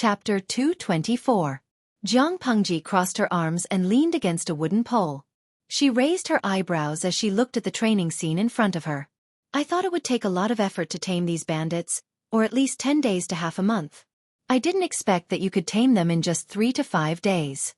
Chapter 224. Jiang Pengji crossed her arms and leaned against a wooden pole. She raised her eyebrows as she looked at the training scene in front of her. I thought it would take a lot of effort to tame these bandits, or at least 10 days to half a month. I didn't expect that you could tame them in just 3 to 5 days.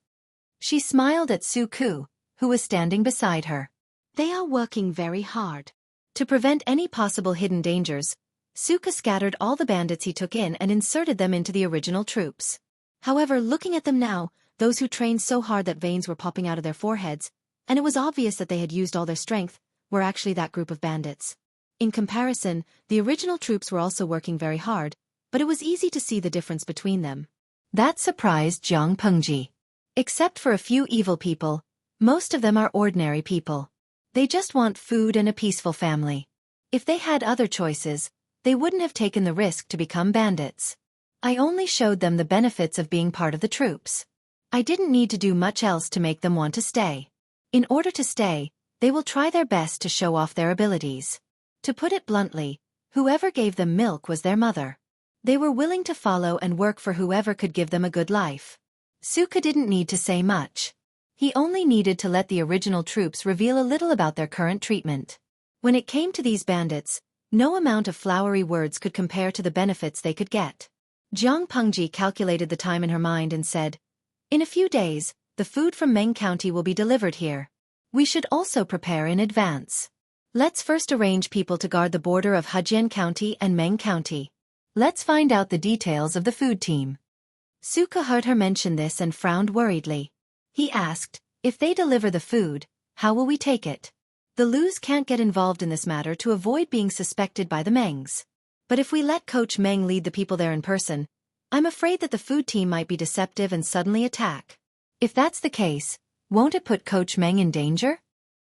She smiled at Xueqi, who was standing beside her. They are working very hard. To prevent any possible hidden dangers, Xueqi scattered all the bandits he took in and inserted them into the original troops. However, looking at them now, those who trained so hard that veins were popping out of their foreheads, and it was obvious that they had used all their strength, were actually that group of bandits. In comparison, the original troops were also working very hard, but it was easy to see the difference between them. That surprised Jiang Pengji. Except for a few evil people, most of them are ordinary people. They just want food and a peaceful family. If they had other choices, they wouldn't have taken the risk to become bandits. I only showed them the benefits of being part of the troops. I didn't need to do much else to make them want to stay. In order to stay, they will try their best to show off their abilities. To put it bluntly, whoever gave them milk was their mother. They were willing to follow and work for whoever could give them a good life. Xueqi didn't need to say much. He only needed to let the original troops reveal a little about their current treatment. When it came to these bandits, no amount of flowery words could compare to the benefits they could get. Jiang Pengji calculated the time in her mind and said, "In a few days, the food from Meng County will be delivered here. We should also prepare in advance. Let's first arrange people to guard the border of Hejian County and Meng County. Let's find out the details of the food team." Xueqi heard her mention this and frowned worriedly. He asked, "If they deliver the food, how will we take it? The Lus can't get involved in this matter to avoid being suspected by the Mengs. But if we let Coach Meng lead the people there in person, I'm afraid that the food team might be deceptive and suddenly attack. If that's the case, won't it put Coach Meng in danger?"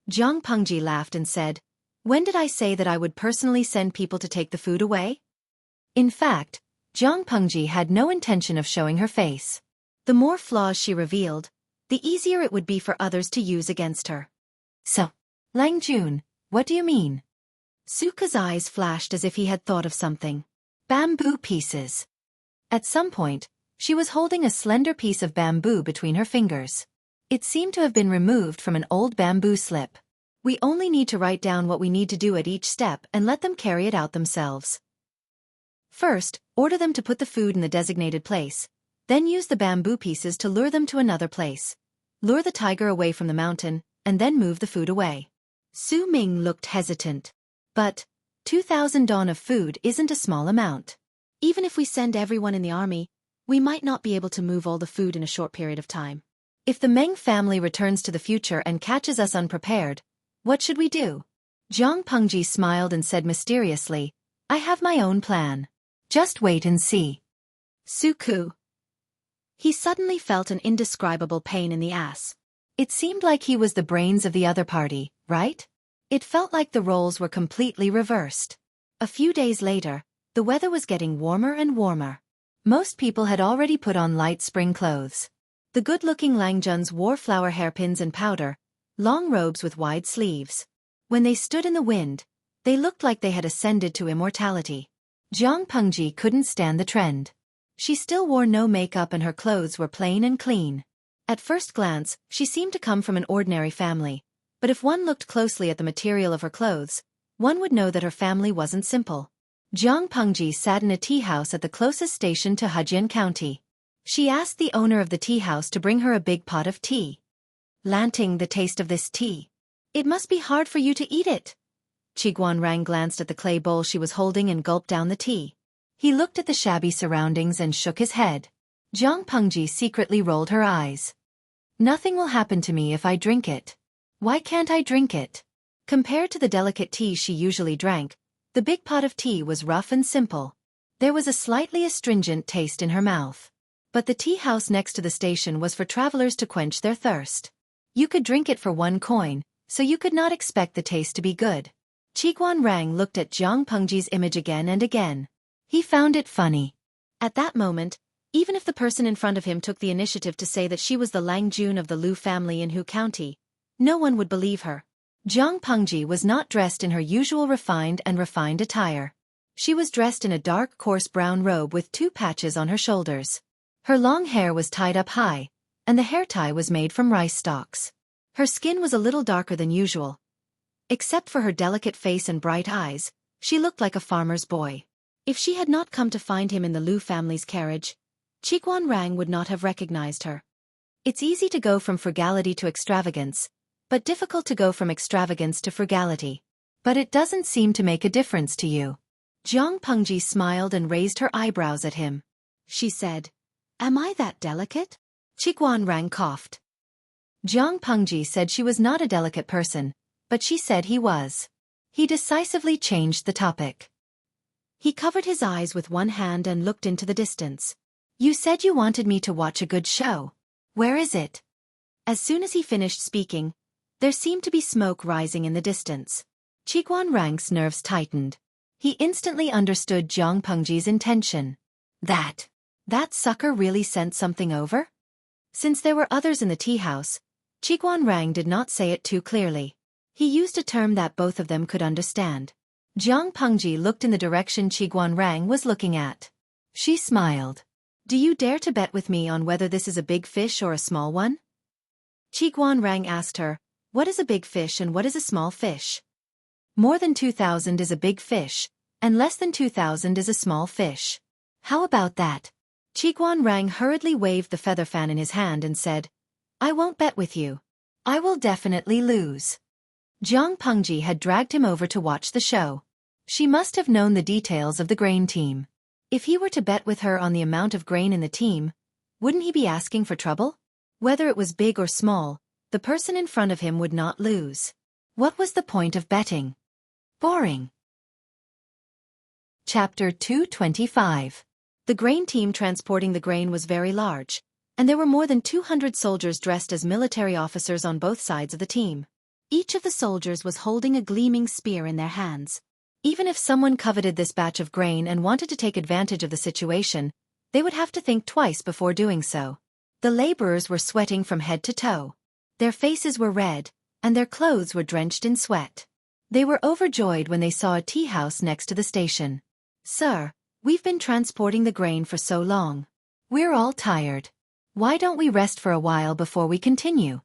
Jiang Pengji laughed and said, "When did I say that I would personally send people to take the food away?" In fact, Jiang Pengji had no intention of showing her face. The more flaws she revealed, the easier it would be for others to use against her. "So, Lang Jun, what do you mean?" Xueqi's eyes flashed as if he had thought of something. "Bamboo pieces." At some point, she was holding a slender piece of bamboo between her fingers. It seemed to have been removed from an old bamboo slip. "We only need to write down what we need to do at each step and let them carry it out themselves. First, order them to put the food in the designated place, then use the bamboo pieces to lure them to another place. Lure the tiger away from the mountain, and then move the food away." Su Ming looked hesitant. "But 2,000 dawn of food isn't a small amount. Even if we send everyone in the army, we might not be able to move all the food in a short period of time. If the Meng family returns to the future and catches us unprepared, what should we do?" Jiang Pengji smiled and said mysteriously, "I have my own plan. Just wait and see." Xueqi. He suddenly felt an indescribable pain in the ass. It seemed like he was the brains of the other party, right? It felt like the roles were completely reversed. A few days later, the weather was getting warmer and warmer. Most people had already put on light spring clothes. The good-looking Langjuns wore flower hairpins and powder, long robes with wide sleeves. When they stood in the wind, they looked like they had ascended to immortality. Jiang Pengji couldn't stand the trend. She still wore no makeup and her clothes were plain and clean. At first glance, she seemed to come from an ordinary family, but if one looked closely at the material of her clothes, one would know that her family wasn't simple. Jiang Pengji sat in a tea house at the closest station to Hejian County. She asked the owner of the tea house to bring her a big pot of tea. "Lanting the taste of this tea. It must be hard for you to eat it." Qiguanrang glanced at the clay bowl she was holding and gulped down the tea. He looked at the shabby surroundings and shook his head. Jiang Pengji secretly rolled her eyes. "Nothing will happen to me if I drink it. Why can't I drink it?" Compared to the delicate tea she usually drank, the big pot of tea was rough and simple. There was a slightly astringent taste in her mouth. But the tea house next to the station was for travelers to quench their thirst. You could drink it for 1 coin, so you could not expect the taste to be good. Qiguanrang looked at Jiang Pengji's image again and again. He found it funny. At that moment, even if the person in front of him took the initiative to say that she was the Lang Jun of the Lu family in Hu County, no one would believe her. Jiang Pengji was not dressed in her usual refined attire. She was dressed in a dark coarse brown robe with 2 patches on her shoulders. Her long hair was tied up high, and the hair tie was made from rice stalks. Her skin was a little darker than usual. Except for her delicate face and bright eyes, she looked like a farmer's boy. If she had not come to find him in the Liu family's carriage, Xueqi would not have recognized her. It's easy to go from frugality to extravagance, but difficult to go from extravagance to frugality. But it doesn't seem to make a difference to you. Zhang Pengji smiled and raised her eyebrows at him. She said, "Am I that delicate?" Xueqi coughed. Zhang Pengji said she was not a delicate person, but she said he was. He decisively changed the topic. He covered his eyes with one hand and looked into the distance. "You said you wanted me to watch a good show. Where is it?" As soon as he finished speaking, there seemed to be smoke rising in the distance. Xueqi nerves tightened. He instantly understood Zhang Pengji's intention. That sucker really sent something over? Since there were others in the tea house, Xueqi did not say it too clearly. He used a term that both of them could understand. Zhang Pengji looked in the direction Xueqi was looking at. She smiled. "Do you dare to bet with me on whether this is a big fish or a small one?" Xueqi asked her, "What is a big fish and what is a small fish?" "More than 2,000 is a big fish, and less than 2,000 is a small fish. How about that?" Xueqi hurriedly waved the feather fan in his hand and said, "I won't bet with you. I will definitely lose." Zhang Pengji had dragged him over to watch the show. She must have known the details of the grain team. If he were to bet with her on the amount of grain in the team, wouldn't he be asking for trouble? Whether it was big or small, the person in front of him would not lose. What was the point of betting? Boring. Chapter 225. The grain team transporting the grain was very large, and there were more than 200 soldiers dressed as military officers on both sides of the team. Each of the soldiers was holding a gleaming spear in their hands. Even if someone coveted this batch of grain and wanted to take advantage of the situation, they would have to think twice before doing so. The laborers were sweating from head to toe. Their faces were red, and their clothes were drenched in sweat. They were overjoyed when they saw a tea house next to the station. "Sir, we've been transporting the grain for so long. We're all tired. Why don't we rest for a while before we continue?"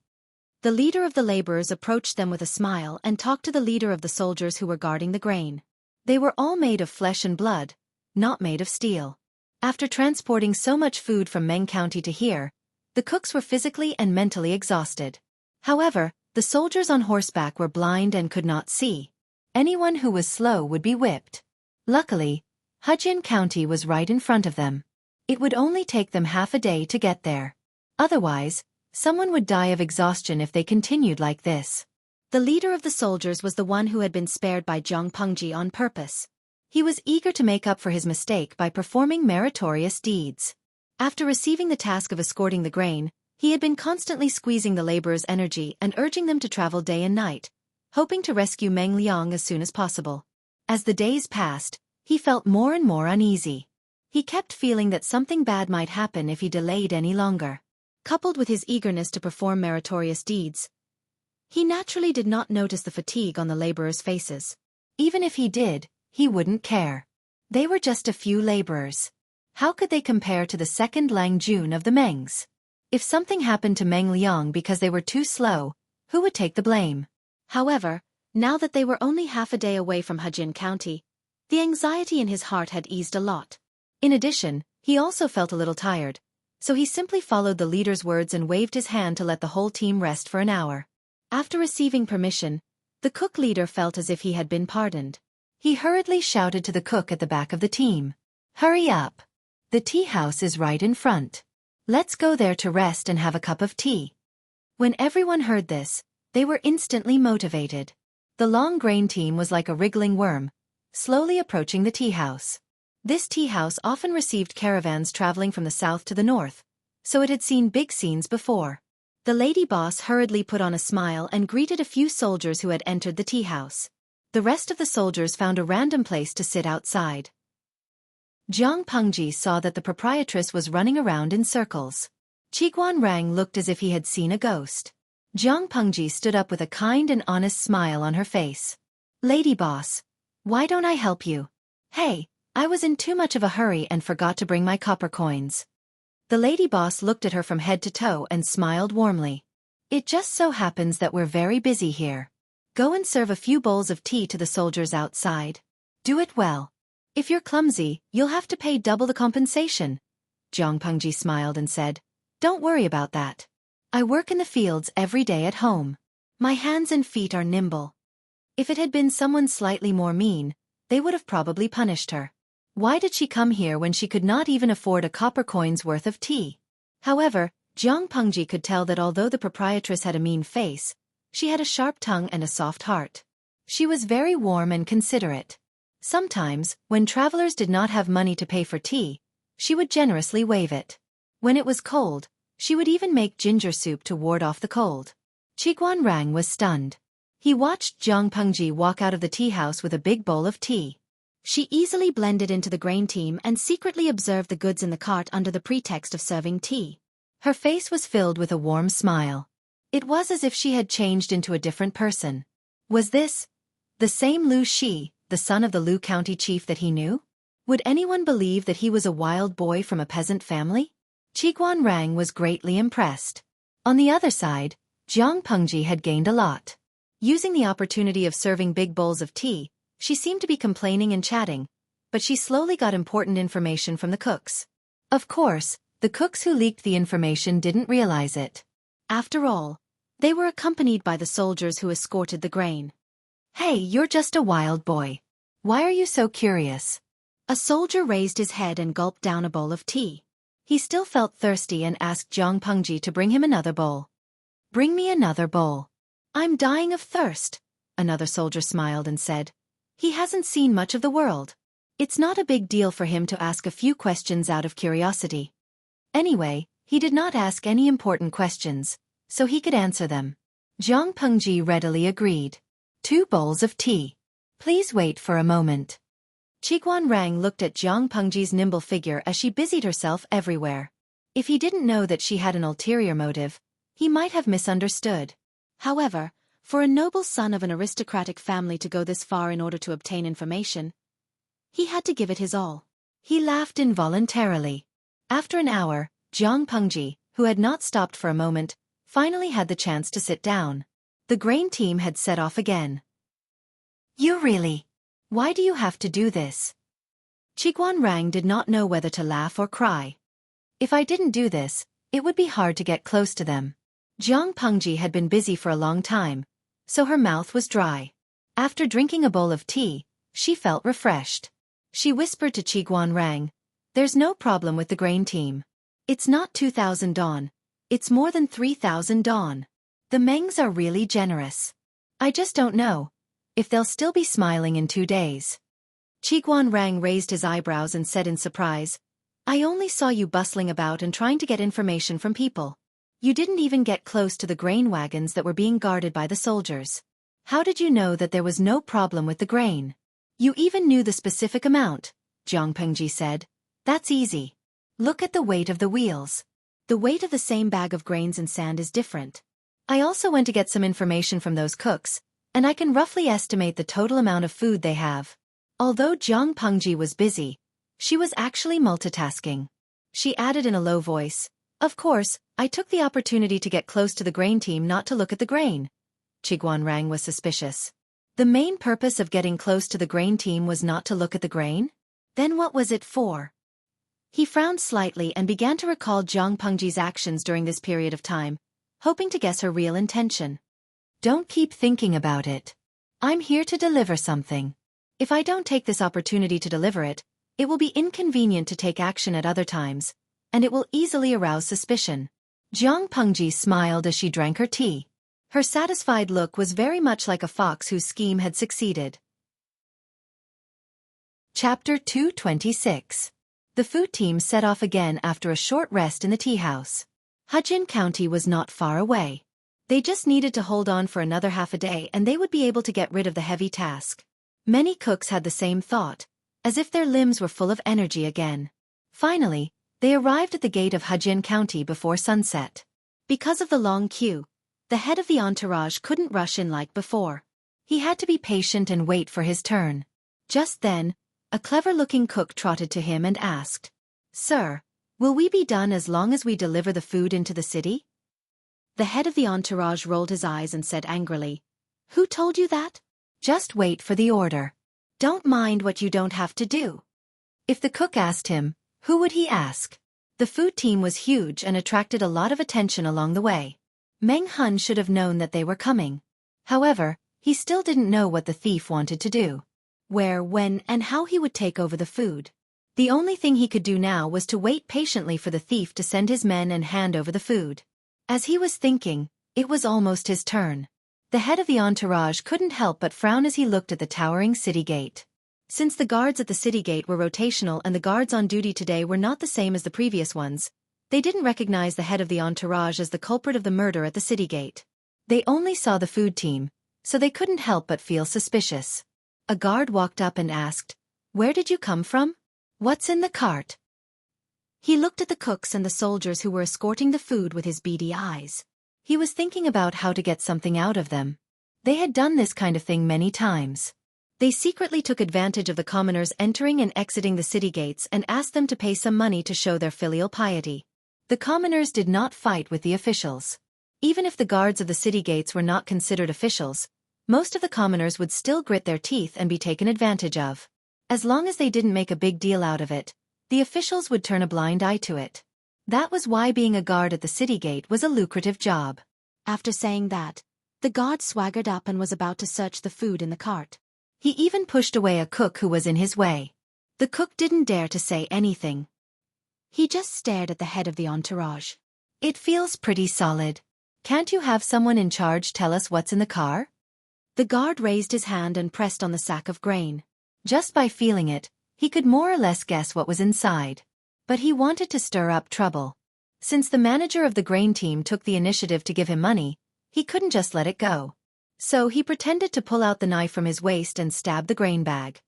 The leader of the laborers approached them with a smile and talked to the leader of the soldiers who were guarding the grain. They were all made of flesh and blood, not made of steel. After transporting so much food from Meng County to here, the cooks were physically and mentally exhausted. However, the soldiers on horseback were blind and could not see. Anyone who was slow would be whipped. Luckily, Hejin County was right in front of them. It would only take them half a day to get there. Otherwise, someone would die of exhaustion if they continued like this. The leader of the soldiers was the one who had been spared by Zhang Pengji on purpose. He was eager to make up for his mistake by performing meritorious deeds. After receiving the task of escorting the grain, he had been constantly squeezing the laborers' energy and urging them to travel day and night, hoping to rescue Meng Liang as soon as possible. As the days passed, he felt more and more uneasy. He kept feeling that something bad might happen if he delayed any longer. Coupled with his eagerness to perform meritorious deeds, he naturally did not notice the fatigue on the laborers' faces. Even if he did, he wouldn't care. They were just a few laborers. How could they compare to the second Lang Jun of the Mengs? If something happened to Meng Liang because they were too slow, who would take the blame? However, now that they were only half a day away from Hejin County, the anxiety in his heart had eased a lot. In addition, he also felt a little tired, so he simply followed the leader's words and waved his hand to let the whole team rest for an hour. After receiving permission, the cook leader felt as if he had been pardoned. He hurriedly shouted to the cook at the back of the team, "Hurry up! The tea house is right in front. Let's go there to rest and have a cup of tea." When everyone heard this, they were instantly motivated. The long grain team was like a wriggling worm, slowly approaching the tea house. This tea house often received caravans traveling from the south to the north, so it had seen big scenes before. The lady boss hurriedly put on a smile and greeted a few soldiers who had entered the tea house. The rest of the soldiers found a random place to sit outside. Zhang Pengji saw that the proprietress was running around in circles. Xueqi looked as if he had seen a ghost. Zhang Pengji stood up with a kind and honest smile on her face. "Lady boss, why don't I help you? Hey, I was in too much of a hurry and forgot to bring my copper coins." The lady boss looked at her from head to toe and smiled warmly. It just so happens that we're very busy here. Go and serve a few bowls of tea to the soldiers outside. Do it well. If you're clumsy, you'll have to pay double the compensation. Jiang Pengji smiled and said, Don't worry about that. I work in the fields every day at home. My hands and feet are nimble. If it had been someone slightly more mean, they would have probably punished her. Why did she come here when she could not even afford a copper coin's worth of tea? However, Jiang Pengji could tell that although the proprietress had a mean face, she had a sharp tongue and a soft heart. She was very warm and considerate. Sometimes, when travelers did not have money to pay for tea, she would generously waive it. When it was cold, she would even make ginger soup to ward off the cold. Qiguan Rang was stunned. He watched Jiang Pengji walk out of the tea house with a big bowl of tea. She easily blended into the grain team and secretly observed the goods in the cart under the pretext of serving tea. Her face was filled with a warm smile. It was as if she had changed into a different person. Was this the same Lu Shi, the son of the Lu County chief that he knew? Would anyone believe that he was a wild boy from a peasant family? Qiguan Rang was greatly impressed. On the other side, Jiang Pengji had gained a lot. Using the opportunity of serving big bowls of tea, she seemed to be complaining and chatting, but she slowly got important information from the cooks. Of course, the cooks who leaked the information didn't realize it. After all, they were accompanied by the soldiers who escorted the grain. Hey, you're just a wild boy. Why are you so curious? A soldier raised his head and gulped down a bowl of tea. He still felt thirsty and asked Jiang Pengji to bring him another bowl. Bring me another bowl. I'm dying of thirst. Another soldier smiled and said, He hasn't seen much of the world. It's not a big deal for him to ask a few questions out of curiosity. Anyway, he did not ask any important questions, so he could answer them. Jiang Pengji readily agreed. 2 bowls of tea. Please wait for a moment. Qiguan Rang looked at Jiang Pengji's nimble figure as she busied herself everywhere. If he didn't know that she had an ulterior motive, he might have misunderstood. However, for a noble son of an aristocratic family to go this far in order to obtain information, he had to give it his all. He laughed involuntarily. After an hour, Jiang Pengji, who had not stopped for a moment, finally had the chance to sit down. The grain team had set off again. You really? Why do you have to do this? Qiguan Rang did not know whether to laugh or cry. If I didn't do this, it would be hard to get close to them. Jiang Pengji had been busy for a long time, so her mouth was dry. After drinking a bowl of tea, she felt refreshed. She whispered to Qiguan Rang, There's no problem with the grain team. It's not 2,000 dong. It's more than 3,000 dong. The Mengs are really generous. I just don't know if they'll still be smiling in 2 days. Qiguan Rang raised his eyebrows and said in surprise, I only saw you bustling about and trying to get information from people. You didn't even get close to the grain wagons that were being guarded by the soldiers. How did you know that there was no problem with the grain? You even knew the specific amount, Jiang Pengji said. That's easy. Look at the weight of the wheels. The weight of the same bag of grains and sand is different. I also went to get some information from those cooks, and I can roughly estimate the total amount of food they have. Although Jiang Pengji was busy, she was actually multitasking. She added in a low voice, Of course, I took the opportunity to get close to the grain team not to look at the grain. Qiguan Rang was suspicious. The main purpose of getting close to the grain team was not to look at the grain? Then what was it for? He frowned slightly and began to recall Jiang Pengji's actions during this period of time, hoping to guess her real intention. Don't keep thinking about it. I'm here to deliver something. If I don't take this opportunity to deliver it, it will be inconvenient to take action at other times, and it will easily arouse suspicion. Jiang Pengji smiled as she drank her tea. Her satisfied look was very much like a fox whose scheme had succeeded. Chapter 226. The food team set off again after a short rest in the tea house. Hejin County was not far away. They just needed to hold on for another half a day and they would be able to get rid of the heavy task. Many cooks had the same thought, as if their limbs were full of energy again. Finally, they arrived at the gate of Hejin County before sunset. Because of the long queue, the head of the entourage couldn't rush in like before. He had to be patient and wait for his turn. Just then, a clever-looking cook trotted to him and asked, Sir, Will we be done as long as we deliver the food into the city? The head of the entourage rolled his eyes and said angrily, "Who told you that? Just wait for the order. Don't mind what you don't have to do." If the cook asked him, who would he ask? The food team was huge and attracted a lot of attention along the way. Meng Hun should have known that they were coming. However, he still didn't know what the thief wanted to do. Where, when, and how he would take over the food. The only thing he could do now was to wait patiently for the thief to send his men and hand over the food. As he was thinking, it was almost his turn. The head of the entourage couldn't help but frown as he looked at the towering city gate. Since the guards at the city gate were rotational and the guards on duty today were not the same as the previous ones, they didn't recognize the head of the entourage as the culprit of the murder at the city gate. They only saw the food team, so they couldn't help but feel suspicious. A guard walked up and asked, "Where did you come from? What's in the cart?" He looked at the cooks and the soldiers who were escorting the food with his beady eyes. He was thinking about how to get something out of them. They had done this kind of thing many times. They secretly took advantage of the commoners entering and exiting the city gates and asked them to pay some money to show their filial piety. The commoners did not fight with the officials. Even if the guards of the city gates were not considered officials, most of the commoners would still grit their teeth and be taken advantage of. As long as they didn't make a big deal out of it, the officials would turn a blind eye to it. That was why being a guard at the city gate was a lucrative job. After saying that, the guard swaggered up and was about to search the food in the cart. He even pushed away a cook who was in his way. The cook didn't dare to say anything. He just stared at the head of the entourage. "It feels pretty solid. Can't you have someone in charge tell us what's in the car?" The guard raised his hand and pressed on the sack of grain. Just by feeling it, he could more or less guess what was inside. But he wanted to stir up trouble. Since the manager of the grain team took the initiative to give him money, he couldn't just let it go. So he pretended to pull out the knife from his waist and stab the grain bag.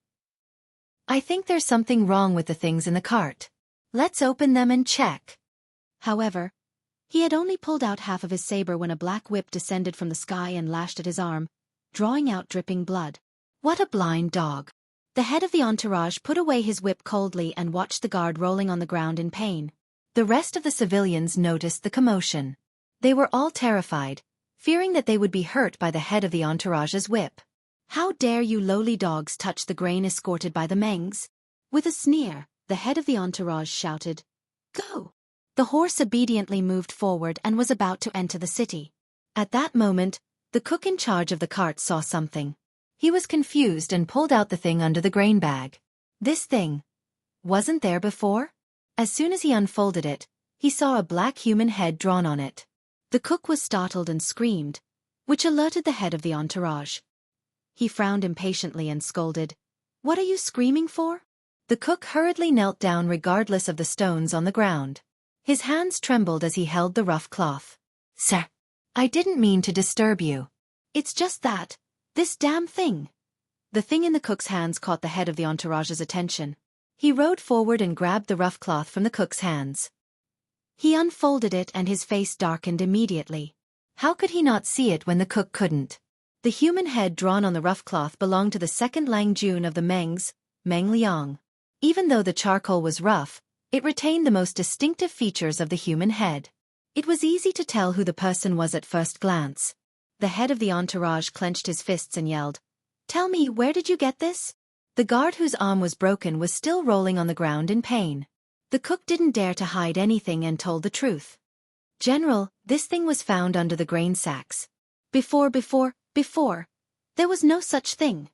"I think there's something wrong with the things in the cart. Let's open them and check." However, he had only pulled out half of his saber when a black whip descended from the sky and lashed at his arm, drawing out dripping blood. What a blind dog. The head of the entourage put away his whip coldly and watched the guard rolling on the ground in pain. The rest of the civilians noticed the commotion. They were all terrified, fearing that they would be hurt by the head of the entourage's whip. "How dare you lowly dogs touch the grain escorted by the Mengs?" With a sneer, the head of the entourage shouted, "Go!" The horse obediently moved forward and was about to enter the city. At that moment, the cook in charge of the cart saw something. He was confused and pulled out the thing under the grain bag. This thing wasn't there before? As soon as he unfolded it, he saw a black human head drawn on it. The cook was startled and screamed, which alerted the head of the entourage. He frowned impatiently and scolded, "What are you screaming for?" The cook hurriedly knelt down regardless of the stones on the ground. His hands trembled as he held the rough cloth. "Sir, I didn't mean to disturb you. It's just that, this damn thing." The thing in the cook's hands caught the head of the entourage's attention. He rode forward and grabbed the rough cloth from the cook's hands. He unfolded it and his face darkened immediately. How could he not see it when the cook couldn't? The human head drawn on the rough cloth belonged to the second Lang Jun of the Mengs, Meng Liang. Even though the charcoal was rough, it retained the most distinctive features of the human head. It was easy to tell who the person was at first glance. The head of the entourage clenched his fists and yelled, "Tell me, where did you get this?" The guard whose arm was broken was still rolling on the ground in pain. The cook didn't dare to hide anything and told the truth. "General, this thing was found under the grain sacks. Before, there was no such thing."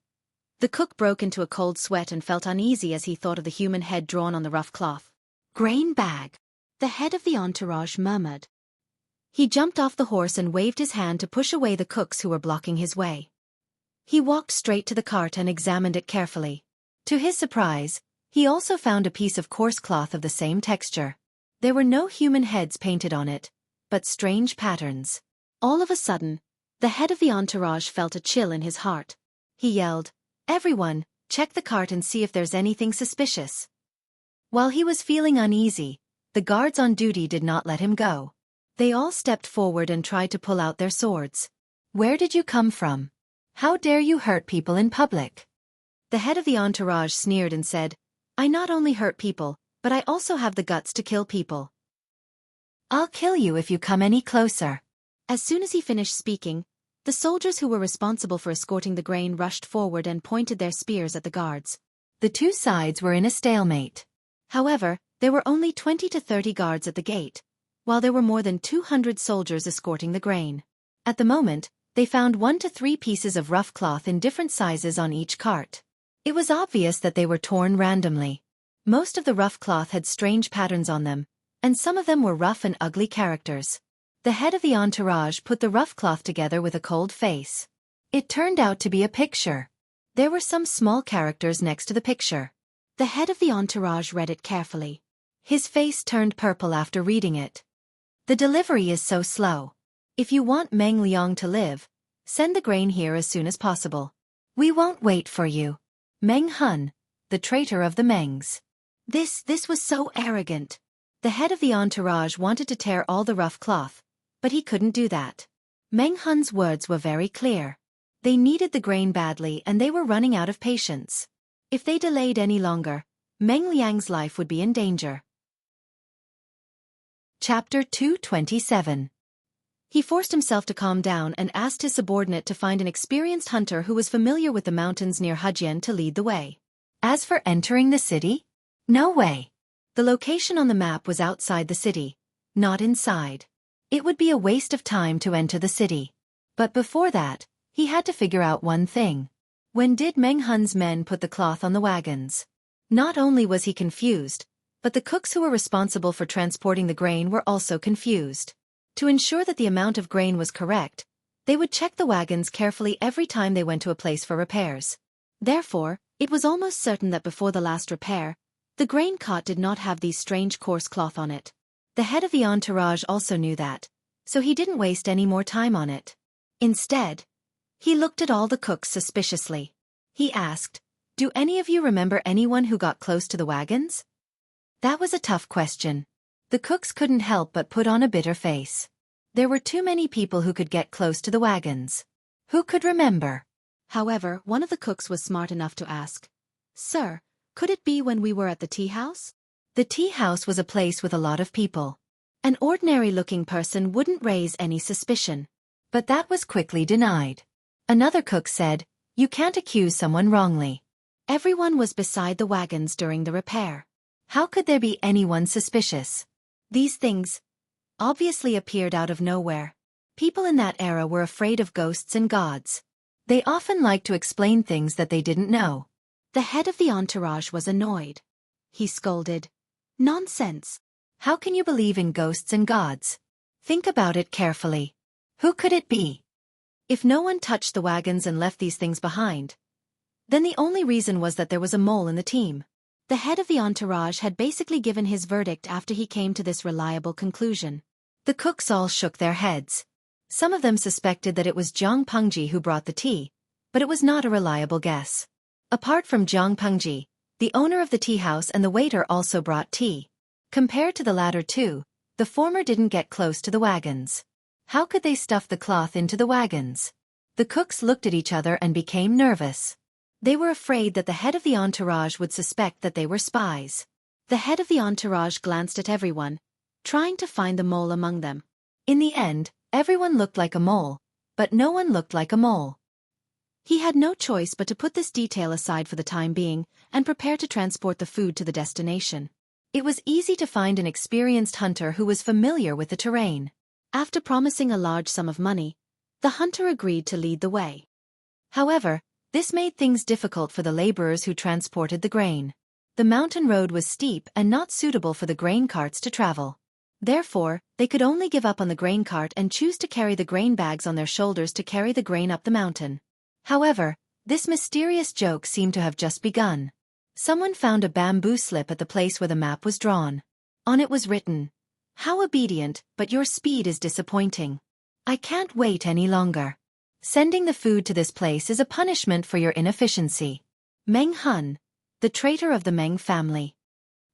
The cook broke into a cold sweat and felt uneasy as he thought of the human head drawn on the rough cloth. "Grain bag," the head of the entourage murmured. He jumped off the horse and waved his hand to push away the cooks who were blocking his way. He walked straight to the cart and examined it carefully. To his surprise, he also found a piece of coarse cloth of the same texture. There were no human heads painted on it, but strange patterns. All of a sudden, the head of the entourage felt a chill in his heart. He yelled, "Everyone, check the cart and see if there's anything suspicious." While he was feeling uneasy, the guards on duty did not let him go. They all stepped forward and tried to pull out their swords. "Where did you come from? How dare you hurt people in public?" The head of the entourage sneered and said, "I not only hurt people, but I also have the guts to kill people. I'll kill you if you come any closer. As soon as he finished speaking, the soldiers who were responsible for escorting the grain rushed forward and pointed their spears at the guards. The two sides were in a stalemate. However, there were only 20 to 30 guards at the gate, while there were more than 200 soldiers escorting the grain. At the moment, they found 1 to 3 pieces of rough cloth in different sizes on each cart. It was obvious that they were torn randomly. Most of the rough cloth had strange patterns on them, and some of them were rough and ugly characters. The head of the entourage put the rough cloth together with a cold face. It turned out to be a picture. There were some small characters next to the picture. The head of the entourage read it carefully. His face turned purple after reading it. The delivery is so slow. If you want Meng Liang to live, send the grain here as soon as possible. We won't wait for you. Meng Hun, the traitor of the Mengs. This was so arrogant. The head of the entourage wanted to tear all the rough cloth, but he couldn't do that. Meng Hun's words were very clear. They needed the grain badly and they were running out of patience. If they delayed any longer, Meng Liang's life would be in danger. Chapter 227. He forced himself to calm down and asked his subordinate to find an experienced hunter who was familiar with the mountains near Hejian to lead the way. As for entering the city? No way. The location on the map was outside the city, not inside. It would be a waste of time to enter the city. But before that, he had to figure out one thing. When did Meng Hun's men put the cloth on the wagons? Not only was he confused, but the cooks who were responsible for transporting the grain were also confused. To ensure that the amount of grain was correct, they would check the wagons carefully every time they went to a place for repairs. Therefore, it was almost certain that before the last repair, the grain cart did not have these strange coarse cloth on it. The head of the entourage also knew that, so he didn't waste any more time on it. Instead, he looked at all the cooks suspiciously. He asked, "Do any of you remember anyone who got close to the wagons?" That was a tough question. The cooks couldn't help but put on a bitter face. There were too many people who could get close to the wagons. Who could remember? However, one of the cooks was smart enough to ask, "Sir, could it be when we were at the tea house?" The tea house was a place with a lot of people. An ordinary-looking person wouldn't raise any suspicion. But that was quickly denied. Another cook said, "You can't accuse someone wrongly. Everyone was beside the wagons during the repair. How could there be anyone suspicious?" These things obviously appeared out of nowhere. People in that era were afraid of ghosts and gods. They often liked to explain things that they didn't know. The head of the entourage was annoyed. He scolded, "Nonsense! How can you believe in ghosts and gods? Think about it carefully. Who could it be? If no one touched the wagons and left these things behind, then the only reason was that there was a mole in the team." The head of the entourage had basically given his verdict after he came to this reliable conclusion. The cooks all shook their heads. Some of them suspected that it was Zhang Pengji who brought the tea, but it was not a reliable guess. Apart from Zhang Pengji, the owner of the tea house and the waiter also brought tea. Compared to the latter two, the former didn't get close to the wagons. How could they stuff the cloth into the wagons? The cooks looked at each other and became nervous. They were afraid that the head of the entourage would suspect that they were spies. The head of the entourage glanced at everyone, trying to find the mole among them. In the end, everyone looked like a mole, but no one looked like a mole. He had no choice but to put this detail aside for the time being and prepare to transport the food to the destination. It was easy to find an experienced hunter who was familiar with the terrain. After promising a large sum of money, the hunter agreed to lead the way. However, this made things difficult for the laborers who transported the grain. The mountain road was steep and not suitable for the grain carts to travel. Therefore, they could only give up on the grain cart and choose to carry the grain bags on their shoulders to carry the grain up the mountain. However, this mysterious joke seemed to have just begun. Someone found a bamboo slip at the place where the map was drawn. On it was written, "How obedient, but your speed is disappointing. I can't wait any longer. Sending the food to this place is a punishment for your inefficiency. Meng Hun, the traitor of the Meng family."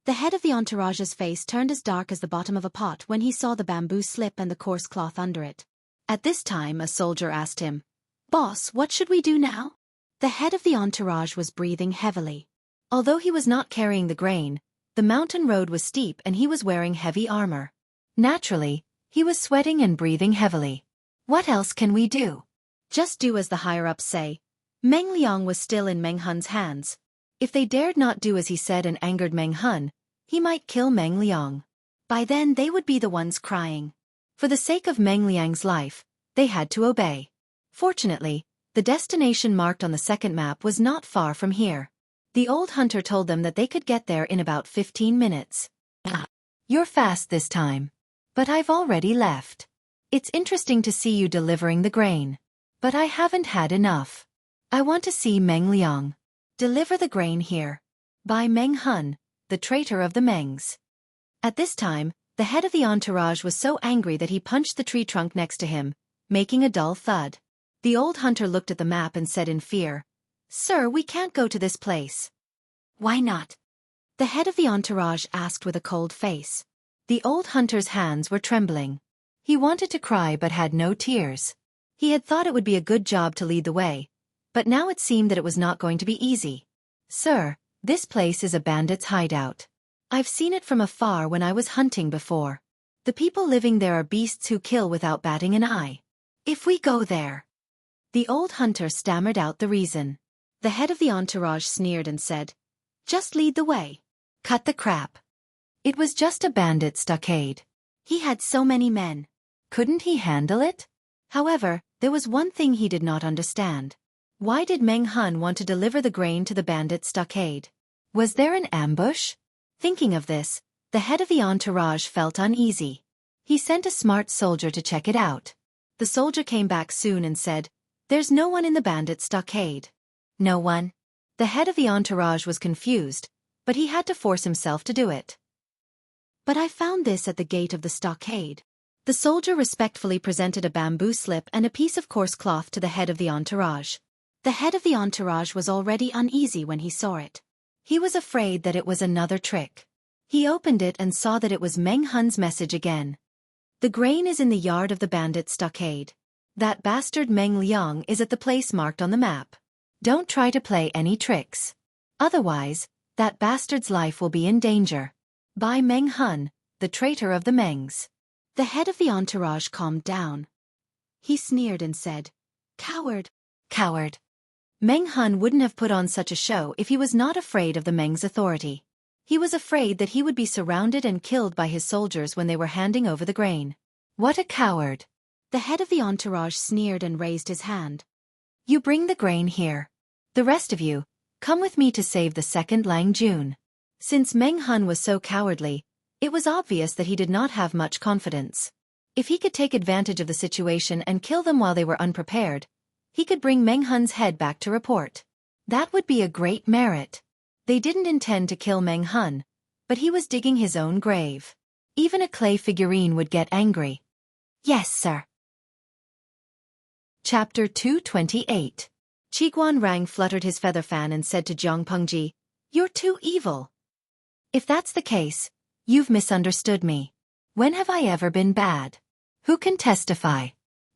The head of the entourage's face turned as dark as the bottom of a pot when he saw the bamboo slip and the coarse cloth under it. At this time a soldier asked him, "Boss, what should we do now?" The head of the entourage was breathing heavily. Although he was not carrying the grain, The mountain road was steep and he was wearing heavy armor. Naturally, he was sweating and breathing heavily. What else can we do? Just do as the higher-ups say. Meng Liang was still in Meng Hun's hands. If they dared not do as he said and angered Meng Hun, he might kill Meng Liang. By then they would be the ones crying. For the sake of Meng Liang's life, they had to obey. Fortunately, the destination marked on the second map was not far from here. The old hunter told them that they could get there in about 15 minutes. You're fast this time. But I've already left. It's interesting to see you delivering the grain. But I haven't had enough. I want to see Meng Liang. Deliver the grain here. By Meng Hun, the traitor of the Mengs. At this time, the head of the entourage was so angry that he punched the tree trunk next to him, making a dull thud. The old hunter looked at the map and said in fear, "Sir, we can't go to this place." "Why not?" the head of the entourage asked with a cold face. The old hunter's hands were trembling. He wanted to cry but had no tears. He had thought it would be a good job to lead the way, but now it seemed that it was not going to be easy. "Sir, this place is a bandit's hideout. I've seen it from afar when I was hunting before. The people living there are beasts who kill without batting an eye. If we go there..." The old hunter stammered out the reason. The head of the entourage sneered and said, "Just lead the way. Cut the crap. It was just a bandit stockade. He had so many men. Couldn't he handle it?" However, there was one thing he did not understand. Why did Meng Hun want to deliver the grain to the bandit stockade? Was there an ambush? Thinking of this, the head of the entourage felt uneasy. He sent a smart soldier to check it out. The soldier came back soon and said, "There's no one in the bandit stockade." No one? The head of the entourage was confused, but he had to force himself to do it. "But I found this at the gate of the stockade." The soldier respectfully presented a bamboo slip and a piece of coarse cloth to the head of the entourage. The head of the entourage was already uneasy when he saw it. He was afraid that it was another trick. He opened it and saw that it was Meng Hun's message again. "The grain is in the yard of the bandit stockade. That bastard Meng Liang is at the place marked on the map. Don't try to play any tricks. Otherwise, that bastard's life will be in danger. By Meng Hun, the traitor of the Mengs." The head of the entourage calmed down. He sneered and said, "Coward, coward." Meng Hun wouldn't have put on such a show if he was not afraid of the Meng's authority. He was afraid that he would be surrounded and killed by his soldiers when they were handing over the grain. What a coward! The head of the entourage sneered and raised his hand. "You bring the grain here. The rest of you, come with me to save the second Lang Jun." Since Meng Hun was so cowardly, it was obvious that he did not have much confidence. If he could take advantage of the situation and kill them while they were unprepared, he could bring Meng Hun's head back to report. That would be a great merit. They didn't intend to kill Meng Hun, but he was digging his own grave. Even a clay figurine would get angry. "Yes, sir." Chapter 228. Qiguan Rang fluttered his feather fan and said to Jiang Pengji, "You're too evil. If that's the case, you've misunderstood me. When have I ever been bad? Who can testify?"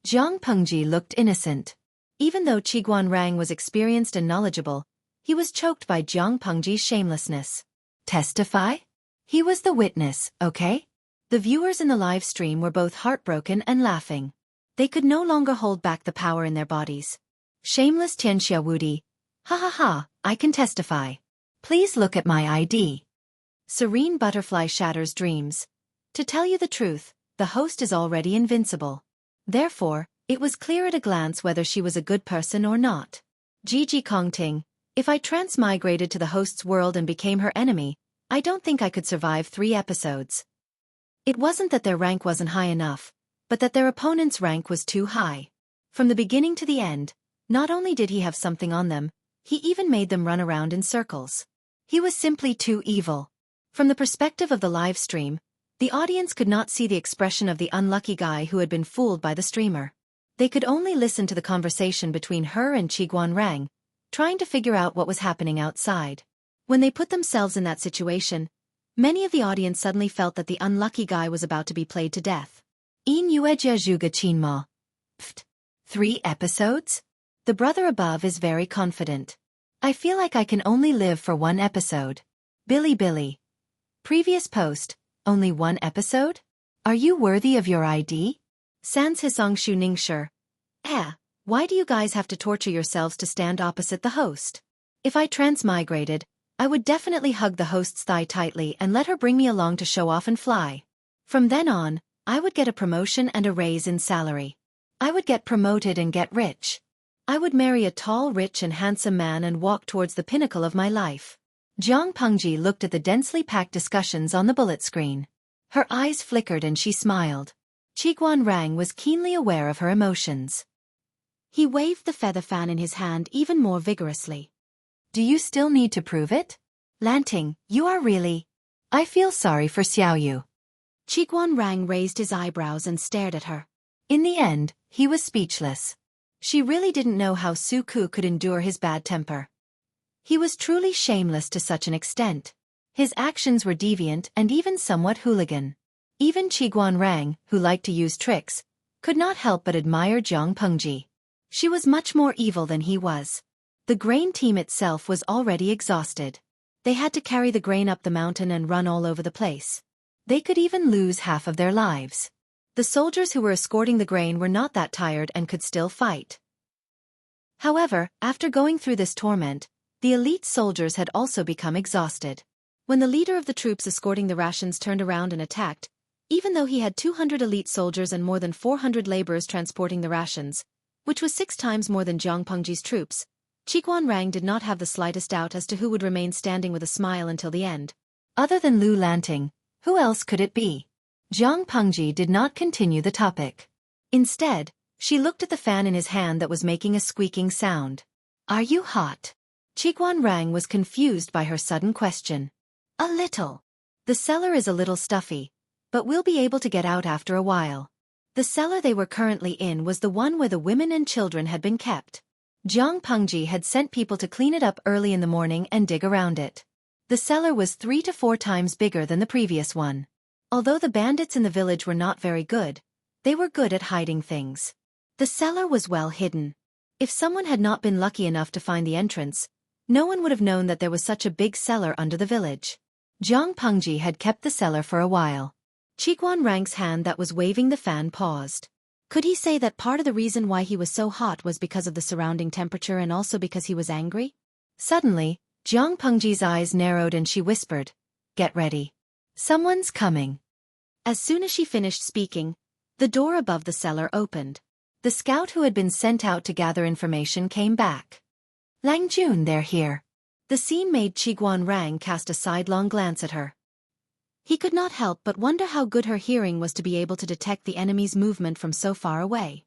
Jiang Pengji looked innocent. Even though Qiguan Rang was experienced and knowledgeable, he was choked by Jiang Pengji's shamelessness. Testify? He was the witness, okay? The viewers in the live stream were both heartbroken and laughing. They could no longer hold back the power in their bodies. Shameless Tianxia Wudi. "Ha ha ha, I can testify. Please look at my ID." Serene butterfly shatters dreams. To tell you the truth, the host is already invincible. Therefore, it was clear at a glance whether she was a good person or not. Gigi Kongting, if I transmigrated to the host's world and became her enemy, I don't think I could survive 3 episodes. It wasn't that their rank wasn't high enough, but that their opponent's rank was too high. From the beginning to the end, not only did he have something on them, he even made them run around in circles. He was simply too evil. From the perspective of the live stream, the audience could not see the expression of the unlucky guy who had been fooled by the streamer. They could only listen to the conversation between her and Qiguan Rang, trying to figure out what was happening outside. When they put themselves in that situation, many of the audience suddenly felt that the unlucky guy was about to be played to death. In Yuejia Zhuge Qinma. Pfft. 3 episodes? The brother above is very confident. I feel like I can only live for 1 episode. Billy. Previous post, only one episode? Are you worthy of your ID? Sans Hisong Shu Ningshi. Why do you guys have to torture yourselves to stand opposite the host? If I transmigrated, I would definitely hug the host's thigh tightly and let her bring me along to show off and fly. From then on, I would get a promotion and a raise in salary. I would get promoted and get rich. I would marry a tall, rich and handsome man and walk towards the pinnacle of my life. Jiang Pengji looked at the densely packed discussions on the bullet screen. Her eyes flickered and she smiled. Qiguan Rang was keenly aware of her emotions. He waved the feather fan in his hand even more vigorously. Do you still need to prove it? Lanting, you are really... I feel sorry for Xiaoyu. Qiguan Rang raised his eyebrows and stared at her. In the end, he was speechless. She really didn't know how Xueqi could endure his bad temper. He was truly shameless to such an extent. His actions were deviant and even somewhat hooligan. Even Qiguan Rang, who liked to use tricks, could not help but admire Jiang Pengji. She was much more evil than he was. The grain team itself was already exhausted. They had to carry the grain up the mountain and run all over the place. They could even lose half of their lives. The soldiers who were escorting the grain were not that tired and could still fight. However, after going through this torment, the elite soldiers had also become exhausted. When the leader of the troops escorting the rations turned around and attacked, even though he had 200 elite soldiers and more than 400 laborers transporting the rations, which was 6 times more than Jiang Pengji's troops, Qiguan Rang did not have the slightest doubt as to who would remain standing with a smile until the end. Other than Lu Lanting, who else could it be? Jiang Pengji did not continue the topic. Instead, she looked at the fan in his hand that was making a squeaking sound. Are you hot? Qiguan Rang was confused by her sudden question. A little. The cellar is a little stuffy, but we'll be able to get out after a while. The cellar they were currently in was the one where the women and children had been kept. Jiang Pengji had sent people to clean it up early in the morning and dig around it. The cellar was 3 to 4 times bigger than the previous one. Although the bandits in the village were not very good, they were good at hiding things. The cellar was well hidden. If someone had not been lucky enough to find the entrance, no one would have known that there was such a big cellar under the village. Jiang Pengji had kept the cellar for a while. Qiguan Rang's hand that was waving the fan paused. Could he say that part of the reason why he was so hot was because of the surrounding temperature and also because he was angry? Suddenly, Jiang Pengji's eyes narrowed and she whispered, "Get ready. Someone's coming." As soon as she finished speaking, the door above the cellar opened. The scout who had been sent out to gather information came back. Lang Jun, they're here. The scene made Qiguan Rang cast a sidelong glance at her. He could not help but wonder how good her hearing was to be able to detect the enemy's movement from so far away.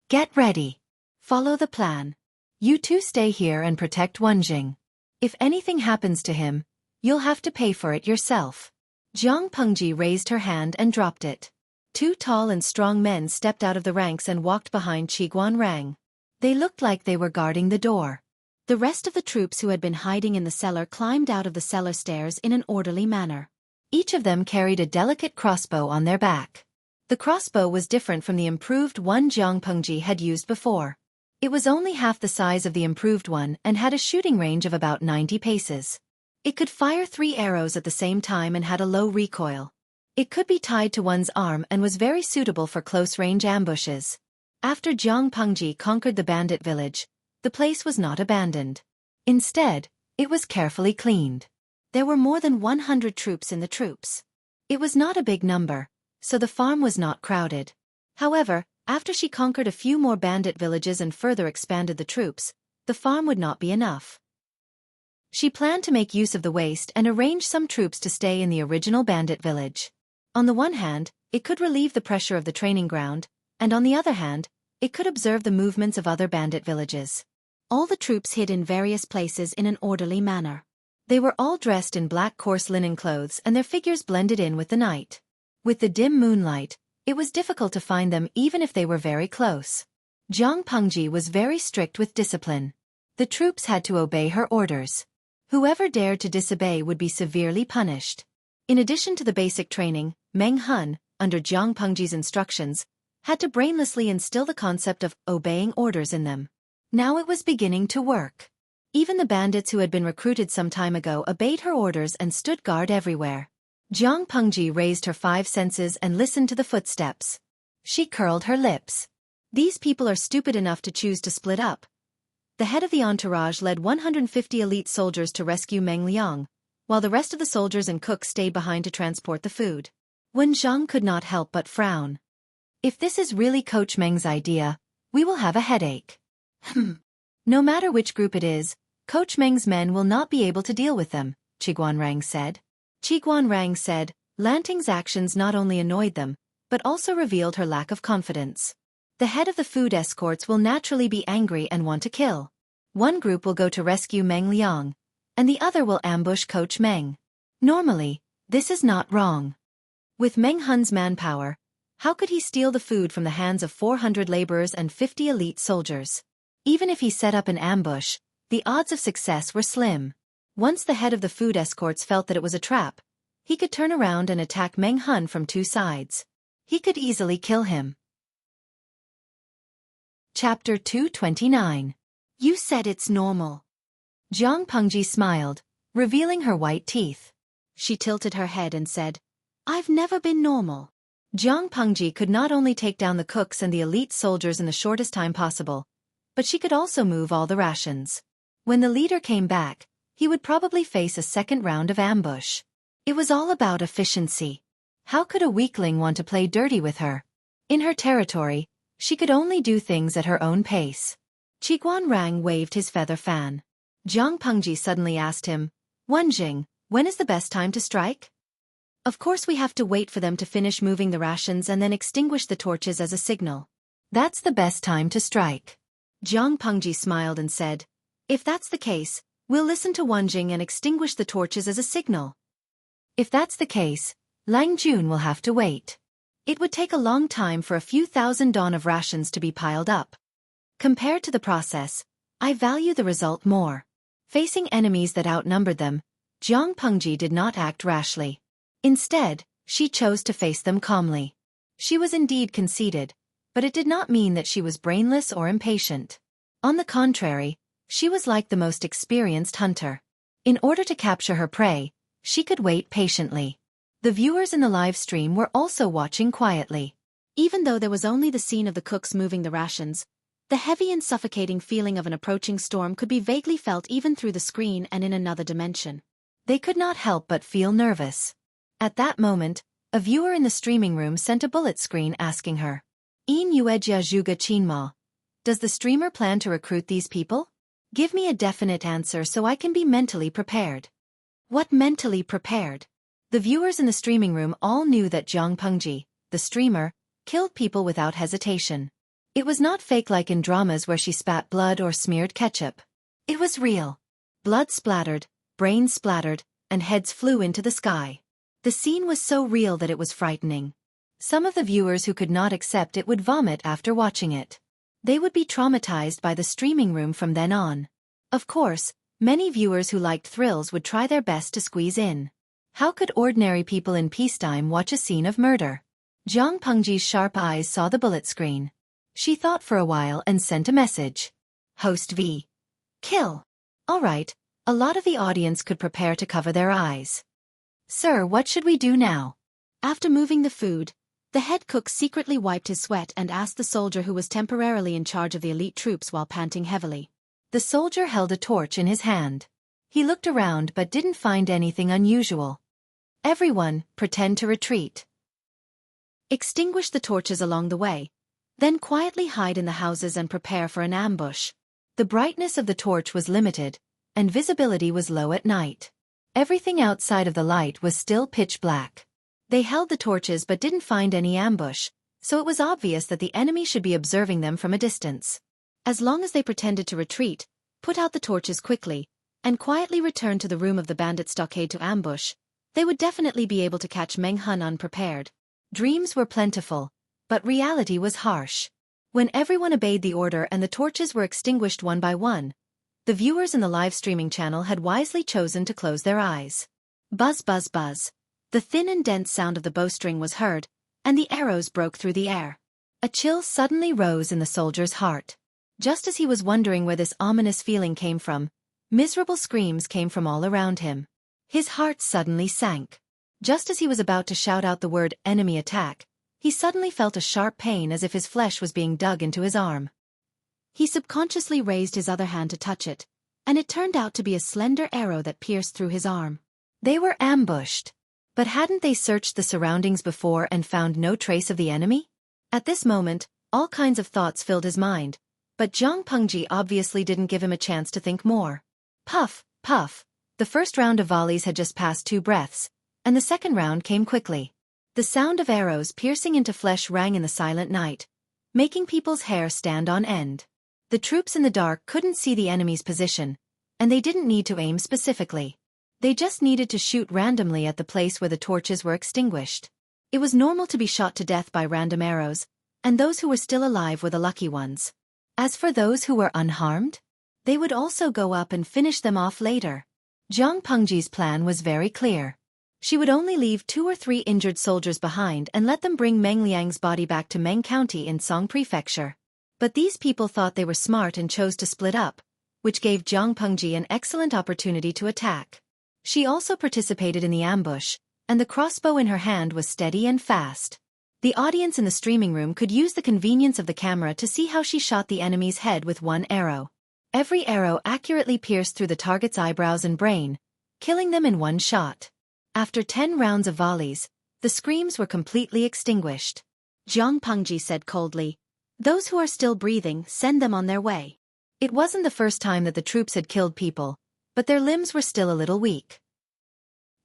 Get ready. Follow the plan. You two stay here and protect Wenjing. If anything happens to him, you'll have to pay for it yourself. Jiang Pengji raised her hand and dropped it. 2 tall and strong men stepped out of the ranks and walked behind Qiguan Rang. They looked like they were guarding the door. The rest of the troops who had been hiding in the cellar climbed out of the cellar stairs in an orderly manner. Each of them carried a delicate crossbow on their back. The crossbow was different from the improved one Jiang Pengji had used before. It was only half the size of the improved one and had a shooting range of about 90 paces. It could fire 3 arrows at the same time and had a low recoil. It could be tied to one's arm and was very suitable for close-range ambushes. After Jiang Pengji conquered the bandit village, the place was not abandoned. Instead, it was carefully cleaned. There were more than 100 troops in the troops. It was not a big number, so the farm was not crowded. However, after she conquered a few more bandit villages and further expanded the troops, the farm would not be enough. She planned to make use of the waste and arrange some troops to stay in the original bandit village. On the one hand, it could relieve the pressure of the training ground, and on the other hand, it could observe the movements of other bandit villages. All the troops hid in various places in an orderly manner. They were all dressed in black coarse linen clothes and their figures blended in with the night. With the dim moonlight, it was difficult to find them even if they were very close. Jiang Pengji was very strict with discipline. The troops had to obey her orders. Whoever dared to disobey would be severely punished. In addition to the basic training, Meng Hun, under Jiang Pengji's instructions, had to brainlessly instill the concept of obeying orders in them. Now it was beginning to work. Even the bandits who had been recruited some time ago obeyed her orders and stood guard everywhere. Jiang Pengji raised her five senses and listened to the footsteps. She curled her lips. These people are stupid enough to choose to split up. The head of the entourage led 150 elite soldiers to rescue Meng Liang, while the rest of the soldiers and cooks stayed behind to transport the food. Wen Zhang could not help but frown. If this is really Coach Meng's idea, we will have a headache. No matter which group it is, Coach Meng's men will not be able to deal with them, Qiguanrang said. Qiguanrang said, Lanting's actions not only annoyed them, but also revealed her lack of confidence. The head of the food escorts will naturally be angry and want to kill. One group will go to rescue Meng Liang, and the other will ambush Coach Meng. Normally, this is not wrong. With Meng Hun's manpower, how could he steal the food from the hands of 400 laborers and 50 elite soldiers? Even if he set up an ambush, the odds of success were slim. Once the head of the food escorts felt that it was a trap, he could turn around and attack Meng Hun from two sides. He could easily kill him. Chapter 229. You said it's normal. Jiang Pengji smiled, revealing her white teeth. She tilted her head and said, I've never been normal. Jiang Pengji could not only take down the cooks and the elite soldiers in the shortest time possible, but she could also move all the rations. When the leader came back, he would probably face a second round of ambush. It was all about efficiency. How could a weakling want to play dirty with her? In her territory, she could only do things at her own pace. Qiguanrang waved his feather fan. Jiang Pengji suddenly asked him, Wenjing, when is the best time to strike? Of course we have to wait for them to finish moving the rations and then extinguish the torches as a signal. That's the best time to strike. Jiang Pengji smiled and said, If that's the case, we'll listen to Wenjing and extinguish the torches as a signal. If that's the case, Lang Jun will have to wait. It would take a long time for a few thousand dawn of rations to be piled up. Compared to the process, I value the result more. Facing enemies that outnumbered them, Jiang Pengji did not act rashly. Instead, she chose to face them calmly. She was indeed conceited, but it did not mean that she was brainless or impatient. On the contrary, she was like the most experienced hunter. In order to capture her prey, she could wait patiently. The viewers in the live stream were also watching quietly. Even though there was only the scene of the cooks moving the rations, the heavy and suffocating feeling of an approaching storm could be vaguely felt even through the screen and in another dimension. They could not help but feel nervous. At that moment, a viewer in the streaming room sent a bullet screen asking her, In Yuejia Zhuge Qinma, does the streamer plan to recruit these people? Give me a definite answer so I can be mentally prepared. What mentally prepared? The viewers in the streaming room all knew that Jiang Pengji, the streamer, killed people without hesitation. It was not fake like in dramas where she spat blood or smeared ketchup. It was real. Blood splattered, brains splattered, and heads flew into the sky. The scene was so real that it was frightening. Some of the viewers who could not accept it would vomit after watching it. They would be traumatized by the streaming room from then on. Of course, many viewers who liked thrills would try their best to squeeze in. How could ordinary people in peacetime watch a scene of murder? Jiang Pengji's sharp eyes saw the bullet screen. She thought for a while and sent a message. Host V. Kill. All right, a lot of the audience could prepare to cover their eyes. Sir, what should we do now? After moving the food, the head cook secretly wiped his sweat and asked the soldier who was temporarily in charge of the elite troops while panting heavily. The soldier held a torch in his hand. He looked around but didn't find anything unusual. Everyone, pretend to retreat. Extinguish the torches along the way, then quietly hide in the houses and prepare for an ambush. The brightness of the torch was limited, and visibility was low at night. Everything outside of the light was still pitch black. They held the torches but didn't find any ambush, so it was obvious that the enemy should be observing them from a distance. As long as they pretended to retreat, put out the torches quickly, and quietly return to the room of the bandit stockade to ambush, they would definitely be able to catch Meng Hun unprepared. Dreams were plentiful, but reality was harsh. When everyone obeyed the order and the torches were extinguished one by one, the viewers in the live streaming channel had wisely chosen to close their eyes. Buzz buzz buzz. The thin and dense sound of the bowstring was heard, and the arrows broke through the air. A chill suddenly rose in the soldier's heart. Just as he was wondering where this ominous feeling came from, miserable screams came from all around him. His heart suddenly sank. Just as he was about to shout out the word enemy attack, he suddenly felt a sharp pain as if his flesh was being dug into his arm. He subconsciously raised his other hand to touch it, and it turned out to be a slender arrow that pierced through his arm. They were ambushed. But hadn't they searched the surroundings before and found no trace of the enemy? At this moment, all kinds of thoughts filled his mind, but Zhang Pengji obviously didn't give him a chance to think more. Puff, puff. The first round of volleys had just passed 2 breaths, and the second round came quickly. The sound of arrows piercing into flesh rang in the silent night, making people's hair stand on end. The troops in the dark couldn't see the enemy's position, and they didn't need to aim specifically. They just needed to shoot randomly at the place where the torches were extinguished. It was normal to be shot to death by random arrows, and those who were still alive were the lucky ones. As for those who were unharmed, they would also go up and finish them off later. Zhang Pengji's plan was very clear. She would only leave 2 or 3 injured soldiers behind and let them bring Meng Liang's body back to Meng County in Song Prefecture. But these people thought they were smart and chose to split up, which gave Zhang Pengji an excellent opportunity to attack. She also participated in the ambush, and the crossbow in her hand was steady and fast. The audience in the streaming room could use the convenience of the camera to see how she shot the enemy's head with 1 arrow. Every arrow accurately pierced through the target's eyebrows and brain, killing them in 1 shot. After 10 rounds of volleys, the screams were completely extinguished. Zhang Pengji said coldly, "Those who are still breathing, send them on their way." It wasn't the first time that the troops had killed people, but their limbs were still a little weak.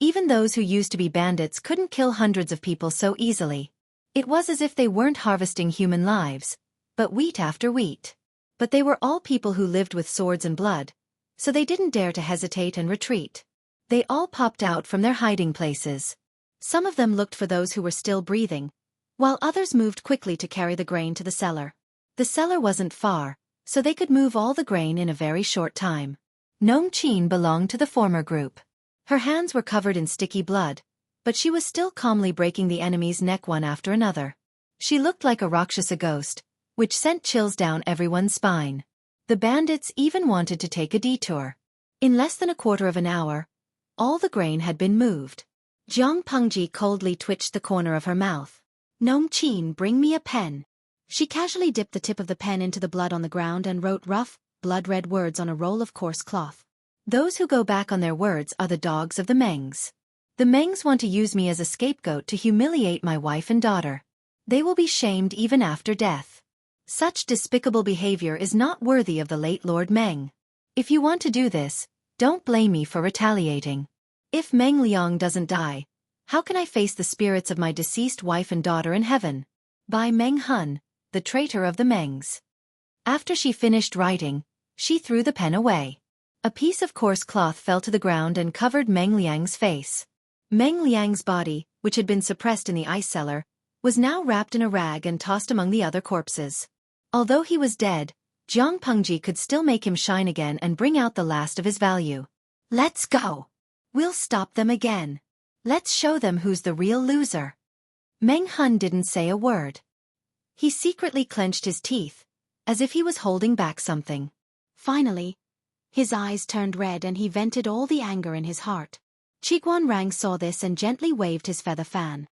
Even those who used to be bandits couldn't kill hundreds of people so easily. It was as if they weren't harvesting human lives, but wheat after wheat. But they were all people who lived with swords and blood, so they didn't dare to hesitate and retreat. They all popped out from their hiding places. Some of them looked for those who were still breathing, while others moved quickly to carry the grain to the cellar. The cellar wasn't far, so they could move all the grain in a very short time. Nong Qin belonged to the former group. Her hands were covered in sticky blood, but she was still calmly breaking the enemy's neck one after another. She looked like a Rakshasa ghost, which sent chills down everyone's spine. The bandits even wanted to take a detour. In less than a quarter of an hour, all the grain had been moved. Zhang Pengji coldly twitched the corner of her mouth. "Nong Qin, bring me a pen." She casually dipped the tip of the pen into the blood on the ground and wrote rough, blood-red words on a roll of coarse cloth. "Those who go back on their words are the dogs of the Mengs. The Mengs want to use me as a scapegoat to humiliate my wife and daughter. They will be shamed even after death. Such despicable behavior is not worthy of the late Lord Meng. If you want to do this, don't blame me for retaliating. If Meng Liang doesn't die, how can I face the spirits of my deceased wife and daughter in heaven? By Meng Hun, the traitor of the Mengs." After she finished writing, she threw the pen away. A piece of coarse cloth fell to the ground and covered Meng Liang's face. Meng Liang's body, which had been suppressed in the ice cellar, was now wrapped in a rag and tossed among the other corpses. Although he was dead, Zhang Pengji could still make him shine again and bring out the last of his value. "Let's go. We'll stop them again. Let's show them who's the real loser." Meng Hun didn't say a word. He secretly clenched his teeth, as if he was holding back something. Finally, his eyes turned red and he vented all the anger in his heart. Qiguan Rang saw this and gently waved his feather fan.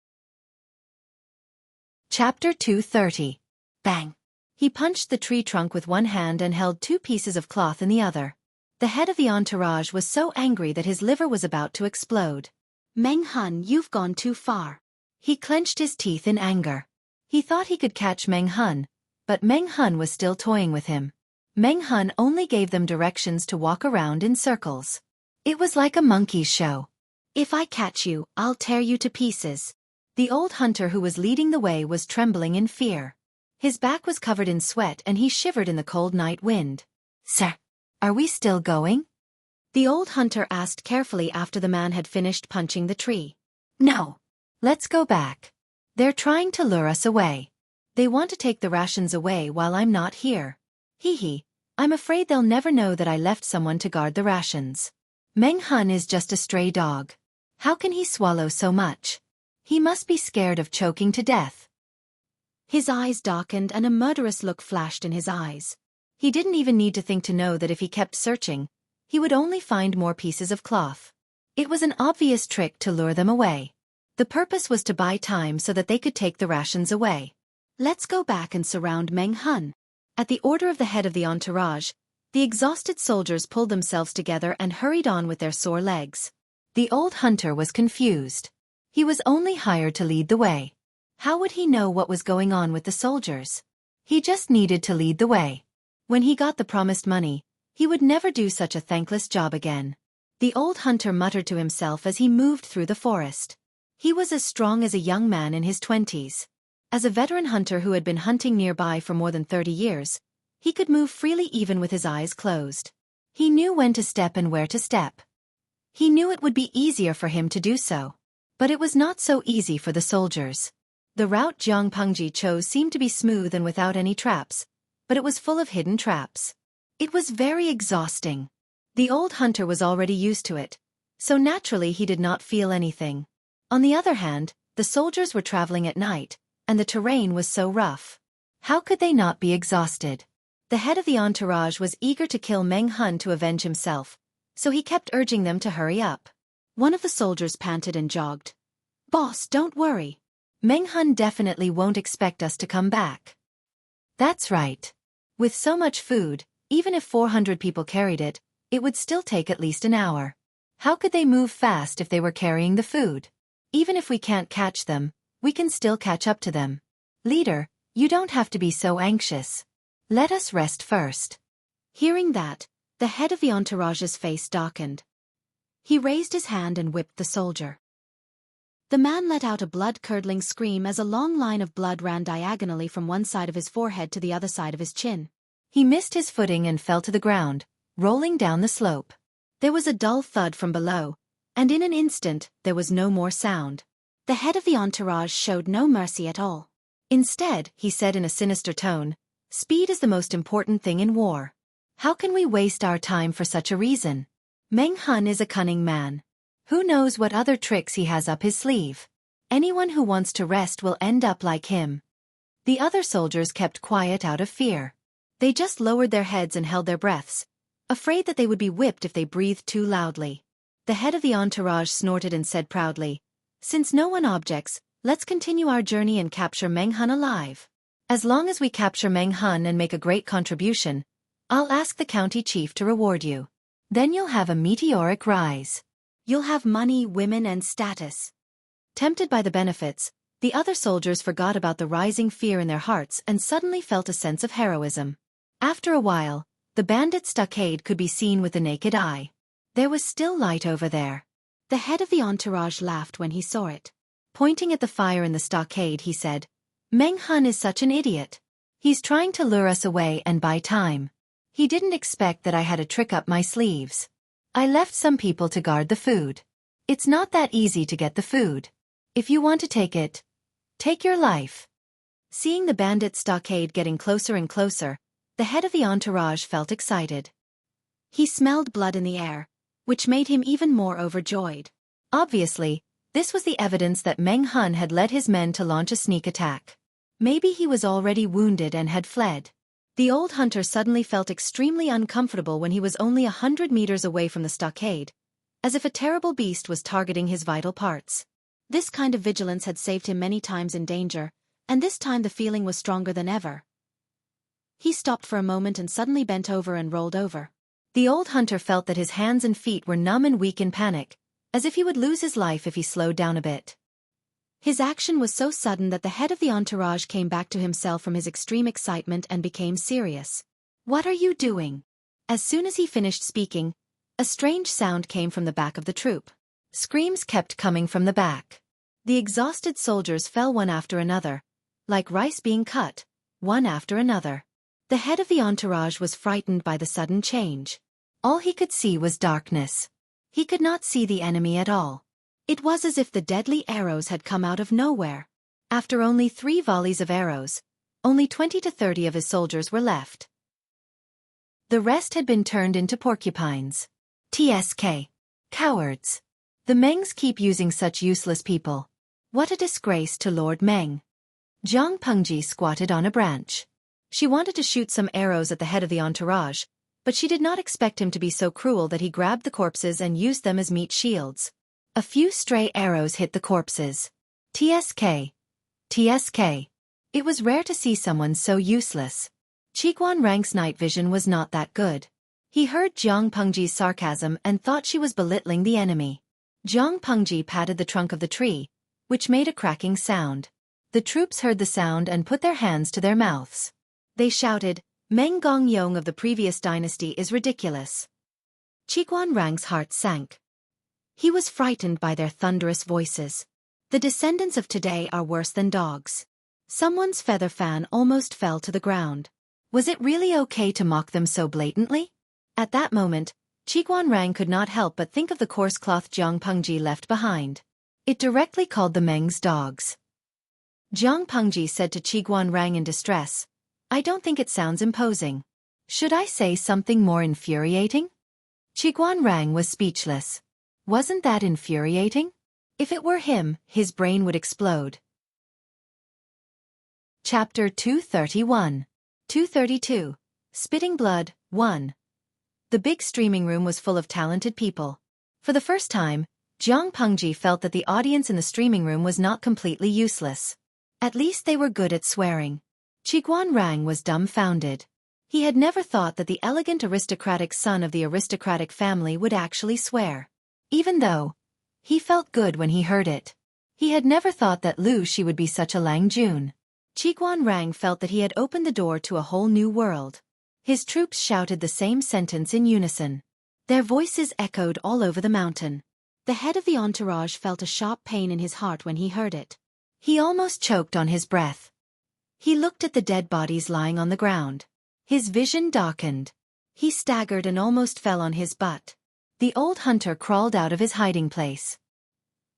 Chapter 230. Bang! He punched the tree trunk with one hand and held 2 pieces of cloth in the other. The head of the entourage was so angry that his liver was about to explode. "Meng Hun, you've gone too far." He clenched his teeth in anger. He thought he could catch Meng Hun, but Meng Hun was still toying with him. Meng Hun only gave them directions to walk around in circles. It was like a monkey's show. "If I catch you, I'll tear you to pieces." The old hunter who was leading the way was trembling in fear. His back was covered in sweat and he shivered in the cold night wind. "Sir, are we still going?" the old hunter asked carefully after the man had finished punching the tree. "No. Let's go back. They're trying to lure us away. They want to take the rations away while I'm not here. Hee. I'm afraid they'll never know that I left someone to guard the rations. Meng Hun is just a stray dog. How can he swallow so much? He must be scared of choking to death." His eyes darkened and a murderous look flashed in his eyes. He didn't even need to think to know that if he kept searching, he would only find more pieces of cloth. It was an obvious trick to lure them away. The purpose was to buy time so that they could take the rations away. Let's go back and surround Meng Hun. At the order of the head of the entourage, the exhausted soldiers pulled themselves together and hurried on with their sore legs. The old hunter was confused. He was only hired to lead the way. How would he know what was going on with the soldiers? He just needed to lead the way. When he got the promised money, he would never do such a thankless job again. The old hunter muttered to himself as he moved through the forest. He was as strong as a young man in his 20s. As a veteran hunter who had been hunting nearby for more than 30 years, he could move freely even with his eyes closed. He knew when to step and where to step. He knew it would be easier for him to do so. But it was not so easy for the soldiers. The route Jiang Pengji chose seemed to be smooth and without any traps, but it was full of hidden traps. It was very exhausting. The old hunter was already used to it, so naturally he did not feel anything. On the other hand, the soldiers were traveling at night, and the terrain was so rough. How could they not be exhausted? The head of the entourage was eager to kill Meng Hun to avenge himself, so he kept urging them to hurry up. One of the soldiers panted and jogged. "Boss, don't worry. Meng Hun definitely won't expect us to come back." That's right. With so much food, even if 400 people carried it, it would still take at least an hour. How could they move fast if they were carrying the food? Even if we can't catch them, we can still catch up to them. Leader, you don't have to be so anxious. Let us rest first. Hearing that, the head of the entourage's face darkened. He raised his hand and whipped the soldier. The man let out a blood-curdling scream as a long line of blood ran diagonally from one side of his forehead to the other side of his chin. He missed his footing and fell to the ground, rolling down the slope. There was a dull thud from below, and in an instant there was no more sound. The head of the entourage showed no mercy at all. Instead, he said in a sinister tone, "Speed is the most important thing in war. How can we waste our time for such a reason? Meng Hun is a cunning man. Who knows what other tricks he has up his sleeve? Anyone who wants to rest will end up like him." The other soldiers kept quiet out of fear. They just lowered their heads and held their breaths, afraid that they would be whipped if they breathed too loudly. The head of the entourage snorted and said proudly, "Since no one objects, let's continue our journey and capture Meng Hun alive. As long as we capture Meng Hun and make a great contribution, I'll ask the county chief to reward you. Then you'll have a meteoric rise. You'll have money, women, and status." Tempted by the benefits, the other soldiers forgot about the rising fear in their hearts and suddenly felt a sense of heroism. After a while, the bandit stockade could be seen with the naked eye. There was still light over there. The head of the entourage laughed when he saw it. Pointing at the fire in the stockade, he said, "Meng Hun is such an idiot. He's trying to lure us away and buy time. He didn't expect that I had a trick up my sleeves. I left some people to guard the food. It's not that easy to get the food. If you want to take it, take your life." Seeing the bandit stockade getting closer and closer, the head of the entourage felt excited. He smelled blood in the air, which made him even more overjoyed. Obviously, this was the evidence that Meng Hun had led his men to launch a sneak attack. Maybe he was already wounded and had fled. The old hunter suddenly felt extremely uncomfortable when he was only 100 meters away from the stockade, as if a terrible beast was targeting his vital parts. This kind of vigilance had saved him many times in danger, and this time the feeling was stronger than ever. He stopped for a moment and suddenly bent over and rolled over. The old hunter felt that his hands and feet were numb and weak in panic, as if he would lose his life if he slowed down a bit. His action was so sudden that the head of the entourage came back to himself from his extreme excitement and became serious. "What are you doing?" As soon as he finished speaking, a strange sound came from the back of the troop. Screams kept coming from the back. The exhausted soldiers fell one after another, like rice being cut, one after another. The head of the entourage was frightened by the sudden change. All he could see was darkness. He could not see the enemy at all. It was as if the deadly arrows had come out of nowhere. After only 3 volleys of arrows, only 20 to 30 of his soldiers were left. The rest had been turned into porcupines. TSK. Cowards. The Mengs keep using such useless people. What a disgrace to Lord Meng. Jiang Pengji squatted on a branch. She wanted to shoot some arrows at the head of the entourage, but she did not expect him to be so cruel that he grabbed the corpses and used them as meat shields. A few stray arrows hit the corpses. TSK. TSK. It was rare to see someone so useless. Qiguan Rang's night vision was not that good. He heard Jiang Pengji's sarcasm and thought she was belittling the enemy. Jiang Pengji patted the trunk of the tree, which made a cracking sound. The troops heard the sound and put their hands to their mouths. They shouted, "Meng Gongyong of the previous dynasty is ridiculous." Qiguan Rang's heart sank. He was frightened by their thunderous voices. The descendants of today are worse than dogs. Someone's feather fan almost fell to the ground. Was it really okay to mock them so blatantly? At that moment, Qiguan Rang could not help but think of the coarse cloth Jiang Pengji left behind. It directly called the Meng's dogs. Jiang Pengji said to Qiguan Rang in distress, "I don't think it sounds imposing. Should I say something more infuriating?" Qiguan Rang was speechless. Wasn't that infuriating? If it were him, his brain would explode. Chapter 231. 232. Spitting Blood, 1. The big streaming room was full of talented people. For the first time, Jiang Pengji felt that the audience in the streaming room was not completely useless. At least they were good at swearing. Qiguan Rang was dumbfounded. He had never thought that the elegant aristocratic son of the aristocratic family would actually swear. Even though he felt good when he heard it. He had never thought that Lu Shi would be such a Lang Jun. Qiguan Rang felt that he had opened the door to a whole new world. His troops shouted the same sentence in unison. Their voices echoed all over the mountain. The head of the entourage felt a sharp pain in his heart when he heard it. He almost choked on his breath. He looked at the dead bodies lying on the ground. His vision darkened. He staggered and almost fell on his butt. The old hunter crawled out of his hiding place.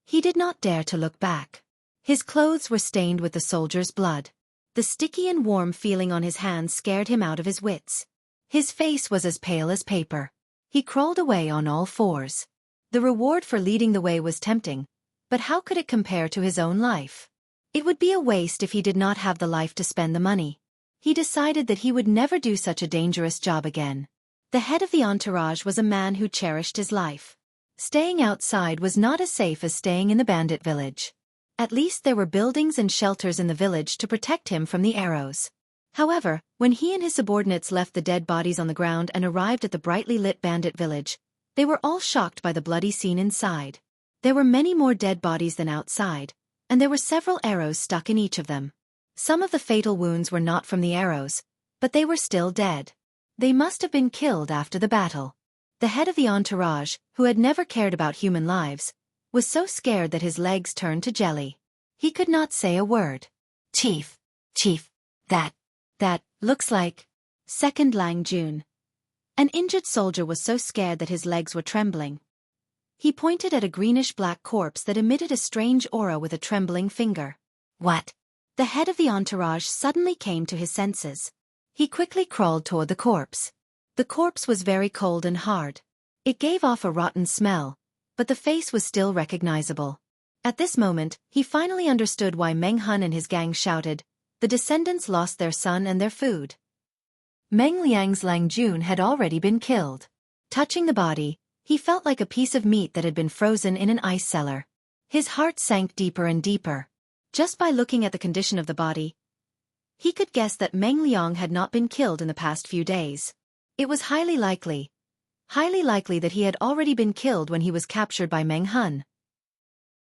He did not dare to look back. His clothes were stained with the soldier's blood. The sticky and warm feeling on his hands scared him out of his wits. His face was as pale as paper. He crawled away on all fours. The reward for leading the way was tempting, but how could it compare to his own life? It would be a waste if he did not have the life to spend the money. He decided that he would never do such a dangerous job again. The head of the entourage was a man who cherished his life. Staying outside was not as safe as staying in the bandit village. At least there were buildings and shelters in the village to protect him from the arrows. However, when he and his subordinates left the dead bodies on the ground and arrived at the brightly lit bandit village, they were all shocked by the bloody scene inside. There were many more dead bodies than outside, and there were several arrows stuck in each of them. Some of the fatal wounds were not from the arrows, but they were still dead. They must have been killed after the battle. The head of the entourage, who had never cared about human lives, was so scared that his legs turned to jelly. He could not say a word. Chief, that looks like Second Lang Jun. An injured soldier was so scared that his legs were trembling. He pointed at a greenish-black corpse that emitted a strange aura with a trembling finger. What? The head of the entourage suddenly came to his senses. He quickly crawled toward the corpse. The corpse was very cold and hard. It gave off a rotten smell, but the face was still recognizable. At this moment, he finally understood why Meng Hun and his gang shouted, "The descendants lost their son and their food." Meng Liang's Lang Jun had already been killed. Touching the body, he felt like a piece of meat that had been frozen in an ice cellar. His heart sank deeper and deeper. Just by looking at the condition of the body, he could guess that Meng Liang had not been killed in the past few days. It was highly likely that he had already been killed when he was captured by Meng Hun.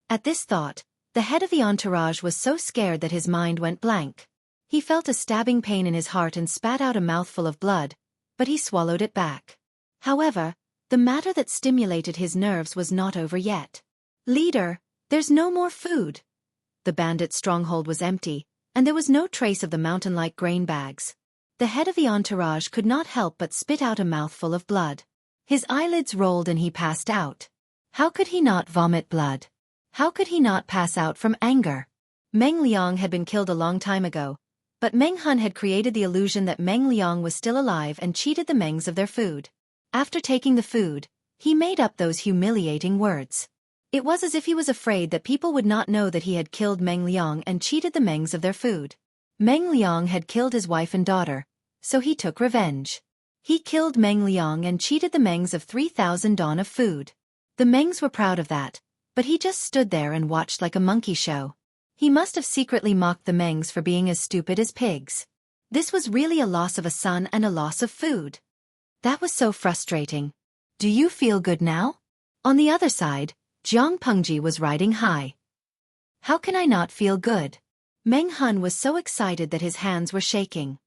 At this thought, the head of the entourage was so scared that his mind went blank. He felt a stabbing pain in his heart and spat out a mouthful of blood, but he swallowed it back. However, the matter that stimulated his nerves was not over yet. "Leader, there's no more food." The bandit stronghold was empty, and there was no trace of the mountain-like grain bags. The head of the entourage could not help but spit out a mouthful of blood. His eyelids rolled and he passed out. How could he not vomit blood? How could he not pass out from anger? Meng Liang had been killed a long time ago, but Meng Hun had created the illusion that Meng Liang was still alive and cheated the Mengs of their food. After taking the food, he made up those humiliating words. It was as if he was afraid that people would not know that he had killed Meng Liang and cheated the Mengs of their food. Meng Liang had killed his wife and daughter, so he took revenge. He killed Meng Liang and cheated the Mengs of 3,000 dawn of food. The Mengs were proud of that, but he just stood there and watched like a monkey show. He must have secretly mocked the Mengs for being as stupid as pigs. This was really a loss of a son and a loss of food. That was so frustrating. Do you feel good now? On the other side, Jiang Pengji was riding high. How can I not feel good? Meng Hun was so excited that his hands were shaking.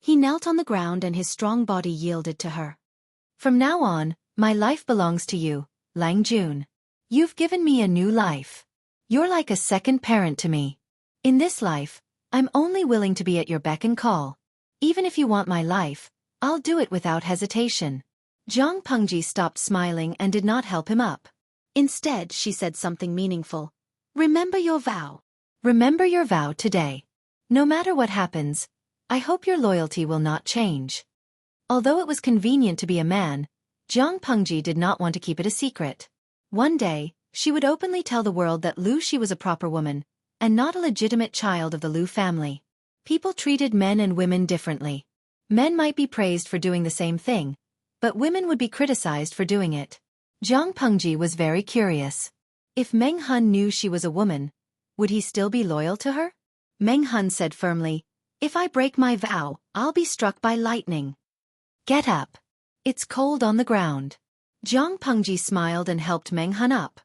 He knelt on the ground and his strong body yielded to her. From now on, my life belongs to you, Lang Jun. You've given me a new life. You're like a second parent to me. In this life, I'm only willing to be at your beck and call. Even if you want my life, I'll do it without hesitation. Jiang Pengji stopped smiling and did not help him up. Instead, she said something meaningful. Remember your vow. Remember your vow today. No matter what happens, I hope your loyalty will not change. Although it was convenient to be a man, Jiang Pengji did not want to keep it a secret. One day, she would openly tell the world that Lu Shi was a proper woman, and not a legitimate child of the Lu family. People treated men and women differently. Men might be praised for doing the same thing, but women would be criticized for doing it. Jiang Pengji was very curious. If Meng Hun knew she was a woman, would he still be loyal to her? Meng Hun said firmly, if I break my vow, I'll be struck by lightning. Get up. It's cold on the ground. Jiang Pengji smiled and helped Meng Hun up.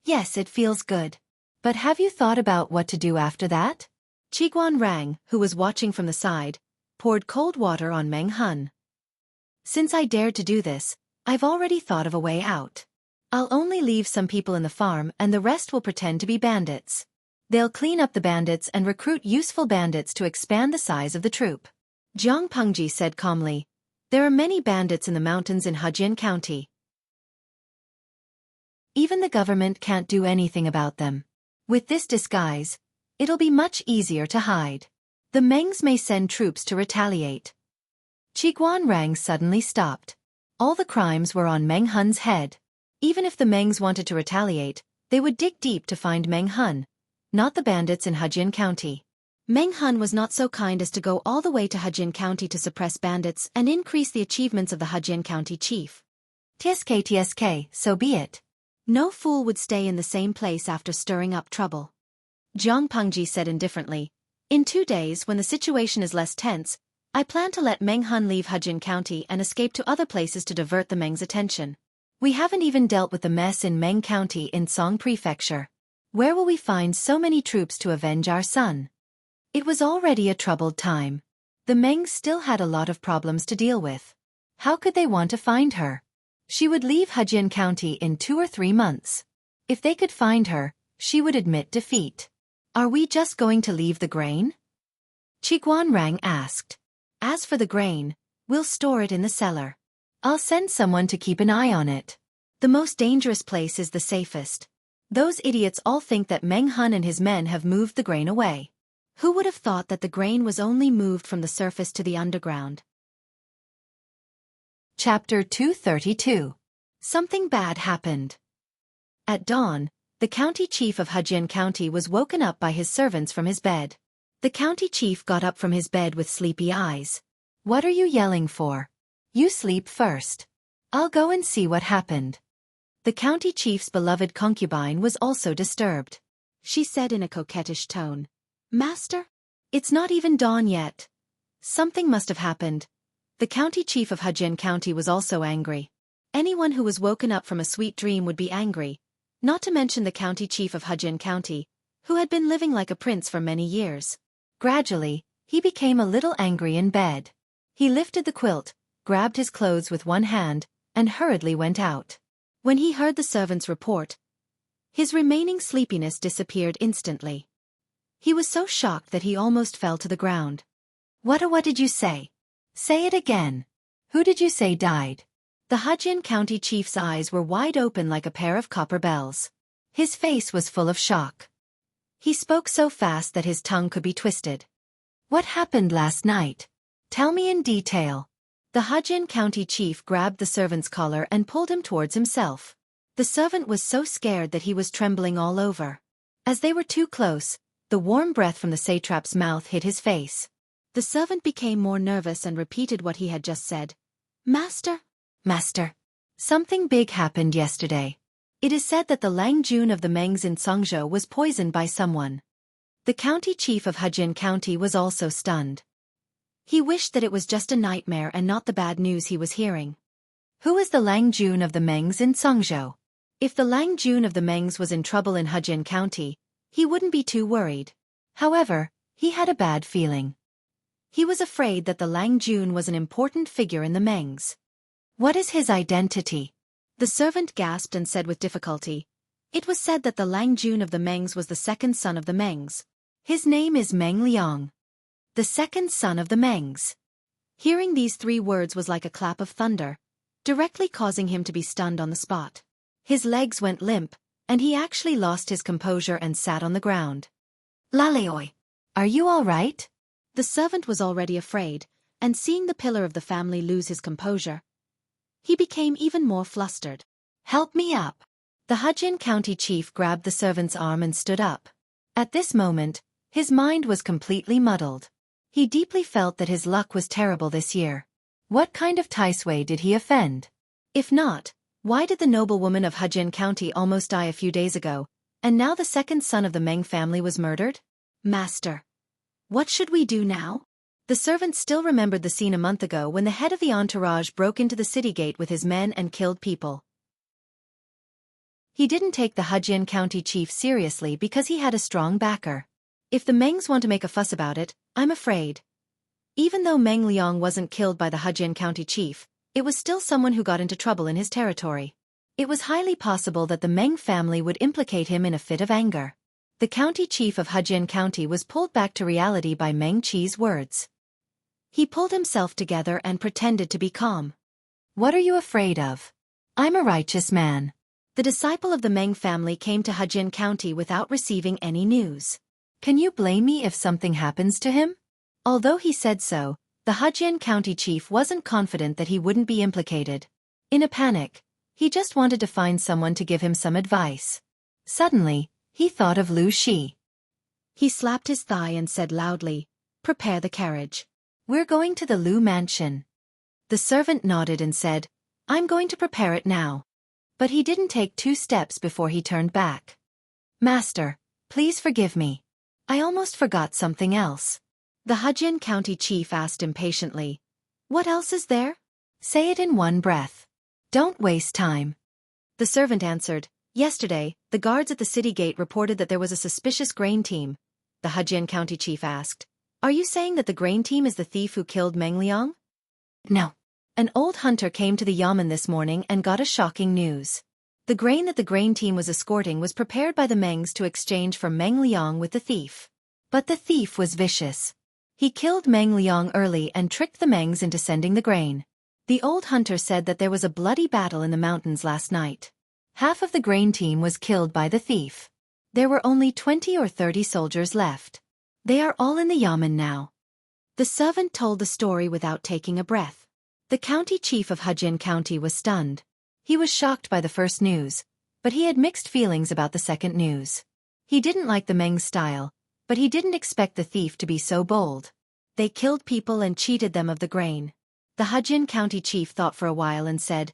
Yes, it feels good. But have you thought about what to do after that? Qiguan Rang, who was watching from the side, poured cold water on Meng Hun. Since I dared to do this, I've already thought of a way out. I'll only leave some people in the farm and the rest will pretend to be bandits. They'll clean up the bandits and recruit useful bandits to expand the size of the troop. Jiang Pengji said calmly, there are many bandits in the mountains in Hejian County. Even the government can't do anything about them. With this disguise, it'll be much easier to hide. The Mengs may send troops to retaliate. Qiguan Rang suddenly stopped. All the crimes were on Meng Hun's head. Even if the Mengs wanted to retaliate, they would dig deep to find Meng Hun, not the bandits in Hejian County. Meng Hun was not so kind as to go all the way to Hejian County to suppress bandits and increase the achievements of the Hejian County chief. TSK, so be it. No fool would stay in the same place after stirring up trouble. Jiang Pengji said indifferently, in 2 days when the situation is less tense, I plan to let Meng Hun leave Hejian County and escape to other places to divert the Meng's attention. We haven't even dealt with the mess in Meng County in Song Prefecture. Where will we find so many troops to avenge our son? It was already a troubled time. The Mengs still had a lot of problems to deal with. How could they want to find her? She would leave Hejian County in 2 or 3 months. If they could find her, she would admit defeat. Are we just going to leave the grain? Qiguan Rang asked. As for the grain, we'll store it in the cellar. I'll send someone to keep an eye on it. The most dangerous place is the safest. Those idiots all think that Meng Hun and his men have moved the grain away. Who would have thought that the grain was only moved from the surface to the underground? Chapter 232. Something bad happened. At dawn, the county chief of Hejian County was woken up by his servants from his bed. The county chief got up from his bed with sleepy eyes. What are you yelling for? You sleep first. I'll go and see what happened. The county chief's beloved concubine was also disturbed. She said in a coquettish tone, Master? It's not even dawn yet. Something must have happened. The county chief of Hejian County was also angry. Anyone who was woken up from a sweet dream would be angry, not to mention the county chief of Hejian County, who had been living like a prince for many years. Gradually, he became a little angry in bed. He lifted the quilt, grabbed his clothes with one hand, and hurriedly went out. When he heard the servant's report, his remaining sleepiness disappeared instantly. He was so shocked that he almost fell to the ground. What did you say? Say it again. Who did you say died? The Hejian County chief's eyes were wide open like a pair of copper bells. His face was full of shock. He spoke so fast that his tongue could be twisted. What happened last night? Tell me in detail. The Hejian County chief grabbed the servant's collar and pulled him towards himself. The servant was so scared that he was trembling all over. As they were too close, the warm breath from the satrap's mouth hit his face. The servant became more nervous and repeated what he had just said. Master? Master. Something big happened yesterday. It is said that the Lang Jun of the Mengs in Songzhou was poisoned by someone. The county chief of Hejin County was also stunned. He wished that it was just a nightmare and not the bad news he was hearing. Who is the Lang Jun of the Mengs in Songzhou? If the Lang Jun of the Mengs was in trouble in Hejin County, he wouldn't be too worried. However, he had a bad feeling. He was afraid that the Lang Jun was an important figure in the Mengs. What is his identity? The servant gasped and said with difficulty. It was said that the Lang Jun of the Mengs was the second son of the Mengs. His name is Meng Liang. The second son of the Mengs. Hearing these 3 words was like a clap of thunder, directly causing him to be stunned on the spot. His legs went limp, and he actually lost his composure and sat on the ground. Laleoi, are you all right? The servant was already afraid, and seeing the pillar of the family lose his composure, he became even more flustered. Help me up. The Hejin County chief grabbed the servant's arm and stood up. At this moment, his mind was completely muddled. He deeply felt that his luck was terrible this year. What kind of Taisui did he offend? If not, why did the noblewoman of Hejin County almost die a few days ago, and now the second son of the Meng family was murdered? Master, what should we do now? The servant still remembered the scene a month ago when the head of the entourage broke into the city gate with his men and killed people. He didn't take the Hejin County chief seriously because he had a strong backer. If the Mengs want to make a fuss about it, I'm afraid. Even though Meng Liang wasn't killed by the Hejin County chief, it was still someone who got into trouble in his territory. It was highly possible that the Meng family would implicate him in a fit of anger. The county chief of Hejin County was pulled back to reality by Meng Qi's words. He pulled himself together and pretended to be calm. What are you afraid of? I'm a righteous man. The disciple of the Meng family came to Hejin County without receiving any news. Can you blame me if something happens to him? Although he said so, the Hejin County chief wasn't confident that he wouldn't be implicated. In a panic, he just wanted to find someone to give him some advice. Suddenly, he thought of Lu Shi. He slapped his thigh and said loudly, "Prepare the carriage. We're going to the Lu mansion." The servant nodded and said, "I'm going to prepare it now." But he didn't take 2 steps before he turned back. "Master, please forgive me. I almost forgot something else." The Hejin County chief asked impatiently, "What else is there? Say it in one breath. Don't waste time." The servant answered, "Yesterday, the guards at the city gate reported that there was a suspicious grain team." The Hejin County chief asked, "Are you saying that the grain team is the thief who killed Meng Liang?" "No. An old hunter came to the yamen this morning and got a shocking news. The grain that the grain team was escorting was prepared by the Mengs to exchange for Meng Liang with the thief. But the thief was vicious. He killed Meng Liang early and tricked the Mengs into sending the grain. The old hunter said that there was a bloody battle in the mountains last night. Half of the grain team was killed by the thief. There were only 20 or 30 soldiers left. They are all in the yamen now." The servant told the story without taking a breath. The county chief of Hejin County was stunned. He was shocked by the first news, but he had mixed feelings about the second news. He didn't like the Meng style, but he didn't expect the thief to be so bold. They killed people and cheated them of the grain. The Hejin County chief thought for a while and said,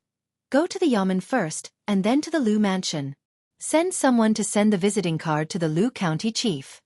"Go to the yamen first, and then to the Lu mansion. Send someone to send the visiting card to the Lu County chief."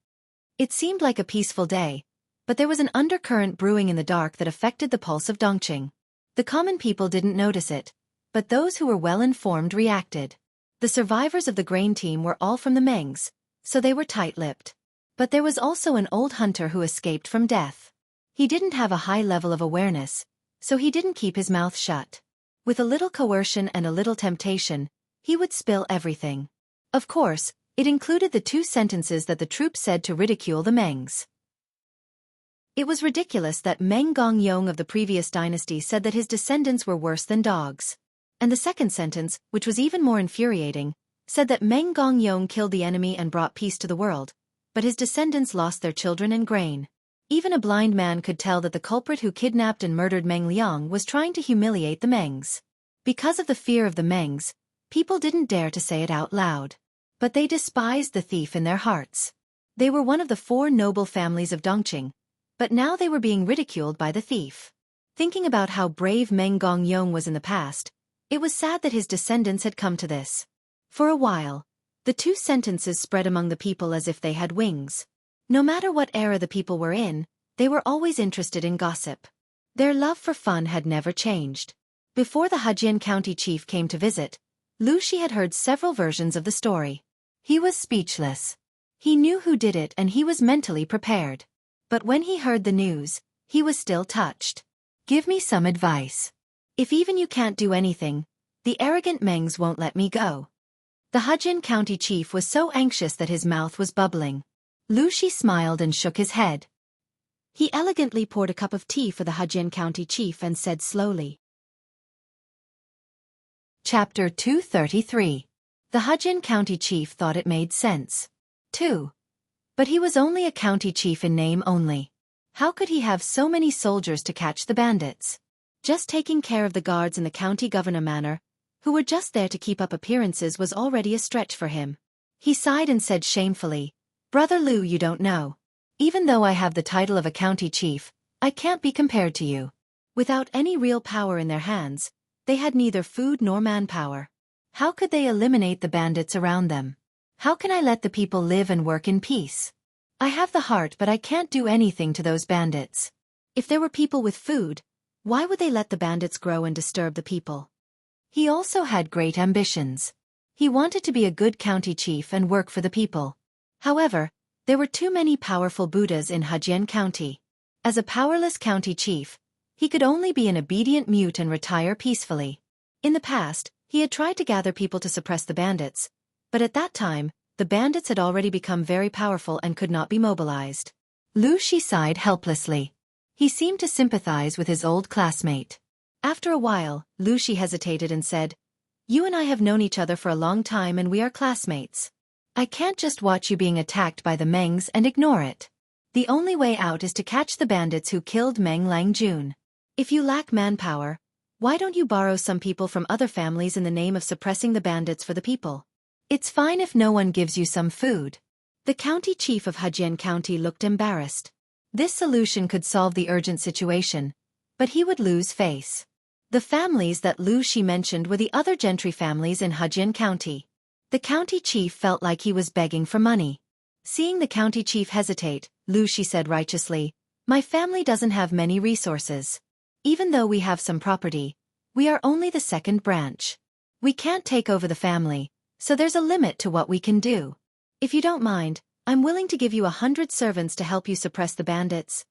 It seemed like a peaceful day, but there was an undercurrent brewing in the dark that affected the pulse of Dongqing. The common people didn't notice it, but those who were well-informed reacted. The survivors of the grain team were all from the Mengs, so they were tight-lipped. But there was also an old hunter who escaped from death. He didn't have a high level of awareness, so he didn't keep his mouth shut. With a little coercion and a little temptation, he would spill everything. Of course, it included the 2 sentences that the troops said to ridicule the Mengs. It was ridiculous that Meng Gongyong of the previous dynasty said that his descendants were worse than dogs. And the second sentence, which was even more infuriating, said that Meng Gongyong killed the enemy and brought peace to the world, but his descendants lost their children and grain. Even a blind man could tell that the culprit who kidnapped and murdered Meng Liang was trying to humiliate the Mengs. Because of the fear of the Mengs, people didn't dare to say it out loud. But they despised the thief in their hearts. They were one of the 4 noble families of Dongqing, but now they were being ridiculed by the thief. Thinking about how brave Meng Gongyong was in the past, it was sad that his descendants had come to this. For a while, the two sentences spread among the people as if they had wings. No matter what era the people were in, they were always interested in gossip. Their love for fun had never changed. Before the Hejian County chief came to visit, Lu Shi had heard several versions of the story. He was speechless. He knew who did it and he was mentally prepared. But when he heard the news, he was still touched. Give me some advice. If even you can't do anything, the arrogant Mengs won't let me go. The Hejian County chief was so anxious that his mouth was bubbling. Lu Shi smiled and shook his head. He elegantly poured a cup of tea for the Hejian County chief and said slowly. Chapter 233. The Hejian County chief thought it made sense. 2. But he was only a county chief in name only. How could he have so many soldiers to catch the bandits? Just taking care of the guards in the county governor manor, who were just there to keep up appearances, was already a stretch for him. He sighed and said shamefully, "Brother Lu, you don't know. Even though I have the title of a county chief, I can't be compared to you." Without any real power in their hands, they had neither food nor manpower. How could they eliminate the bandits around them? How can I let the people live and work in peace? I have the heart, but I can't do anything to those bandits. If there were people with food, why would they let the bandits grow and disturb the people? He also had great ambitions. He wanted to be a good county chief and work for the people. However, there were too many powerful Buddhas in Hejian County. As a powerless county chief, he could only be an obedient mute and retire peacefully. In the past, he had tried to gather people to suppress the bandits, but at that time, the bandits had already become very powerful and could not be mobilized. Lu Shi sighed helplessly. He seemed to sympathize with his old classmate. After a while, Lu Shi hesitated and said, "You and I have known each other for a long time and we are classmates. I can't just watch you being attacked by the Mengs and ignore it. The only way out is to catch the bandits who killed Meng Langjun. If you lack manpower, why don't you borrow some people from other families in the name of suppressing the bandits for the people? It's fine if no one gives you some food." The county chief of Hejian County looked embarrassed. This solution could solve the urgent situation, but he would lose face. The families that Lu Shi mentioned were the other gentry families in Hejian County. The county chief felt like he was begging for money. Seeing the county chief hesitate, Lu Shi said righteously, "My family doesn't have many resources. Even though we have some property, we are only the second branch. We can't take over the family, so there's a limit to what we can do. If you don't mind, I'm willing to give you 100 servants to help you suppress the bandits."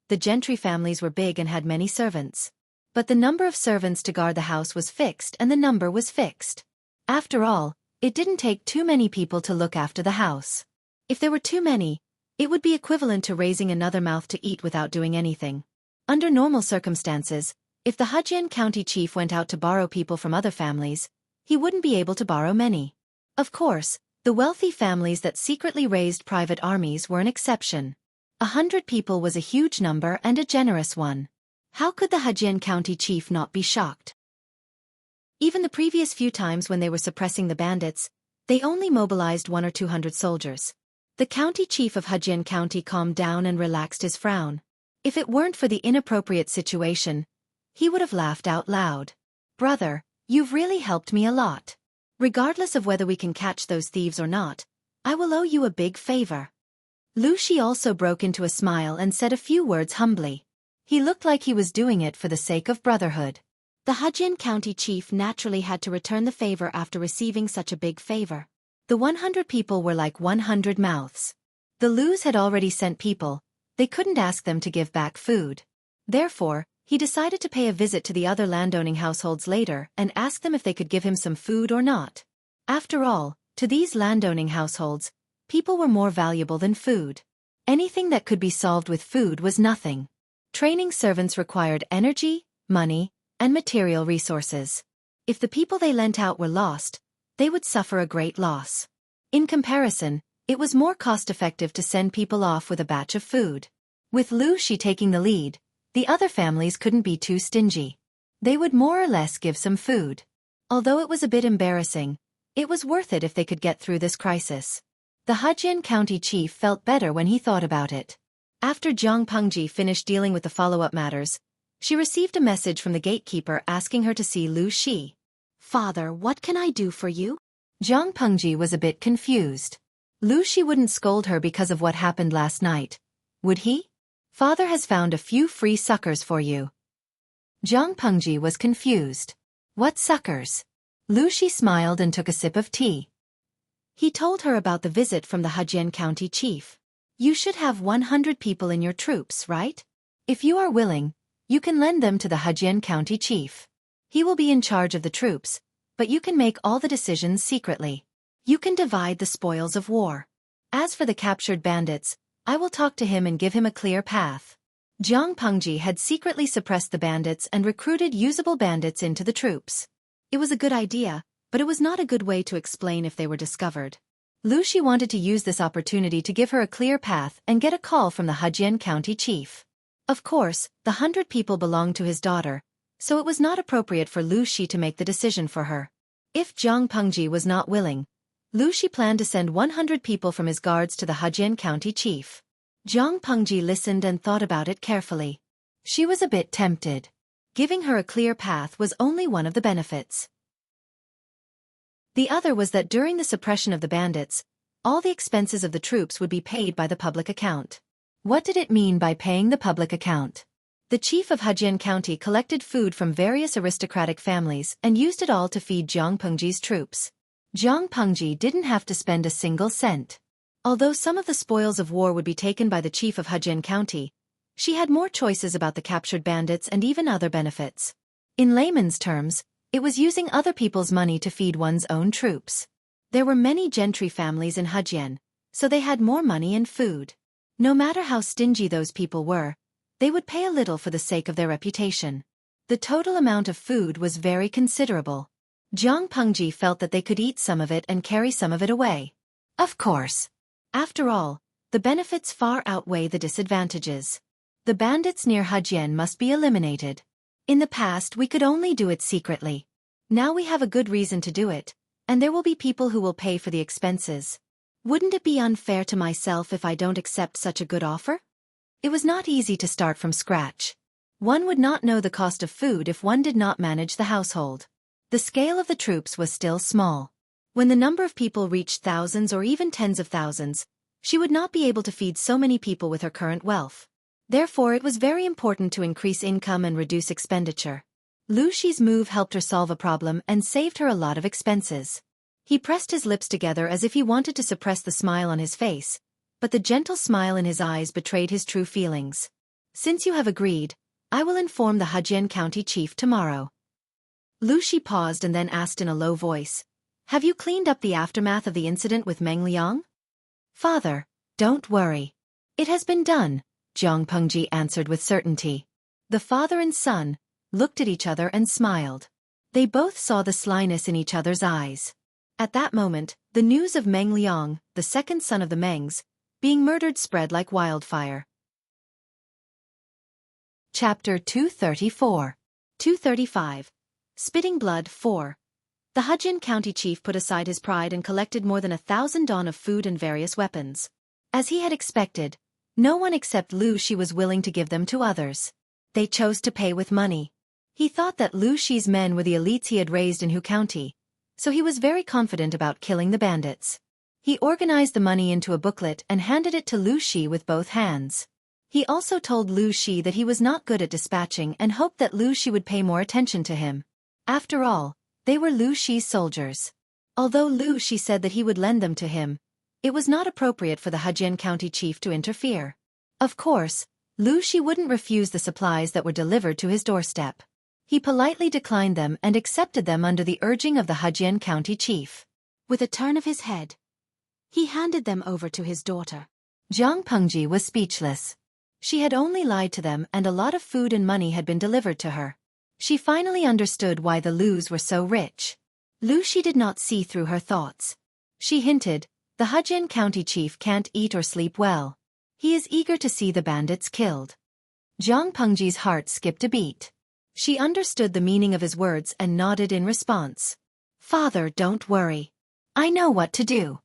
The gentry families were big and had many servants. But the number of servants to guard the house was fixed and the number was fixed. After all, it didn't take too many people to look after the house. If there were too many, it would be equivalent to raising another mouth to eat without doing anything. Under normal circumstances, if the Hejian County chief went out to borrow people from other families, he wouldn't be able to borrow many. Of course, the wealthy families that secretly raised private armies were an exception. 100 people was a huge number and a generous one. How could the Hejian County chief not be shocked? Even the previous few times when they were suppressing the bandits, they only mobilized 100 or 200 soldiers. The county chief of Hejian County calmed down and relaxed his frown. If it weren't for the inappropriate situation, he would have laughed out loud. "Brother, you've really helped me a lot. Regardless of whether we can catch those thieves or not, I will owe you a big favor." Lu Shi also broke into a smile and said a few words humbly. He looked like he was doing it for the sake of brotherhood. The Hejian County chief naturally had to return the favor after receiving such a big favor. The 100 people were like 100 mouths. The Lus had already sent people, they couldn't ask them to give back food. Therefore, he decided to pay a visit to the other landowning households later and ask them if they could give him some food or not. After all, to these landowning households, people were more valuable than food. Anything that could be solved with food was nothing. Training servants required energy, money, and material resources. If the people they lent out were lost, they would suffer a great loss. In comparison, it was more cost-effective to send people off with a batch of food. With Lu Shi taking the lead, the other families couldn't be too stingy. They would more or less give some food. Although it was a bit embarrassing, it was worth it if they could get through this crisis. The Hejian County chief felt better when he thought about it. After Jiang Pengji finished dealing with the follow-up matters, she received a message from the gatekeeper asking her to see Lu Shi. "Father, what can I do for you?" Zhang Pengji was a bit confused. Lu Shi wouldn't scold her because of what happened last night, would he? Father has found a few free suckers for you. Zhang Pengji was confused. What suckers? Lu Shi smiled and took a sip of tea. He told her about the visit from the Hejian County chief. You should have 100 people in your troops, right? If you are willing, you can lend them to the Hejian County chief. He will be in charge of the troops, but you can make all the decisions secretly. You can divide the spoils of war. As for the captured bandits, I will talk to him and give him a clear path. Zhang Pengji had secretly suppressed the bandits and recruited usable bandits into the troops. It was a good idea, but it was not a good way to explain if they were discovered. Lu Shi wanted to use this opportunity to give her a clear path and get a call from the Hejian County chief. Of course, the 100 people belonged to his daughter, so it was not appropriate for Lu Shi to make the decision for her. If Zhang Pengji was not willing, Lu Shi planned to send 100 people from his guards to the Hejian County chief. Zhang Pengji listened and thought about it carefully. She was a bit tempted. Giving her a clear path was only one of the benefits. The other was that during the suppression of the bandits, all the expenses of the troops would be paid by the public account. What did it mean by paying the public account? The chief of Hejian County collected food from various aristocratic families and used it all to feed Zhang Pengji's troops. Zhang Pengji didn't have to spend a single cent. Although some of the spoils of war would be taken by the chief of Hejian County, she had more choices about the captured bandits and even other benefits. In layman's terms, it was using other people's money to feed one's own troops. There were many gentry families in Hejian, so they had more money and food. No matter how stingy those people were, they would pay a little for the sake of their reputation. The total amount of food was very considerable. Zhang Pengji felt that they could eat some of it and carry some of it away. Of course. After all, the benefits far outweigh the disadvantages. The bandits near Hejian must be eliminated. In the past we could only do it secretly. Now we have a good reason to do it, and there will be people who will pay for the expenses. Wouldn't it be unfair to myself if I don't accept such a good offer? It was not easy to start from scratch. One would not know the cost of food if one did not manage the household. The scale of the troops was still small. When the number of people reached thousands or even tens of thousands, she would not be able to feed so many people with her current wealth. Therefore it was very important to increase income and reduce expenditure. Lu Shi's move helped her solve a problem and saved her a lot of expenses. He pressed his lips together as if he wanted to suppress the smile on his face, but the gentle smile in his eyes betrayed his true feelings. Since you have agreed, I will inform the Hejian County chief tomorrow. Lu Shi paused and then asked in a low voice, have you cleaned up the aftermath of the incident with Meng Liang? Father, don't worry. It has been done, Zhang Pengji answered with certainty. The father and son looked at each other and smiled. They both saw the slyness in each other's eyes. At that moment, the news of Meng Liang, the second son of the Mengs, being murdered spread like wildfire. Chapter 234. 235. Spitting Blood 4. The Hejian County chief put aside his pride and collected more than 1,000 don of food and various weapons. As he had expected, no one except Lu Shi was willing to give them to others. They chose to pay with money. He thought that Lu Shi's men were the elites he had raised in Hu County, so he was very confident about killing the bandits. He organized the money into a booklet and handed it to Lu Shi with both hands. He also told Lu Shi that he was not good at dispatching and hoped that Lu Shi would pay more attention to him. After all, they were Lu Shi's soldiers. Although Lu Shi said that he would lend them to him, it was not appropriate for the Hejian County chief to interfere. Of course, Lu Shi wouldn't refuse the supplies that were delivered to his doorstep. He politely declined them and accepted them under the urging of the Hejian County chief. With a turn of his head, he handed them over to his daughter. Zhang Pengji was speechless. She had only lied to them and a lot of food and money had been delivered to her. She finally understood why the Lus were so rich. Lu Shi did not see through her thoughts. She hinted, the Hejian County chief can't eat or sleep well. He is eager to see the bandits killed. Zhang Pengji's heart skipped a beat. She understood the meaning of his words and nodded in response. Father, don't worry. I know what to do.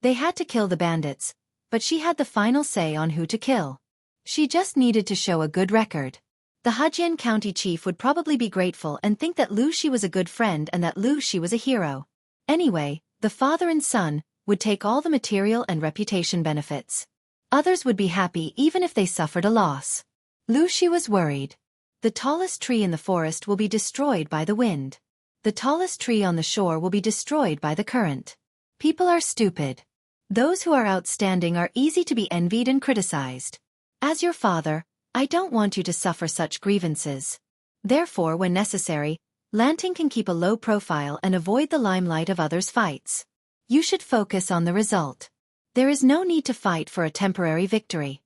They had to kill the bandits, but she had the final say on who to kill. She just needed to show a good record. The Hejian County chief would probably be grateful and think that Lu Shi was a good friend and that Lu Shi was a hero. Anyway, The father and son would take all the material and reputation benefits. Others would be happy even if they suffered a loss. Lu Shi was worried. The tallest tree in the forest will be destroyed by the wind. The tallest tree on the shore will be destroyed by the current. People are stupid. Those who are outstanding are easy to be envied and criticized. As your father, I don't want you to suffer such grievances. Therefore, when necessary, Lanting can keep a low profile and avoid the limelight of others' fights. You should focus on the result. There is no need to fight for a temporary victory.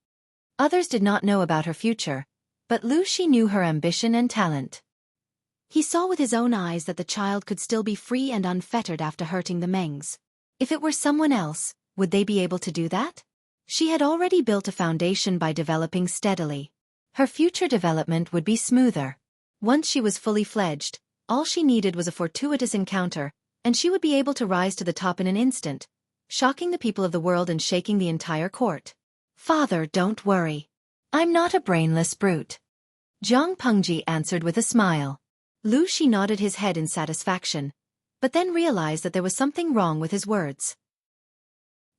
Others did not know about her future, but Lu Shi knew her ambition and talent. He saw with his own eyes that the child could still be free and unfettered after hurting the Mengs. If it were someone else, would they be able to do that? She had already built a foundation by developing steadily. Her future development would be smoother. Once she was fully fledged, all she needed was a fortuitous encounter, and she would be able to rise to the top in an instant, shocking the people of the world and shaking the entire court. Father, don't worry. I'm not a brainless brute. Zhang Pengji answered with a smile. Lu Shi nodded his head in satisfaction, but then realized that there was something wrong with his words.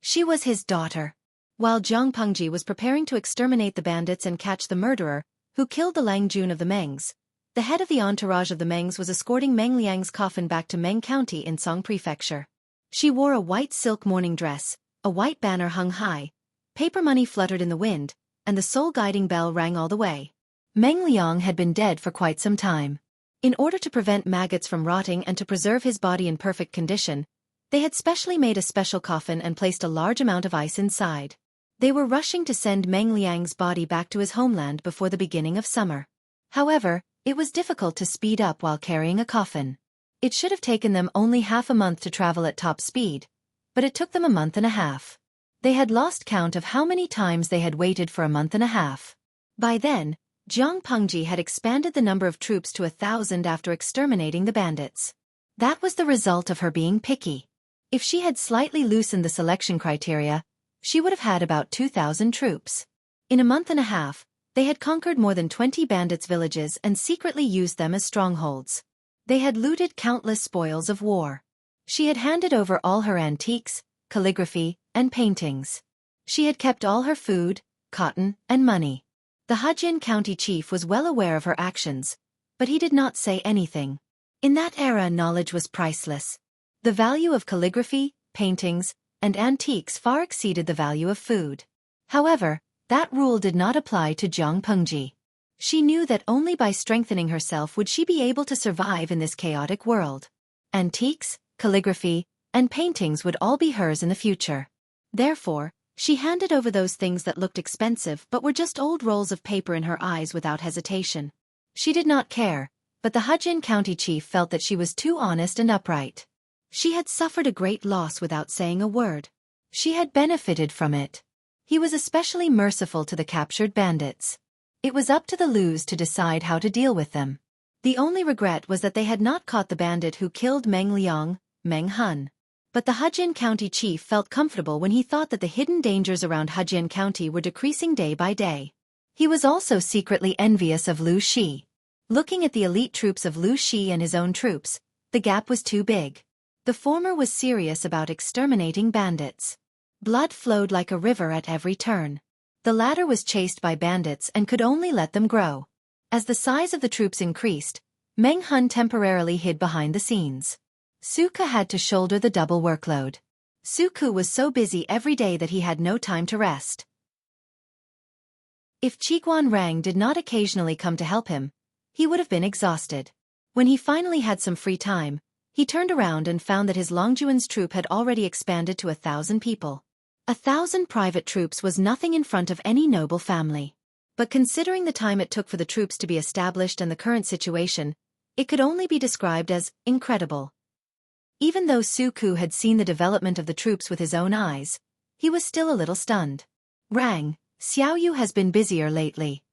She was his daughter. While Zhang Pengji was preparing to exterminate the bandits and catch the murderer, who killed the Lang Jun of the Mengs, the head of the entourage of the Mengs was escorting Meng Liang's coffin back to Meng County in Song Prefecture. She wore a white silk mourning dress, a white banner hung high, paper money fluttered in the wind, and the soul guiding bell rang all the way. Meng Liang had been dead for quite some time. In order to prevent maggots from rotting and to preserve his body in perfect condition, they had specially made a special coffin and placed a large amount of ice inside. They were rushing to send Meng Liang's body back to his homeland before the beginning of summer. However, it was difficult to speed up while carrying a coffin. It should have taken them only half a month to travel at top speed, but it took them a month and a half. They had lost count of how many times they had waited for a month and a half. By then, Zhang Pengji had expanded the number of troops to 1,000 after exterminating the bandits. That was the result of her being picky. If she had slightly loosened the selection criteria, she would have had about 2,000 troops. In a month and a half, they had conquered more than 20 bandits' villages and secretly used them as strongholds. They had looted countless spoils of war. She had handed over all her antiques, calligraphy, and paintings. She had kept all her food, cotton, and money. The Hejin County chief was well aware of her actions, but he did not say anything. In that era, knowledge was priceless. The value of calligraphy, paintings, and antiques far exceeded the value of food. However, that rule did not apply to Zhang Pengji. She knew that only by strengthening herself would she be able to survive in this chaotic world. Antiques, calligraphy, and paintings would all be hers in the future. Therefore, she handed over those things that looked expensive but were just old rolls of paper in her eyes without hesitation. She did not care, but the Hejin County chief felt that she was too honest and upright. She had suffered a great loss without saying a word. She had benefited from it. He was especially merciful to the captured bandits. It was up to the Lus to decide how to deal with them. The only regret was that they had not caught the bandit who killed Meng Liang, Meng Hun. But the Hejin County chief felt comfortable when he thought that the hidden dangers around Hejin County were decreasing day by day. He was also secretly envious of Lu Shi. Looking at the elite troops of Lu Shi and his own troops, the gap was too big. The former was serious about exterminating bandits. Blood flowed like a river at every turn. The latter was chased by bandits and could only let them grow. As the size of the troops increased, Meng Hun temporarily hid behind the scenes. Xueqi had to shoulder the double workload. Xueqi was so busy every day that he had no time to rest. If Qiguan Rang did not occasionally come to help him, he would have been exhausted. When he finally had some free time, he turned around and found that his Longjuan's troop had already expanded to 1,000 people. 1,000 private troops was nothing in front of any noble family. But considering the time it took for the troops to be established and the current situation, it could only be described as incredible. Even though Xueqi had seen the development of the troops with his own eyes, he was still a little stunned. Rang, Xiaoyu has been busier lately.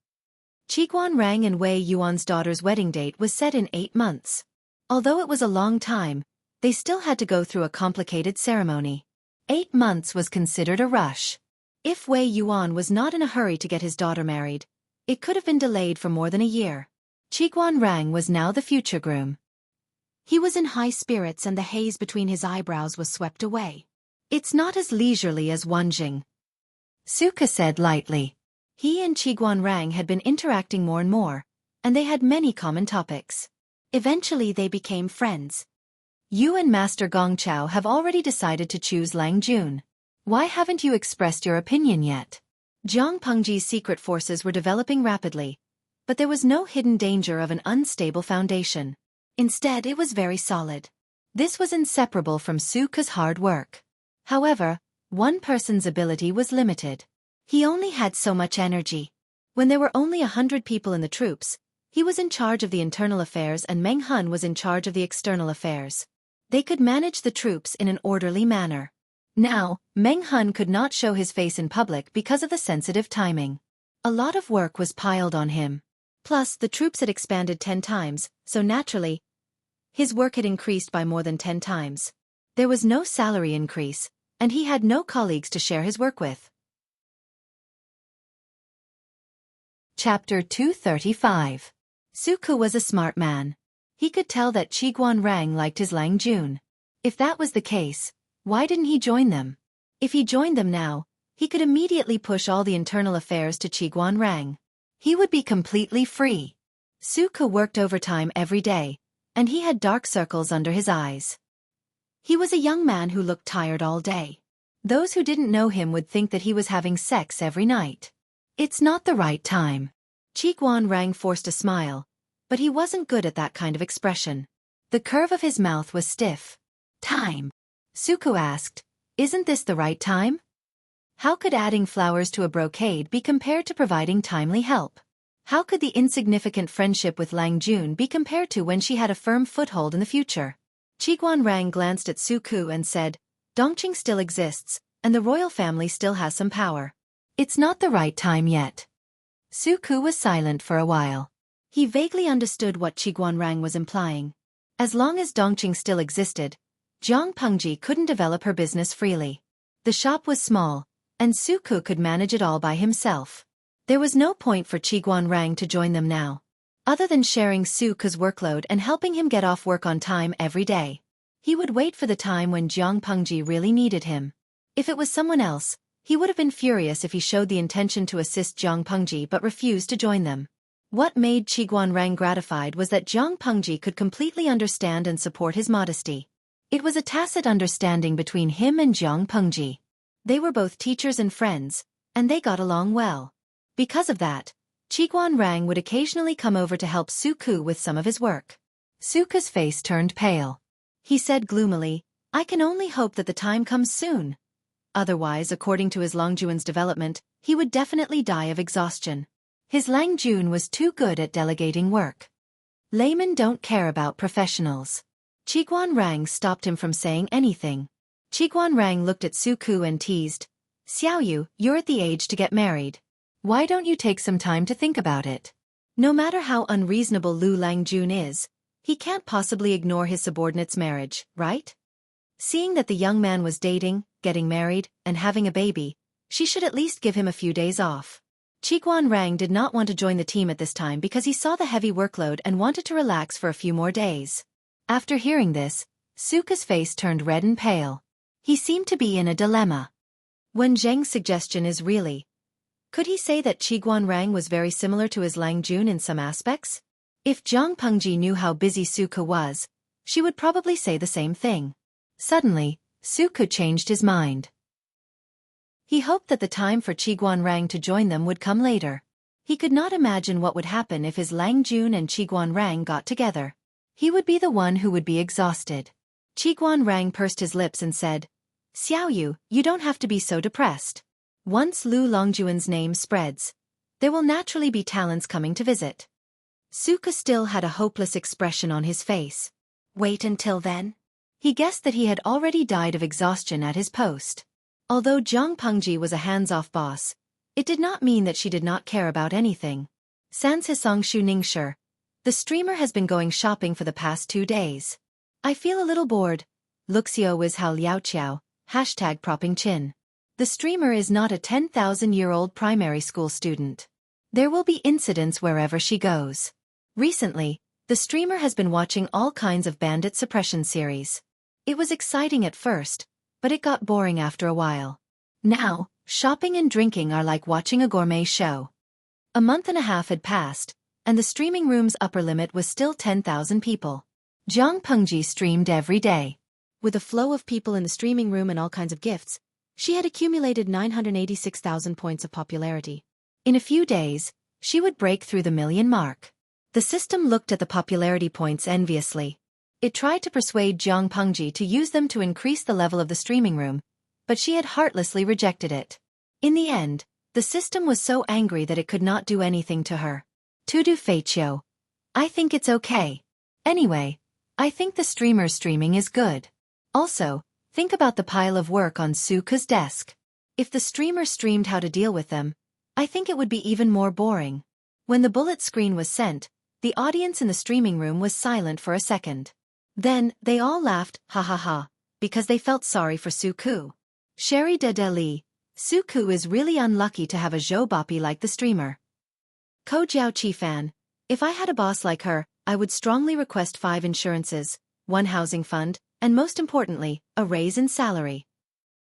Qiguan Rang and Wei Yuan's daughter's wedding date was set in 8 months. Although it was a long time, they still had to go through a complicated ceremony. 8 months was considered a rush. If Wei Yuan was not in a hurry to get his daughter married, it could have been delayed for more than a year. Qiguan Rang was now the future groom. He was in high spirits and the haze between his eyebrows was swept away. It's not as leisurely as Wanjing, Suka said lightly. He and Qiguanrang had been interacting more and more, and they had many common topics. Eventually they became friends. You and Master Gongchao have already decided to choose Lang Jun. Why haven't you expressed your opinion yet? Jiang Pengji's secret forces were developing rapidly, but there was no hidden danger of an unstable foundation. Instead, it was very solid. This was inseparable from Suka's hard work. However, one person's ability was limited. He only had so much energy. When there were only 100 people in the troops, he was in charge of the internal affairs and Meng Hun was in charge of the external affairs. They could manage the troops in an orderly manner. Now, Meng Hun could not show his face in public because of the sensitive timing. A lot of work was piled on him. Plus, the troops had expanded 10 times, so naturally, his work had increased by more than 10 times. There was no salary increase, and he had no colleagues to share his work with. Chapter 235. Suku was a smart man. He could tell that Qiguanrang liked his Lang Jun. If that was the case, why didn't he join them? If he joined them now, he could immediately push all the internal affairs to Qiguanrang. He would be completely free. Suku worked overtime every day, and he had dark circles under his eyes. He was a young man who looked tired all day. Those who didn't know him would think that he was having sex every night. It's not the right time. Qiguanrang forced a smile, but he wasn't good at that kind of expression. The curve of his mouth was stiff. Time? Suku asked, isn't this the right time? How could adding flowers to a brocade be compared to providing timely help? How could the insignificant friendship with Lang Jun be compared to when she had a firm foothold in the future? Qiguanrang glanced at Suku and said, Dongqing still exists, and the royal family still has some power. It's not the right time yet. Suku was silent for a while. He vaguely understood what Qiguanrang was implying. As long as Dongqing still existed, Jiang Pengji couldn't develop her business freely. The shop was small, and Suku could manage it all by himself. There was no point for Qiguanrang to join them now, other than sharing Suku's workload and helping him get off work on time every day. He would wait for the time when Jiang Pengji really needed him. If it was someone else, he would have been furious if he showed the intention to assist Jiang Pengji but refused to join them. What made Qiguanrang gratified was that Jiang Pengji could completely understand and support his modesty. It was a tacit understanding between him and Jiang Pengji. They were both teachers and friends, and they got along well. Because of that, Qiguanrang would occasionally come over to help Suku with some of his work. Suku's face turned pale. He said gloomily, I can only hope that the time comes soon. Otherwise, according to his Longjun's development, he would definitely die of exhaustion. His Lang Jun was too good at delegating work. Laymen don't care about professionals. Qiguanrang stopped him from saying anything. Qiguanrang looked at Suku and teased, Xiaoyu, you're at the age to get married. Why don't you take some time to think about it? No matter how unreasonable Lu Langjun is, he can't possibly ignore his subordinate's marriage, right? Seeing that the young man was dating, getting married, and having a baby, she should at least give him a few days off. Qiguanrang did not want to join the team at this time because he saw the heavy workload and wanted to relax for a few more days. After hearing this, Suku's face turned red and pale. He seemed to be in a dilemma. When Zheng's suggestion is really, could he say that Qiguanrang was very similar to his Lang Jun in some aspects? If Jiang Pengji knew how busy Suku was, she would probably say the same thing. Suddenly, Suku changed his mind. He hoped that the time for Qiguanrang to join them would come later. He could not imagine what would happen if his Lang Jun and Qiguanrang got together. He would be the one who would be exhausted. Qiguanrang pursed his lips and said, Xiaoyu, you don't have to be so depressed. Once Lu Longjuan's name spreads, there will naturally be talents coming to visit. Suku still had a hopeless expression on his face. Wait until then? He guessed that he had already died of exhaustion at his post. Although Jiang Pengji was a hands-off boss, it did not mean that she did not care about anything. Sans Hisong Shu Ningshi, the streamer has been going shopping for the past 2 days. I feel a little bored. Luxio is Hao Liaoqiao, hashtag propping chin. The streamer is not a 10,000-year-old primary school student. There will be incidents wherever she goes. Recently, The streamer has been watching all kinds of bandit suppression series. It was exciting at first, but it got boring after a while. Now, shopping and drinking are like watching a gourmet show. A month and a half had passed, and the streaming room's upper limit was still 10,000 people. Zhang Pengji streamed every day. With a flow of people in the streaming room and all kinds of gifts, she had accumulated 986,000 points of popularity. In a few days, she would break through the million mark. The system looked at the popularity points enviously. It tried to persuade Zhang Pengji to use them to increase the level of the streaming room, but she had heartlessly rejected it. In the end, the system was so angry that it could not do anything to her. Tudu Feiqiu. I think it's okay. Anyway, I think the streamer's streaming is good. Also, think about the pile of work on Xueqi's desk. If the streamer streamed how to deal with them, I think it would be even more boring. When the bullet screen was sent, the audience in the streaming room was silent for a second. Then, they all laughed, ha ha ha, because they felt sorry for Xueqi. Sherry de Li, Xueqi is really unlucky to have a zhou like the streamer. Ko Jiao Fan, if I had a boss like her, I would strongly request 5 insurances, 1 housing fund, and most importantly, a raise in salary.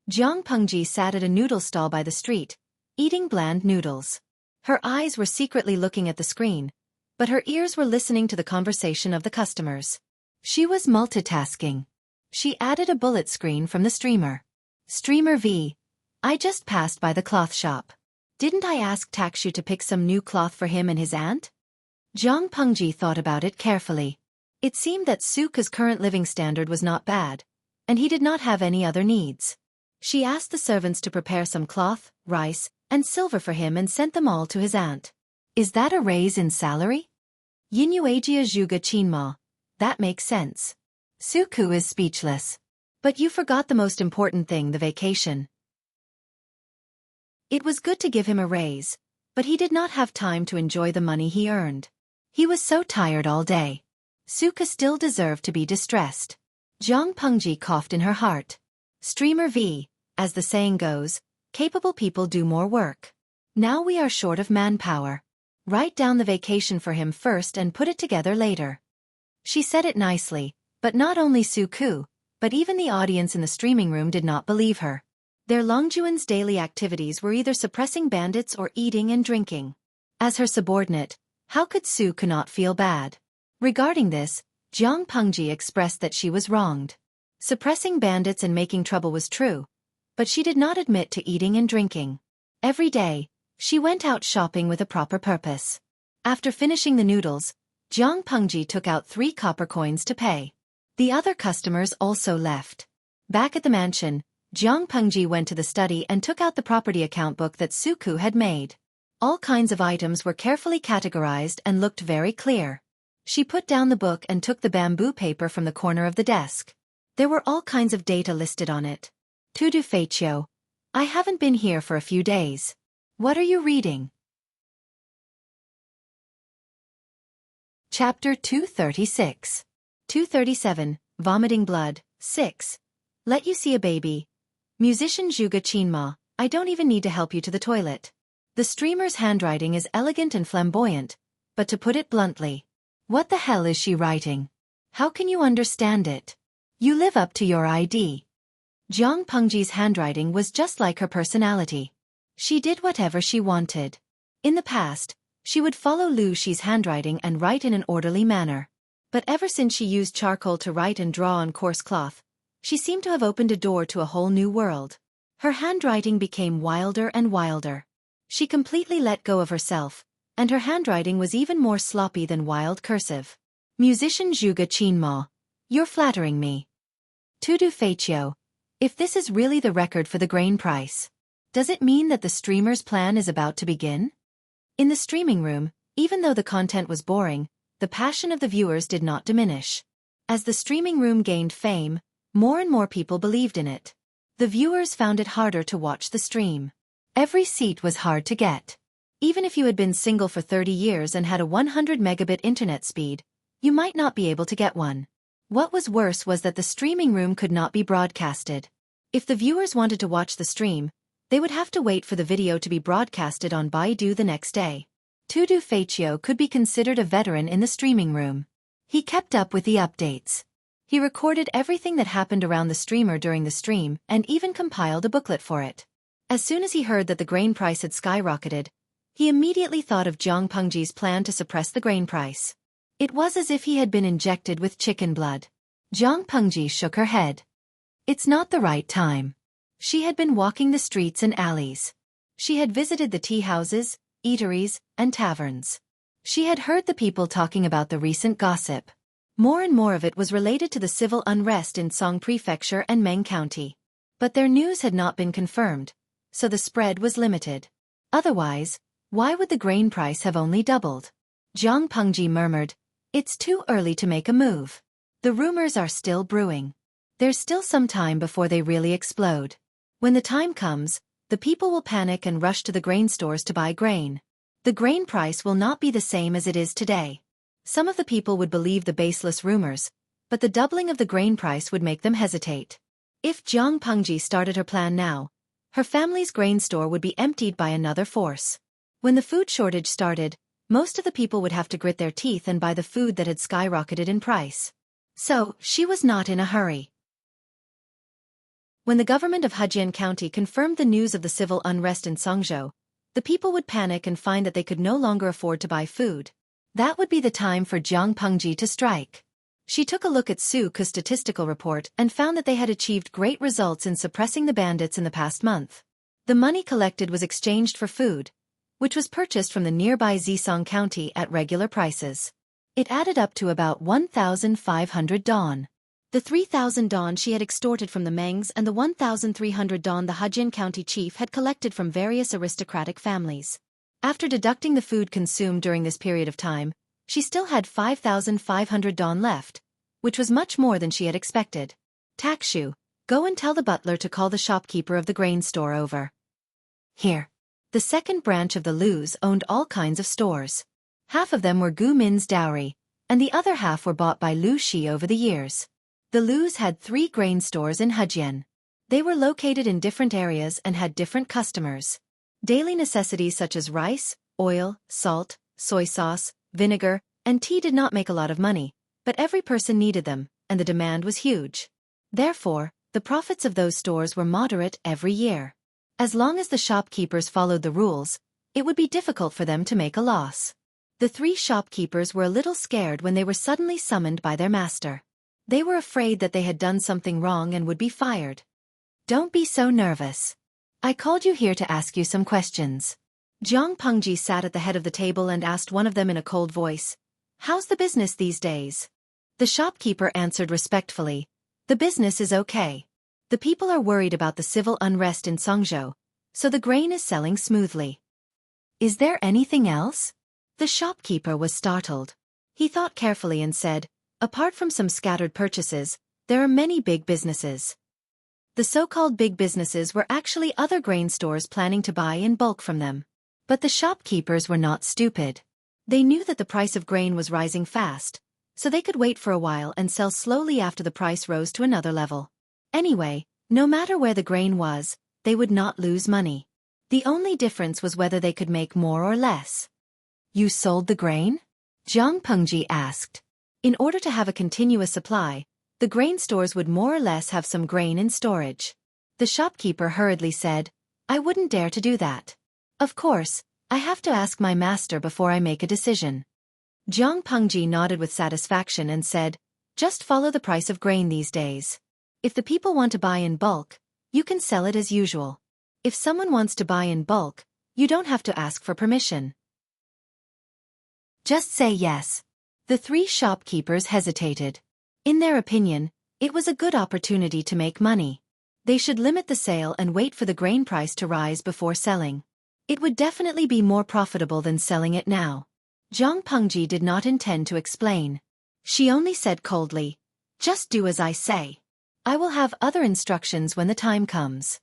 Zhang Pengji sat at a noodle stall by the street, eating bland noodles. Her eyes were secretly looking at the screen, but her ears were listening to the conversation of the customers. She was multitasking. She added a bullet screen from the streamer. Streamer V. I just passed by the cloth shop. Didn't I ask Takshu to pick some new cloth for him and his aunt? Zhang Pengji thought about it carefully. It seemed that Xueqi's current living standard was not bad, and he did not have any other needs. She asked the servants to prepare some cloth, rice, and silver for him and sent them all to his aunt. Is that a raise in salary? Yinuagia Zhuge Qinma. That makes sense. Xueqi is speechless. But you forgot the most important thing, the vacation. It was good to give him a raise, but he did not have time to enjoy the money he earned. He was so tired all day. Xueqi still deserved to be distressed. Zhang Pengji coughed in her heart. Streamer V, as the saying goes, capable people do more work. Now we are short of manpower. Write down the vacation for him first and put it together later. She said it nicely, but not only Xueqi, but even the audience in the streaming room did not believe her. Their Longjuan's daily activities were either suppressing bandits or eating and drinking. As her subordinate, how could Xueqi not feel bad? Regarding this, Zhang Pengji expressed that she was wronged. Suppressing bandits and making trouble was true, but she did not admit to eating and drinking. Every day, she went out shopping with a proper purpose. After finishing the noodles, Zhang Pengji took out 3 copper coins to pay. The other customers also left. Back at the mansion, Zhang Pengji went to the study and took out the property account book that Xueqi had made. All kinds of items were carefully categorized and looked very clear. She put down the book and took the bamboo paper from the corner of the desk. There were all kinds of data listed on it. Tudu Feiqiu. I haven't been here for a few days. What are you reading? Chapter 236. 237, Vomiting Blood, 6. Let you see a baby. Musician Zhuge Qinma, I don't even need to help you to the toilet. The streamer's handwriting is elegant and flamboyant, but to put it bluntly, what the hell is she writing? How can you understand it? You live up to your ID. Zhang Pengji's handwriting was just like her personality. She did whatever she wanted. In the past, she would follow Liu Shi's handwriting and write in an orderly manner. But ever since she used charcoal to write and draw on coarse cloth, she seemed to have opened a door to a whole new world. Her handwriting became wilder and wilder. She completely let go of herself, and her handwriting was even more sloppy than wild cursive. Musician Zhuge Qinma, you're flattering me. Tudu Feiqiu, if this is really the record for the grain price, does it mean that the streamer's plan is about to begin? In the streaming room, even though the content was boring, the passion of the viewers did not diminish. As the streaming room gained fame, more and more people believed in it. The viewers found it harder to watch the stream. Every seat was hard to get. Even if you had been single for 30 years and had a 100 megabit internet speed, you might not be able to get one. What was worse was that the streaming room could not be broadcasted. If the viewers wanted to watch the stream, they would have to wait for the video to be broadcasted on Baidu the next day. Tudu Feiqiu could be considered a veteran in the streaming room. He kept up with the updates. He recorded everything that happened around the streamer during the stream and even compiled a booklet for it. As soon as he heard that the grain price had skyrocketed, he immediately thought of Jiang Pengji's plan to suppress the grain price. It was as if he had been injected with chicken blood. Jiang Pengji shook her head. It's not the right time. She had been walking the streets and alleys. She had visited the tea houses, eateries, and taverns. She had heard the people talking about the recent gossip. More and more of it was related to the civil unrest in Song Prefecture and Meng County. But their news had not been confirmed, so the spread was limited. Otherwise, why would the grain price have only doubled? Jiang Pengji murmured, "It's too early to make a move. The rumors are still brewing. There's still some time before they really explode. When the time comes, the people will panic and rush to the grain stores to buy grain. The grain price will not be the same as it is today. Some of the people would believe the baseless rumors, but the doubling of the grain price would make them hesitate. If Jiang Pengji started her plan now, her family's grain store would be emptied by another force. When the food shortage started, most of the people would have to grit their teeth and buy the food that had skyrocketed in price. So, she was not in a hurry. When the government of Hejian County confirmed the news of the civil unrest in Songzhou, the people would panic and find that they could no longer afford to buy food. That would be the time for Jiang Pengji to strike. She took a look at Xueqi's statistical report and found that they had achieved great results in suppressing the bandits in the past month. The money collected was exchanged for food, which was purchased from the nearby Zisong County at regular prices. It added up to about 1,500 dong. The 3,000 dong she had extorted from the Mengs and the 1,300 dong the Hejian County chief had collected from various aristocratic families. After deducting the food consumed during this period of time, she still had 5,500 dong left, which was much more than she had expected. Takshu, go and tell the butler to call the shopkeeper of the grain store over here. The second branch of the Lus owned all kinds of stores. Half of them were Gu Min's dowry, and the other half were bought by Lu Shi over the years. The Lus had 3 grain stores in Hejian. They were located in different areas and had different customers. Daily necessities such as rice, oil, salt, soy sauce, vinegar, and tea did not make a lot of money, but every person needed them, and the demand was huge. Therefore, the profits of those stores were moderate every year. As long as the shopkeepers followed the rules, it would be difficult for them to make a loss. The 3 shopkeepers were a little scared when they were suddenly summoned by their master. They were afraid that they had done something wrong and would be fired. Don't be so nervous. I called you here to ask you some questions. Jiang Pengji sat at the head of the table and asked one of them in a cold voice, "How's the business these days?" The shopkeeper answered respectfully, "The business is okay. The people are worried about the civil unrest in Songzhou, so the grain is selling smoothly." "Is there anything else?" The shopkeeper was startled. He thought carefully and said, "Apart from some scattered purchases, there are many big businesses." The so-called big businesses were actually other grain stores planning to buy in bulk from them. But the shopkeepers were not stupid. They knew that the price of grain was rising fast, so they could wait for a while and sell slowly after the price rose to another level. Anyway, no matter where the grain was, they would not lose money. The only difference was whether they could make more or less. "You sold the grain?" Jiang Pengji asked. In order to have a continuous supply, the grain stores would more or less have some grain in storage. The shopkeeper hurriedly said, "I wouldn't dare to do that. Of course, I have to ask my master before I make a decision." Jiang Pengji nodded with satisfaction and said, "Just follow the price of grain these days. If the people want to buy in bulk, you can sell it as usual. If someone wants to buy in bulk, you don't have to ask for permission. Just say yes." The 3 shopkeepers hesitated. In their opinion, it was a good opportunity to make money. They should limit the sale and wait for the grain price to rise before selling. It would definitely be more profitable than selling it now. Jiang Pengji did not intend to explain. She only said coldly, "Just do as I say. I will have other instructions when the time comes."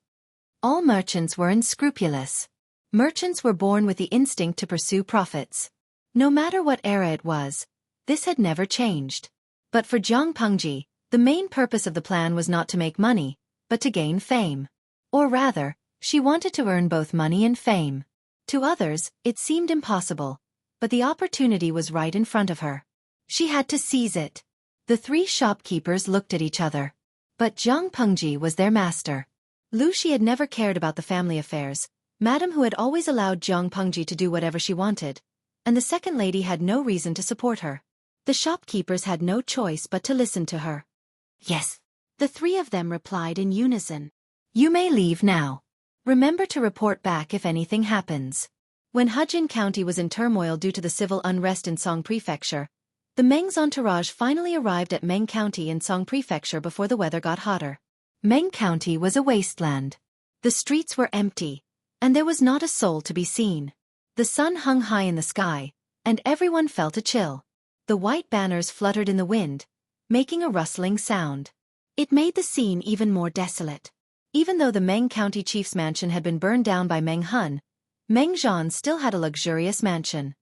All merchants were unscrupulous. Merchants were born with the instinct to pursue profits. No matter what era it was, this had never changed. But for Jiang Pengji, the main purpose of the plan was not to make money, but to gain fame. Or rather, she wanted to earn both money and fame. To others, it seemed impossible, but the opportunity was right in front of her. She had to seize it. The three shopkeepers looked at each other. But Jiang Pengji was their master. Lu Shi had never cared about the family affairs, Madame who had always allowed Jiang Pengji to do whatever she wanted, and the second lady had no reason to support her. The shopkeepers had no choice but to listen to her. Yes. The three of them replied in unison. You may leave now. Remember to report back if anything happens. When Hejin County was in turmoil due to the civil unrest in Song Prefecture, the Meng's entourage finally arrived at Meng County in Song Prefecture before the weather got hotter. Meng County was a wasteland. The streets were empty, and there was not a soul to be seen. The sun hung high in the sky, and everyone felt a chill. The white banners fluttered in the wind, making a rustling sound. It made the scene even more desolate. Even though the Meng County chief's mansion had been burned down by Meng Hun, Meng Zhan still had a luxurious mansion.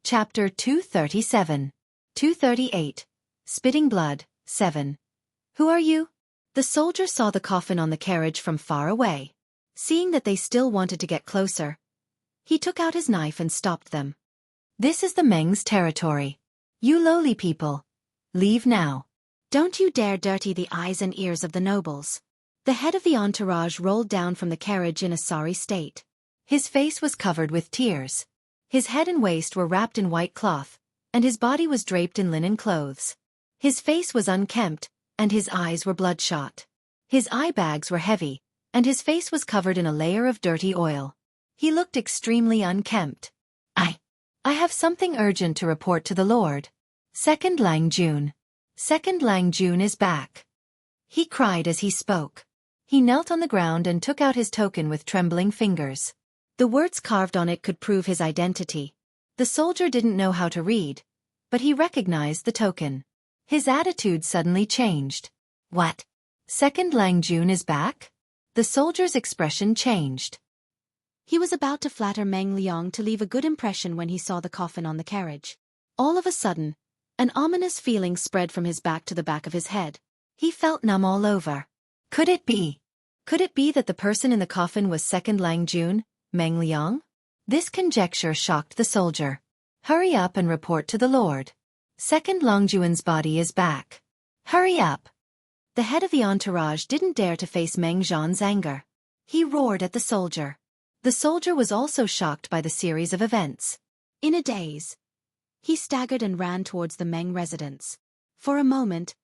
Chapter 237. 238. Spitting Blood, 7. Who are you? The soldier saw the coffin on the carriage from far away. Seeing that they still wanted to get closer, he took out his knife and stopped them. This is the Meng's territory. You lowly people, leave now. Don't you dare dirty the eyes and ears of the nobles. The head of the entourage rolled down from the carriage in a sorry state. His face was covered with tears. His head and waist were wrapped in white cloth, and his body was draped in linen clothes. His face was unkempt, and his eyes were bloodshot. His eye bags were heavy, and his face was covered in a layer of dirty oil. He looked extremely unkempt. I have something urgent to report to the Lord. Second Lang Jun. Second Lang Jun is back. He cried as he spoke. He knelt on the ground and took out his token with trembling fingers. The words carved on it could prove his identity. The soldier didn't know how to read, but he recognized the token. His attitude suddenly changed. What? Second Lang Jun is back? The soldier's expression changed. He was about to flatter Meng Liang to leave a good impression when he saw the coffin on the carriage. All of a sudden, an ominous feeling spread from his back to the back of his head. He felt numb all over. Could it be? Could it be that the person in the coffin was Second Lang Jun, Meng Liang? This conjecture shocked the soldier. Hurry up and report to the Lord. Second Lang Jun's body is back. Hurry up. The head of the entourage didn't dare to face Meng Zhan's anger. He roared at the soldier. The soldier was also shocked by the series of events. In a daze, he staggered and ran towards the Meng residence. For a moment,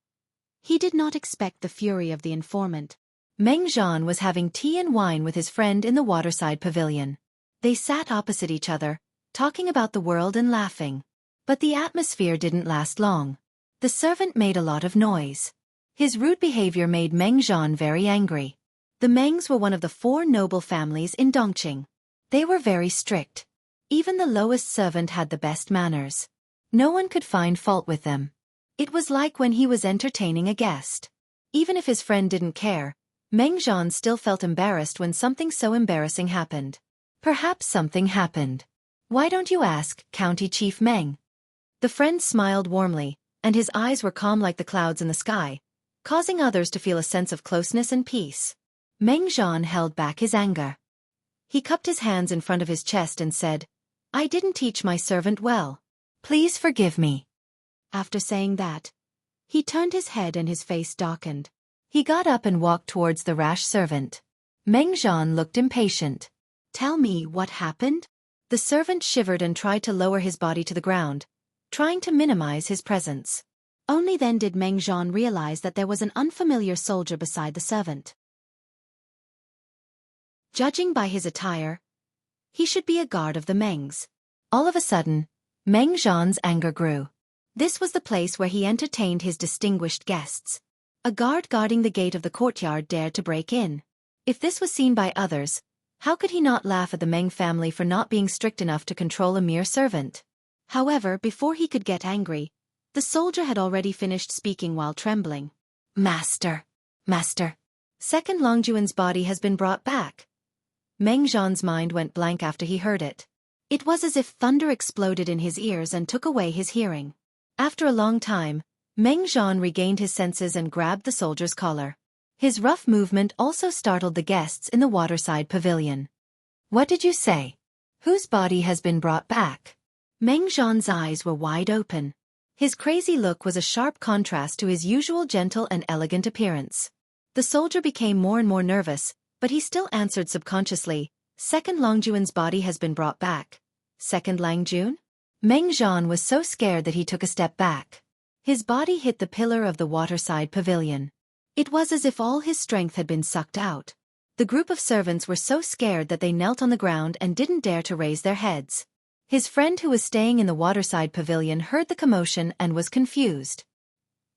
he did not expect the fury of the informant. Meng Zhan was having tea and wine with his friend in the waterside pavilion. They sat opposite each other, talking about the world and laughing. But the atmosphere didn't last long. The servant made a lot of noise. His rude behavior made Meng Zhan very angry. The Mengs were one of the 4 noble families in Dongqing. They were very strict. Even the lowest servant had the best manners. No one could find fault with them. It was like when he was entertaining a guest. Even if his friend didn't care, Meng Zhan still felt embarrassed when something so embarrassing happened. Perhaps something happened. Why don't you ask, County Chief Meng? The friend smiled warmly, and his eyes were calm like the clouds in the sky, causing others to feel a sense of closeness and peace. Meng Zhan held back his anger. He cupped his hands in front of his chest and said, I didn't teach my servant well. Please forgive me. After saying that, he turned his head and his face darkened. He got up and walked towards the rash servant. Meng Zhan looked impatient. Tell me what happened? The servant shivered and tried to lower his body to the ground, trying to minimize his presence. Only then did Meng Zhan realize that there was an unfamiliar soldier beside the servant. Judging by his attire, he should be a guard of the Mengs. All of a sudden, Meng Zhan's anger grew. This was the place where he entertained his distinguished guests. A guard guarding the gate of the courtyard dared to break in. If this was seen by others, how could he not laugh at the Meng family for not being strict enough to control a mere servant? However, before he could get angry, the soldier had already finished speaking while trembling. Master. Second Lang Jun's body has been brought back. Meng Zhan's mind went blank after he heard it. It was as if thunder exploded in his ears and took away his hearing. After a long time, Meng Zhan regained his senses and grabbed the soldier's collar. His rough movement also startled the guests in the waterside pavilion. What did you say? Whose body has been brought back? Meng Zhan's eyes were wide open. His crazy look was a sharp contrast to his usual gentle and elegant appearance. The soldier became more and more nervous, but he still answered subconsciously, Second Longjun's body has been brought back. Second Longjun? Meng Zhan was so scared that he took a step back. His body hit the pillar of the waterside pavilion. It was as if all his strength had been sucked out. The group of servants were so scared that they knelt on the ground and didn't dare to raise their heads. His friend who was staying in the waterside pavilion heard the commotion and was confused.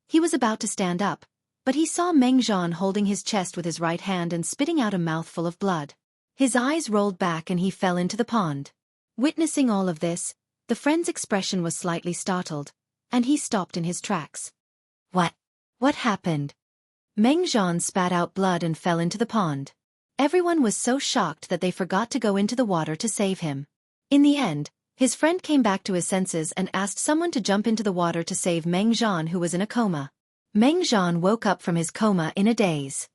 He was about to stand up, but he saw Meng Zhan holding his chest with his right hand and spitting out a mouthful of blood. His eyes rolled back and he fell into the pond. Witnessing all of this, the friend's expression was slightly startled, and he stopped in his tracks. What happened? Meng Zhan spat out blood and fell into the pond. Everyone was so shocked that they forgot to go into the water to save him. In the end, his friend came back to his senses and asked someone to jump into the water to save Meng Zhan, who was in a coma. Meng Zhan woke up from his coma in a daze.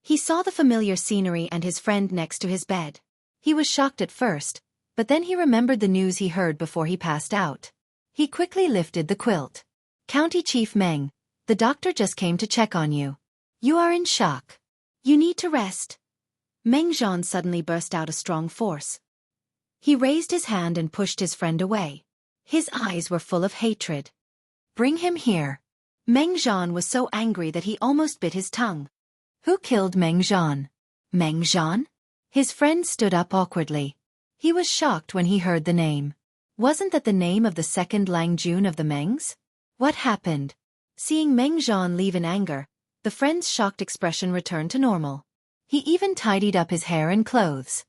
He saw the familiar scenery and his friend next to his bed. He was shocked at first, but then he remembered the news he heard before he passed out. He quickly lifted the quilt. County Chief Meng, the doctor just came to check on you. You are in shock. You need to rest. Meng Zhan suddenly burst out a strong force. He raised his hand and pushed his friend away. His eyes were full of hatred. Bring him here. Meng Zhan was so angry that he almost bit his tongue. Who killed Meng Zhan? Meng Zhan? His friend stood up awkwardly. He was shocked when he heard the name. Wasn't that the name of the second Longjun of the Mengs? What happened? Seeing Meng Zhan leave in anger, the friend's shocked expression returned to normal. He even tidied up his hair and clothes.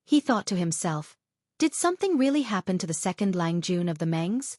He thought to himself, did something really happen to the second Longjun of the Mengs?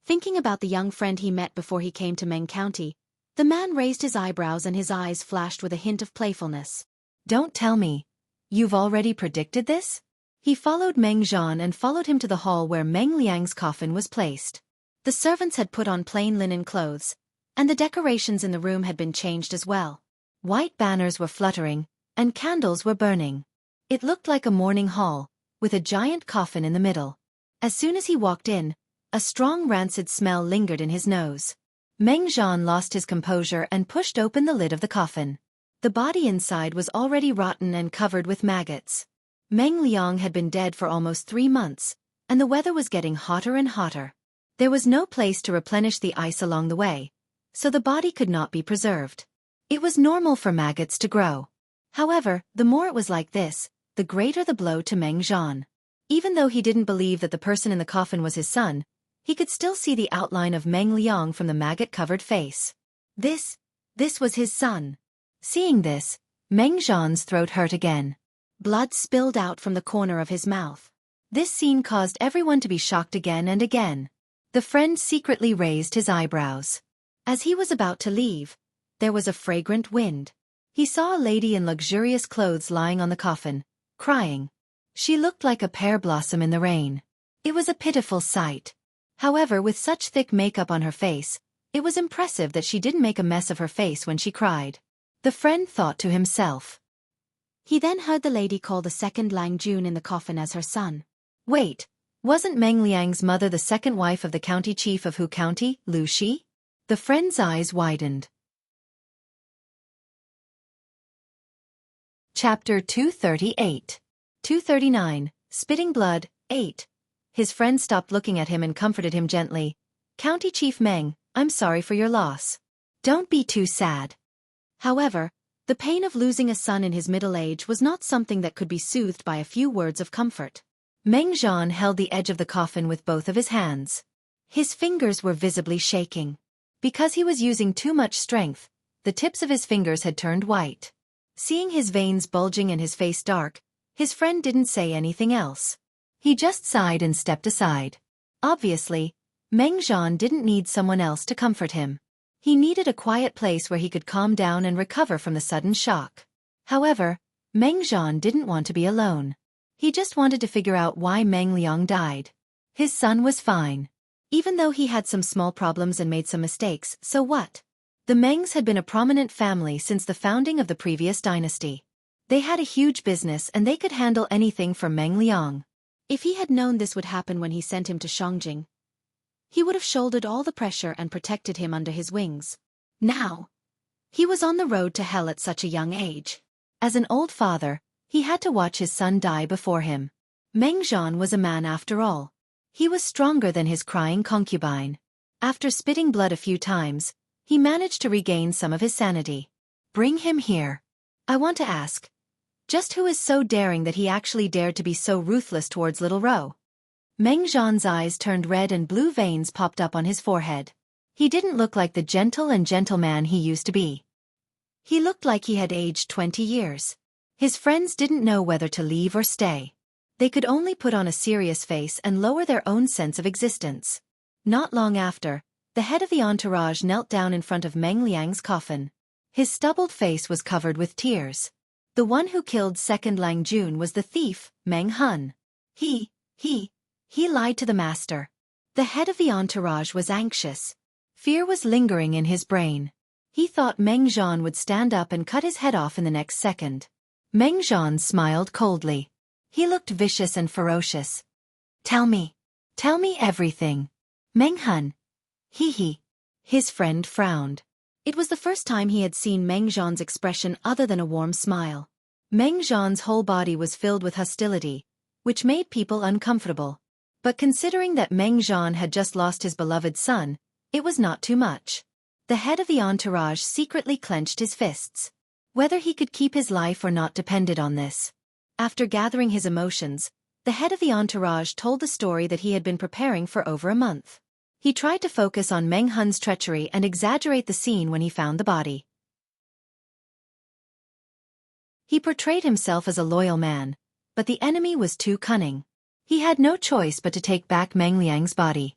Thinking about the young friend he met before he came to Meng County, the man raised his eyebrows and his eyes flashed with a hint of playfulness. Don't tell me. You've already predicted this? He followed Meng Zhan and followed him to the hall where Meng Liang's coffin was placed. The servants had put on plain linen clothes, and the decorations in the room had been changed as well. White banners were fluttering, and candles were burning. It looked like a mourning hall, with a giant coffin in the middle. As soon as he walked in, a strong rancid smell lingered in his nose. Meng Zhan lost his composure and pushed open the lid of the coffin. The body inside was already rotten and covered with maggots. Meng Liang had been dead for almost 3 months, and the weather was getting hotter and hotter. There was no place to replenish the ice along the way, so the body could not be preserved. It was normal for maggots to grow. However, the more it was like this, the greater the blow to Meng Zhan. Even though he didn't believe that the person in the coffin was his son, he could still see the outline of Meng Liang from the maggot-covered face. This was his son. Seeing this, Meng Zhan's throat hurt again. Blood spilled out from the corner of his mouth. This scene caused everyone to be shocked again and again. The friend secretly raised his eyebrows. As he was about to leave, there was a fragrant wind. He saw a lady in luxurious clothes lying on the coffin, crying. She looked like a pear blossom in the rain. It was a pitiful sight. However, with such thick makeup on her face, it was impressive that she didn't make a mess of her face when she cried. The friend thought to himself. He then heard the lady call the second Longjun in the coffin as her son. Wait, wasn't Meng Liang's mother the second wife of the county chief of Hu County, Lu Shi? The friend's eyes widened. Chapter 238. 239, Spitting Blood, 8. His friend stopped looking at him and comforted him gently. County Chief Meng, I'm sorry for your loss. Don't be too sad. However, the pain of losing a son in his middle age was not something that could be soothed by a few words of comfort. Meng Zhan held the edge of the coffin with both of his hands. His fingers were visibly shaking. Because he was using too much strength, the tips of his fingers had turned white. Seeing his veins bulging and his face dark, his friend didn't say anything else. He just sighed and stepped aside. Obviously, Meng Zhan didn't need someone else to comfort him. He needed a quiet place where he could calm down and recover from the sudden shock. However, Meng Zhan didn't want to be alone. He just wanted to figure out why Meng Liang died. His son was fine. Even though he had some small problems and made some mistakes, so what? The Mengs had been a prominent family since the founding of the previous dynasty. They had a huge business and they could handle anything for Meng Liang. If he had known this would happen when he sent him to Shangjing, he would have shouldered all the pressure and protected him under his wings. Now, he was on the road to hell at such a young age. As an old father, he had to watch his son die before him. Meng Zhan was a man after all. He was stronger than his crying concubine. After spitting blood a few times, he managed to regain some of his sanity. Bring him here. I want to ask, just who is so daring that he actually dared to be so ruthless towards little Ro? Meng Zhan's eyes turned red and blue veins popped up on his forehead. He didn't look like the gentle and gentleman he used to be. He looked like he had aged 20 years. His friends didn't know whether to leave or stay. They could only put on a serious face and lower their own sense of existence. Not long after, the head of the entourage knelt down in front of Meng Liang's coffin. His stubbled face was covered with tears. The one who killed Second Lang Jun was the thief, Meng Hun. He lied to the master. The head of the entourage was anxious. Fear was lingering in his brain. He thought Meng Zhan would stand up and cut his head off in the next second. Meng Zhan smiled coldly. He looked vicious and ferocious. Tell me everything. Meng Hun. His friend frowned. It was the first time he had seen Meng Zhan's expression other than a warm smile. Meng Zhan's whole body was filled with hostility, which made people uncomfortable. But considering that Meng Zhan had just lost his beloved son, it was not too much. The head of the entourage secretly clenched his fists. Whether he could keep his life or not depended on this. After gathering his emotions, the head of the entourage told the story that he had been preparing for over a month. He tried to focus on Meng Hun's treachery and exaggerate the scene when he found the body. He portrayed himself as a loyal man, but the enemy was too cunning. He had no choice but to take back Meng Liang's body.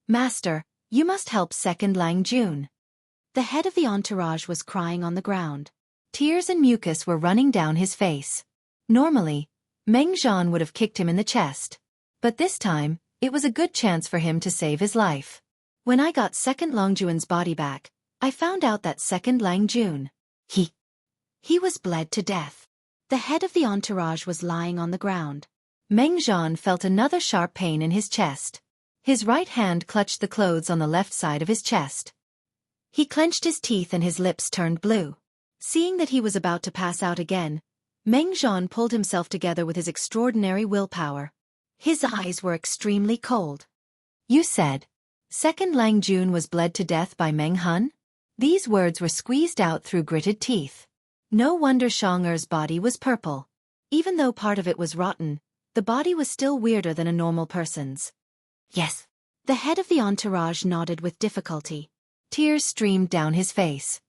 Master, you must help Second Lang Jun. The head of the entourage was crying on the ground. Tears and mucus were running down his face. Normally, Meng Zhan would have kicked him in the chest. But this time, it was a good chance for him to save his life. When I got Second Lang Jun's body back, I found out that Second Lang Jun, he was bled to death. The head of the entourage was lying on the ground. Meng Zhan felt another sharp pain in his chest. His right hand clutched the clothes on the left side of his chest. He clenched his teeth and his lips turned blue. Seeing that he was about to pass out again, Meng Zhan pulled himself together with his extraordinary willpower. His eyes were extremely cold. You said, Second Lang Jun was bled to death by Meng Hun? These words were squeezed out through gritted teeth. No wonder Shang-Er's body was purple. Even though part of it was rotten, the body was still weirder than a normal person's. Yes. The head of the entourage nodded with difficulty. Tears streamed down his face.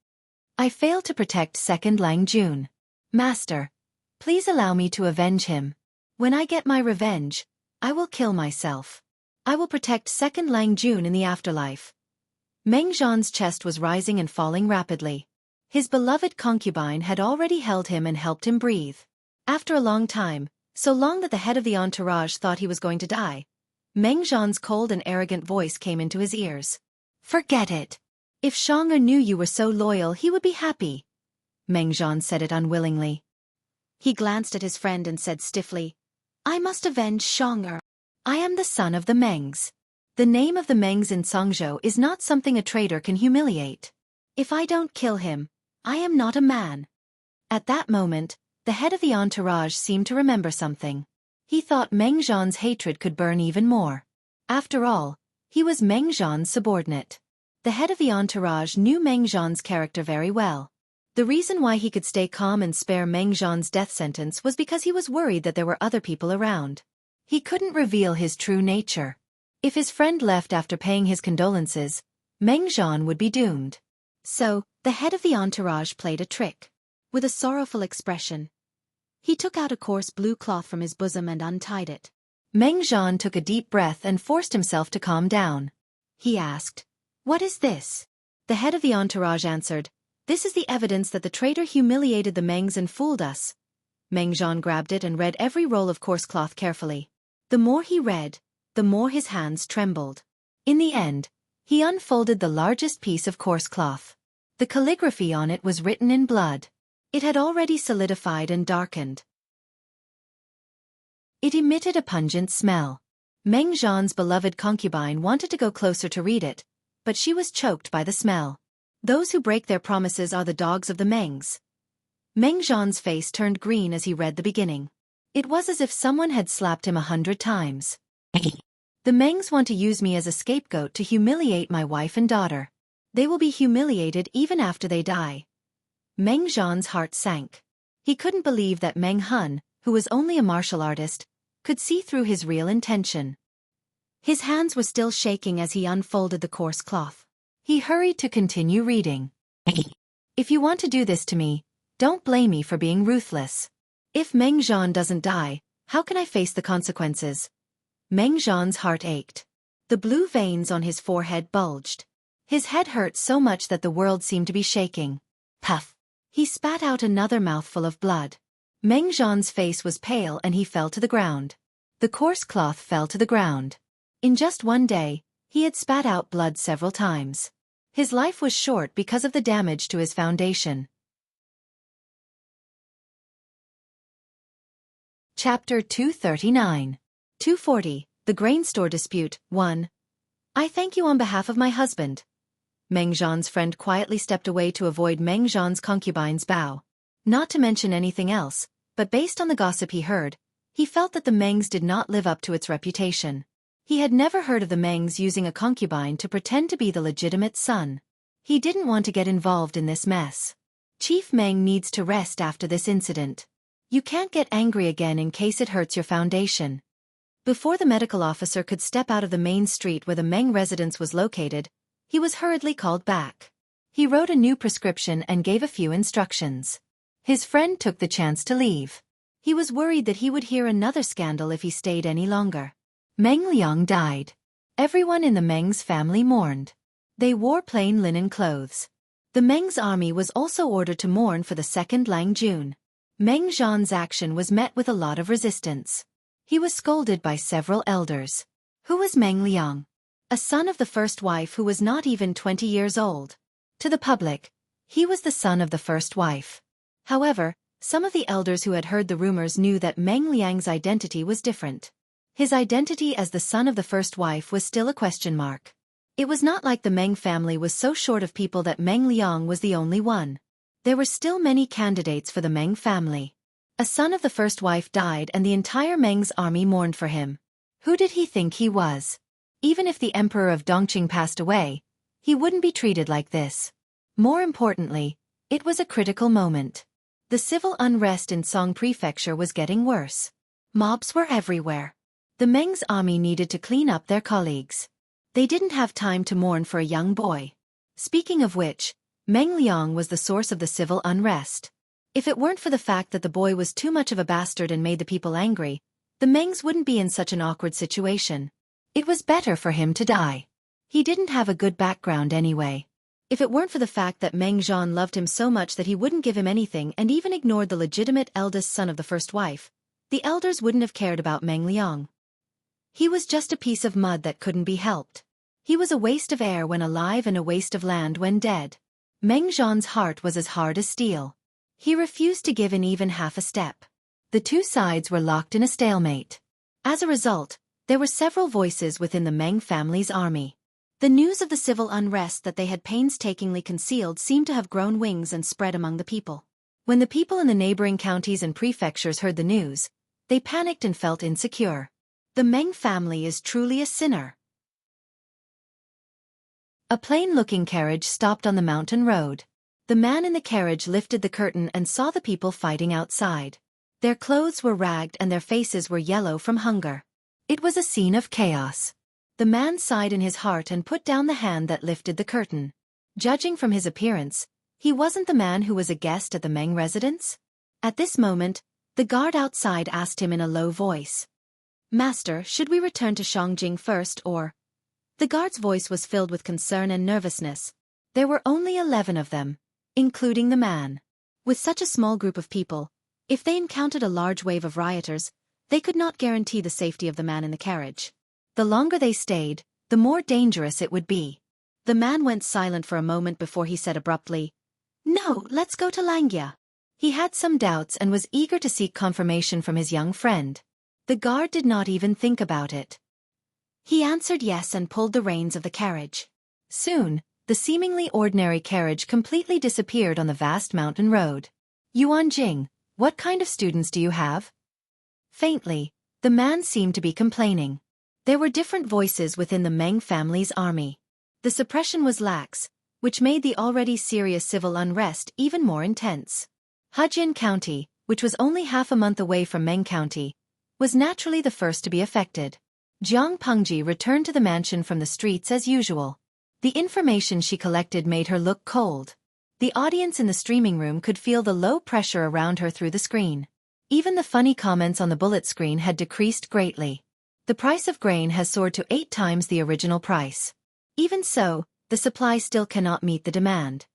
I failed to protect Second Lang Jun. Master, please allow me to avenge him. When I get my revenge, I will kill myself. I will protect Second Lang Jun in the afterlife. Meng Zhan's chest was rising and falling rapidly. His beloved concubine had already held him and helped him breathe. After a long time, so long that the head of the entourage thought he was going to die, Meng Zhan's cold and arrogant voice came into his ears. Forget it. If Shang-Er knew you were so loyal, he would be happy. Meng Zhan said it unwillingly. He glanced at his friend and said stiffly, I must avenge Shang-Er. I am the son of the Mengs. The name of the Mengs in Songzhou is not something a traitor can humiliate. If I don't kill him, I am not a man. At that moment, the head of the entourage seemed to remember something. He thought Meng Zhan's hatred could burn even more. After all, he was Meng Zhan's subordinate. The head of the entourage knew Meng Zhan's character very well. The reason why he could stay calm and spare Meng Zhan's death sentence was because he was worried that there were other people around. He couldn't reveal his true nature. If his friend left after paying his condolences, Meng Zhan would be doomed. So, the head of the entourage played a trick. With a sorrowful expression, he took out a coarse blue cloth from his bosom and untied it. Meng Zhan took a deep breath and forced himself to calm down. He asked, What is this? The head of the entourage answered, This is the evidence that the traitor humiliated the Mengs and fooled us. Meng Zhan grabbed it and read every roll of coarse cloth carefully. The more he read, the more his hands trembled. In the end, he unfolded the largest piece of coarse cloth. The calligraphy on it was written in blood. It had already solidified and darkened. It emitted a pungent smell. Meng Zhan's beloved concubine wanted to go closer to read it, but she was choked by the smell. Those who break their promises are the dogs of the Mengs. Meng Zhan's face turned green as he read the beginning. It was as if someone had slapped him 100 times. The Mengs want to use me as a scapegoat to humiliate my wife and daughter. They will be humiliated even after they die. Meng Zhan's heart sank. He couldn't believe that Meng Hun, who was only a martial artist, could see through his real intention. His hands were still shaking as he unfolded the coarse cloth. He hurried to continue reading. If you want to do this to me, don't blame me for being ruthless. If Meng Zhan doesn't die, how can I face the consequences? Meng Zhan's heart ached. The blue veins on his forehead bulged. His head hurt so much that the world seemed to be shaking. Puff! He spat out another mouthful of blood. Meng Zhan's face was pale and he fell to the ground. The coarse cloth fell to the ground. In just one day, he had spat out blood several times. His life was short because of the damage to his foundation. Chapter 239. 240, The Grain Store Dispute, 1. I thank you on behalf of my husband. Meng Zhan's friend quietly stepped away to avoid Meng Zhan's concubine's bow. Not to mention anything else, but based on the gossip he heard, he felt that the Mengs did not live up to its reputation. He had never heard of the Mengs using a concubine to pretend to be the legitimate son. He didn't want to get involved in this mess. Chief Meng needs to rest after this incident. You can't get angry again in case it hurts your foundation. Before the medical officer could step out of the main street where the Meng residence was located, he was hurriedly called back. He wrote a new prescription and gave a few instructions. His friend took the chance to leave. He was worried that he would hear another scandal if he stayed any longer. Meng Liang died. Everyone in the Meng's family mourned. They wore plain linen clothes. The Meng's army was also ordered to mourn for the second Lang Jun. Meng Zhan's action was met with a lot of resistance. He was scolded by several elders. Who was Meng Liang? A son of the first wife who was not even 20 years old. To the public, he was the son of the first wife. However, some of the elders who had heard the rumors knew that Meng Liang's identity was different. His identity as the son of the first wife was still a question mark. It was not like the Meng family was so short of people that Meng Liang was the only one. There were still many candidates for the Meng family. A son of the first wife died and the entire Meng's army mourned for him. Who did he think he was? Even if the emperor of Dongqing passed away, he wouldn't be treated like this. More importantly, it was a critical moment. The civil unrest in Song Prefecture was getting worse. Mobs were everywhere. The Meng's army needed to clean up their colleagues. They didn't have time to mourn for a young boy. Speaking of which, Meng Liang was the source of the civil unrest. If it weren't for the fact that the boy was too much of a bastard and made the people angry, the Mengs wouldn't be in such an awkward situation. It was better for him to die. He didn't have a good background anyway. If it weren't for the fact that Meng Zhan loved him so much that he wouldn't give him anything and even ignored the legitimate eldest son of the first wife, the elders wouldn't have cared about Meng Liang. He was just a piece of mud that couldn't be helped. He was a waste of air when alive and a waste of land when dead. Meng Zhan's heart was as hard as steel. He refused to give in even half a step. The two sides were locked in a stalemate. As a result, there were several voices within the Meng family's army. The news of the civil unrest that they had painstakingly concealed seemed to have grown wings and spread among the people. When the people in the neighboring counties and prefectures heard the news, they panicked and felt insecure. The Meng family is truly a sinner. A plain-looking carriage stopped on the mountain road. The man in the carriage lifted the curtain and saw the people fighting outside. Their clothes were ragged and their faces were yellow from hunger. It was a scene of chaos. The man sighed in his heart and put down the hand that lifted the curtain. Judging from his appearance, he wasn't the man who was a guest at the Meng residence. At this moment, the guard outside asked him in a low voice, "Master, should we return to Shangjing first or?" The guard's voice was filled with concern and nervousness. There were only 11 of them, including the man. With such a small group of people, if they encountered a large wave of rioters, they could not guarantee the safety of the man in the carriage. The longer they stayed, the more dangerous it would be. The man went silent for a moment before he said abruptly, "No, let's go to Langya." He had some doubts and was eager to seek confirmation from his young friend. The guard did not even think about it. He answered yes and pulled the reins of the carriage. Soon, the seemingly ordinary carriage completely disappeared on the vast mountain road. Yuan Jing, what kind of students do you have? Faintly, the man seemed to be complaining. There were different voices within the Meng family's army. The suppression was lax, which made the already serious civil unrest even more intense. Hejin County, which was only half a month away from Meng County, was naturally the first to be affected. Jiang Pengji returned to the mansion from the streets as usual. The information she collected made her look cold. The audience in the streaming room could feel the low pressure around her through the screen. Even the funny comments on the bullet screen had decreased greatly. The price of grain has soared to 8 times the original price. Even so, the supply still cannot meet the demand.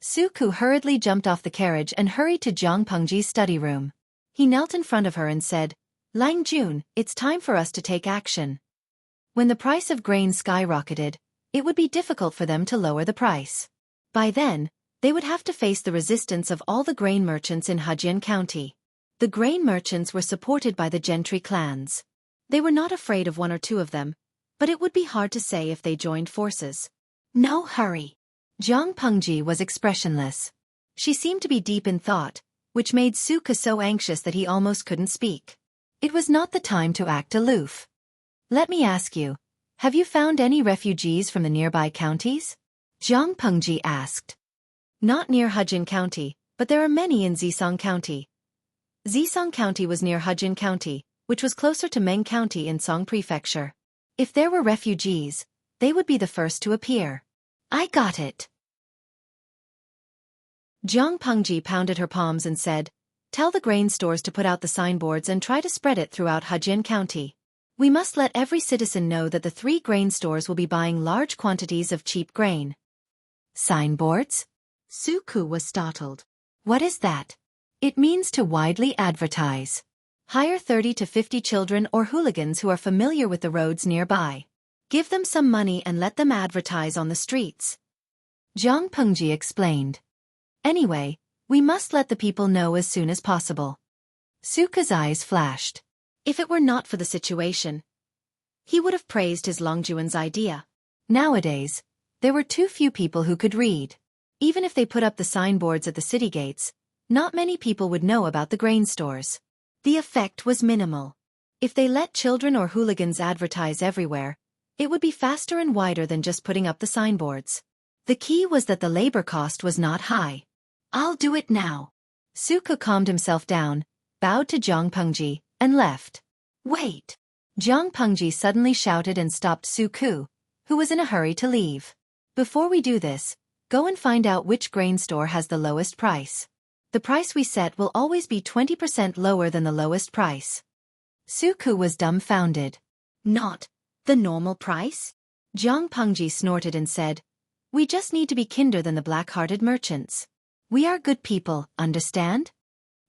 Xueqi hurriedly jumped off the carriage and hurried to Jiang Pengji's study room. He knelt in front of her and said, "Lang Jun, it's time for us to take action." When the price of grain skyrocketed, it would be difficult for them to lower the price. By then, they would have to face the resistance of all the grain merchants in Hejin County. The grain merchants were supported by the gentry clans. They were not afraid of 1 or 2 of them, but it would be hard to say if they joined forces. No hurry. Jiang Pengji was expressionless. She seemed to be deep in thought, which made Xueqi so anxious that he almost couldn't speak. It was not the time to act aloof. Let me ask you, have you found any refugees from the nearby counties? Jiang Pengji asked. Not near Hejin County, but there are many in Zisong County. Zisong County was near Hejin County, which was closer to Meng County in Song Prefecture. If there were refugees, they would be the first to appear. I got it. Jiang Pengji pounded her palms and said, "Tell the grain stores to put out the signboards and try to spread it throughout Hejin County. We must let every citizen know that the 3 grain stores will be buying large quantities of cheap grain." Signboards? Xueqi was startled. What is that? It means to widely advertise. Hire 30 to 50 children or hooligans who are familiar with the roads nearby. Give them some money and let them advertise on the streets. Jiang Pengji explained. Anyway, we must let the people know as soon as possible. Xueqi's eyes flashed. If it were not for the situation, he would have praised his Longjuan's idea. Nowadays, there were too few people who could read. Even if they put up the signboards at the city gates, not many people would know about the grain stores. The effect was minimal. If they let children or hooligans advertise everywhere, it would be faster and wider than just putting up the signboards. The key was that the labor cost was not high. I'll do it now. Xueqi calmed himself down, bowed to Jiang Pengji, and left. Wait! Jiang Pengji suddenly shouted and stopped Xueqi, who was in a hurry to leave. Before we do this, go and find out which grain store has the lowest price. The price we set will always be 20% lower than the lowest price. Xueqi was dumbfounded. Not the normal price? Jiang Pengji snorted and said, "We just need to be kinder than the black-hearted merchants. We are good people, understand?"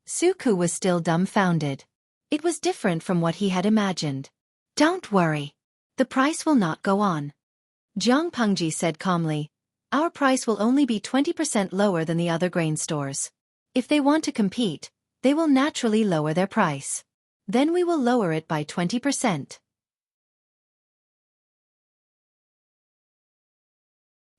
Xueqi was still dumbfounded. It was different from what he had imagined. Don't worry. The price will not go on. Jiang Pengji said calmly, "Our price will only be 20% lower than the other grain stores. If they want to compete, they will naturally lower their price. Then we will lower it by 20%.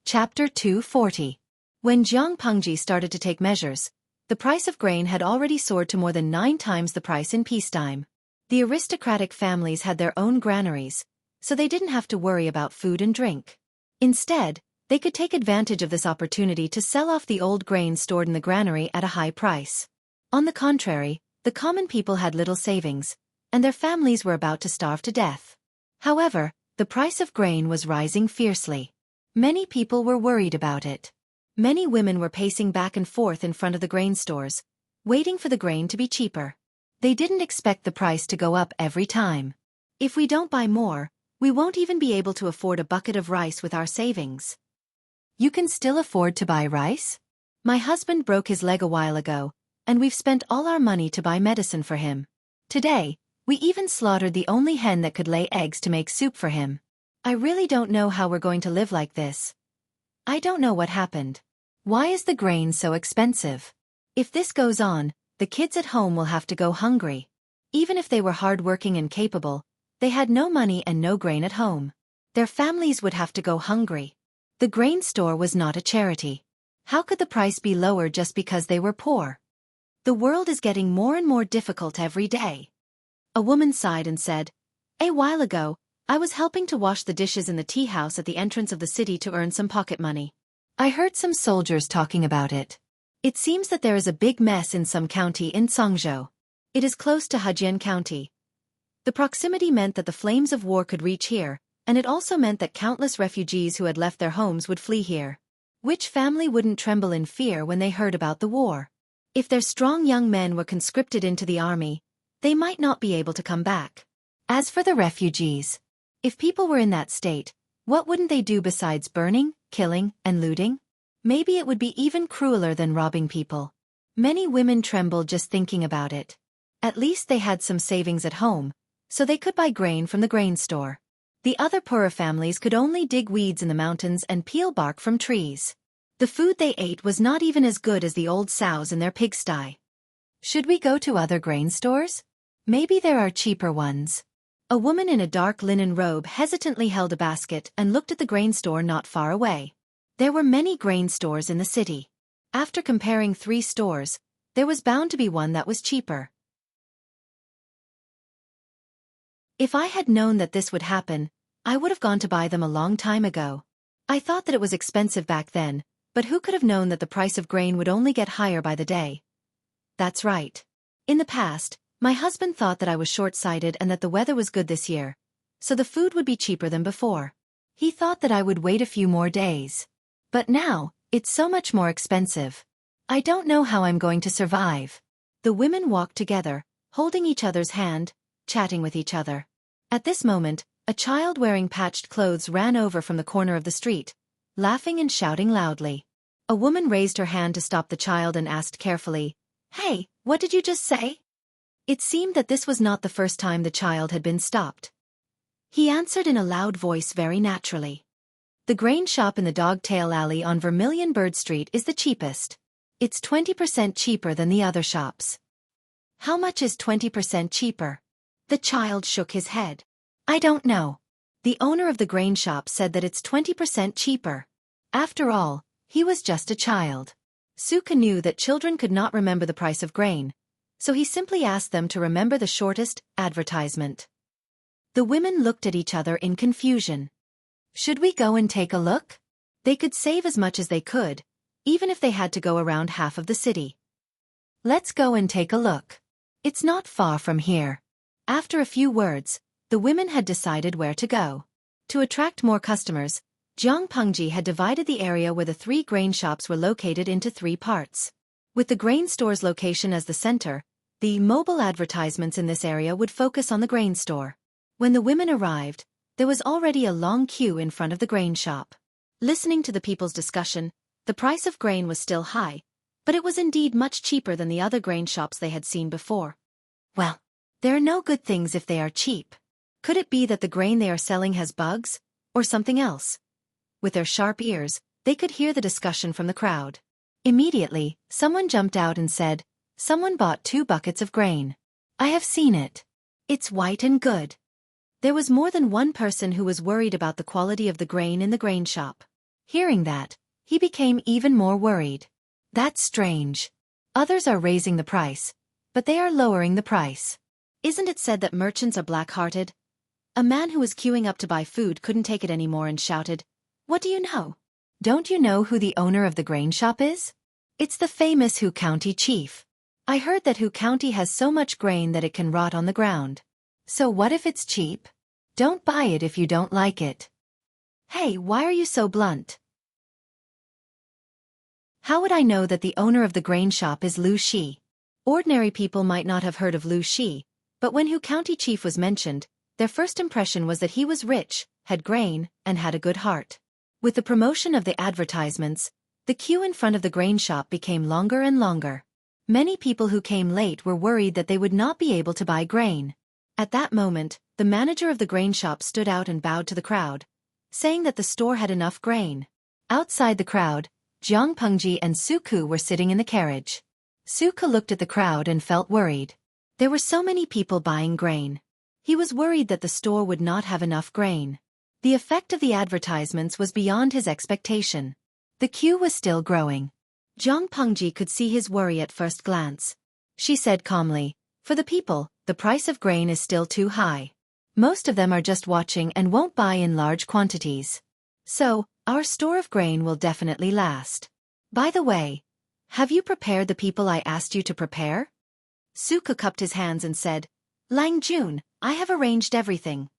Chapter 240. When Jiang Pengji started to take measures, the price of grain had already soared to more than 9 times the price in peacetime. The aristocratic families had their own granaries, so they didn't have to worry about food and drink. Instead, they could take advantage of this opportunity to sell off the old grain stored in the granary at a high price. On the contrary, the common people had little savings, and their families were about to starve to death. However, the price of grain was rising fiercely. Many people were worried about it. Many women were pacing back and forth in front of the grain stores, waiting for the grain to be cheaper. They didn't expect the price to go up every time. If we don't buy more, we won't even be able to afford a bucket of rice with our savings. You can still afford to buy rice? My husband broke his leg a while ago, and we've spent all our money to buy medicine for him. Today, we even slaughtered the only hen that could lay eggs to make soup for him. I really don't know how we're going to live like this. I don't know what happened. Why is the grain so expensive? If this goes on, the kids at home will have to go hungry. Even if they were hardworking and capable, they had no money and no grain at home. Their families would have to go hungry. The grain store was not a charity. How could the price be lower just because they were poor? The world is getting more and more difficult every day. A woman sighed and said, "A while ago, I was helping to wash the dishes in the tea house at the entrance of the city to earn some pocket money. I heard some soldiers talking about it. It seems that there is a big mess in some county in Songzhou. It is close to Hejian County. The proximity meant that the flames of war could reach here, and it also meant that countless refugees who had left their homes would flee here. Which family wouldn't tremble in fear when they heard about the war? If their strong young men were conscripted into the army, they might not be able to come back. As for the refugees, if people were in that state, what wouldn't they do besides burning, killing, and looting? Maybe it would be even crueler than robbing people. Many women trembled just thinking about it. At least they had some savings at home, so they could buy grain from the grain store. The other poorer families could only dig weeds in the mountains and peel bark from trees. The food they ate was not even as good as the old sows in their pigsty. Should we go to other grain stores? Maybe there are cheaper ones. A woman in a dark linen robe hesitantly held a basket and looked at the grain store not far away. There were many grain stores in the city. After comparing 3 stores, there was bound to be one that was cheaper. If I had known that this would happen, I would have gone to buy them a long time ago. I thought that it was expensive back then, but who could have known that the price of grain would only get higher by the day? That's right. In the past, my husband thought that I was short-sighted and that the weather was good this year, so the food would be cheaper than before. He thought that I would wait a few more days. But now, it's so much more expensive. I don't know how I'm going to survive. The women walked together, holding each other's hand, chatting with each other. At this moment, a child wearing patched clothes ran over from the corner of the street, laughing and shouting loudly. A woman raised her hand to stop the child and asked carefully, "Hey, what did you just say?" It seemed that this was not the first time the child had been stopped. He answered in a loud voice very naturally. "The grain shop in the Dogtail Alley on Vermilion Bird Street is the cheapest. It's 20% cheaper than the other shops." "How much is 20% cheaper?" The child shook his head. "I don't know. The owner of the grain shop said that it's 20% cheaper." After all, he was just a child. Xueqi knew that children could not remember the price of grain, so he simply asked them to remember the shortest advertisement. The women looked at each other in confusion. Should we go and take a look? They could save as much as they could, even if they had to go around half of the city. Let's go and take a look. It's not far from here. After a few words, the women had decided where to go. To attract more customers, Jiang Pengji had divided the area where the 3 grain shops were located into 3 parts. With the grain store's location as the center, the mobile advertisements in this area would focus on the grain store. When the women arrived, there was already a long queue in front of the grain shop. Listening to the people's discussion, the price of grain was still high, but it was indeed much cheaper than the other grain shops they had seen before. Well, there are no good things if they are cheap. Could it be that the grain they are selling has bugs, or something else? With their sharp ears, they could hear the discussion from the crowd. Immediately, someone jumped out and said, "Someone bought 2 buckets of grain. I have seen it. It's white and good." There was more than one person who was worried about the quality of the grain in the grain shop. Hearing that, he became even more worried. That's strange. Others are raising the price, but they are lowering the price. Isn't it said that merchants are black-hearted? A man who was queuing up to buy food couldn't take it anymore and shouted, "What do you know? Don't you know who the owner of the grain shop is? It's the famous Hu County chief. I heard that Hu County has so much grain that it can rot on the ground. So what if it's cheap? Don't buy it if you don't like it." "Hey, why are you so blunt? How would I know that the owner of the grain shop is Lu Shi?" Ordinary people might not have heard of Lu Shi, but when Hu County chief was mentioned, their first impression was that he was rich, had grain, and had a good heart. With the promotion of the advertisements, the queue in front of the grain shop became longer and longer. Many people who came late were worried that they would not be able to buy grain. At that moment, the manager of the grain shop stood out and bowed to the crowd, saying that the store had enough grain. Outside the crowd, Jiang Pengji and Xueqi were sitting in the carriage. Xueqi looked at the crowd and felt worried. There were so many people buying grain. He was worried that the store would not have enough grain. The effect of the advertisements was beyond his expectation. The queue was still growing. Zhang Pengji could see his worry at first glance. She said calmly, "For the people, the price of grain is still too high. Most of them are just watching and won't buy in large quantities. So, our store of grain will definitely last. By the way, have you prepared the people I asked you to prepare?" Xueqi cupped his hands and said, "Lang Jun, I have arranged everything."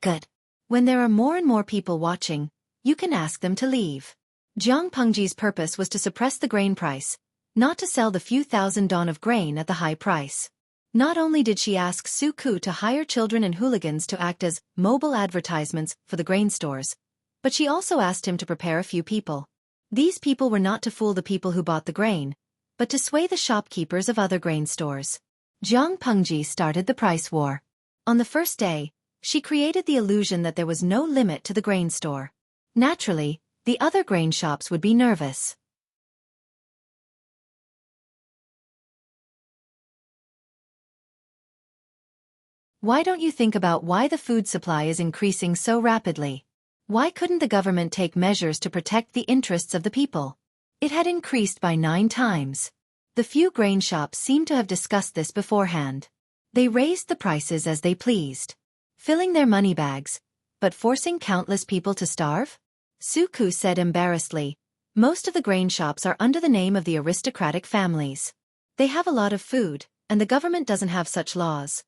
"Good. When there are more and more people watching, you can ask them to leave." Zhang Pengji's purpose was to suppress the grain price, not to sell the few thousand don of grain at the high price. Not only did she ask Xueqi to hire children and hooligans to act as mobile advertisements for the grain stores, but she also asked him to prepare a few people. These people were not to fool the people who bought the grain, but to sway the shopkeepers of other grain stores. Zhang Pengji started the price war. On the first day, she created the illusion that there was no limit to the grain store. Naturally, the other grain shops would be nervous. Why don't you think about why the food supply is increasing so rapidly? Why couldn't the government take measures to protect the interests of the people? It had increased by 9 times. The few grain shops seemed to have discussed this beforehand. They raised the prices as they pleased, filling their money bags, but forcing countless people to starve? Xueqi said embarrassedly, "Most of the grain shops are under the name of the aristocratic families. They have a lot of food, and the government doesn't have such laws.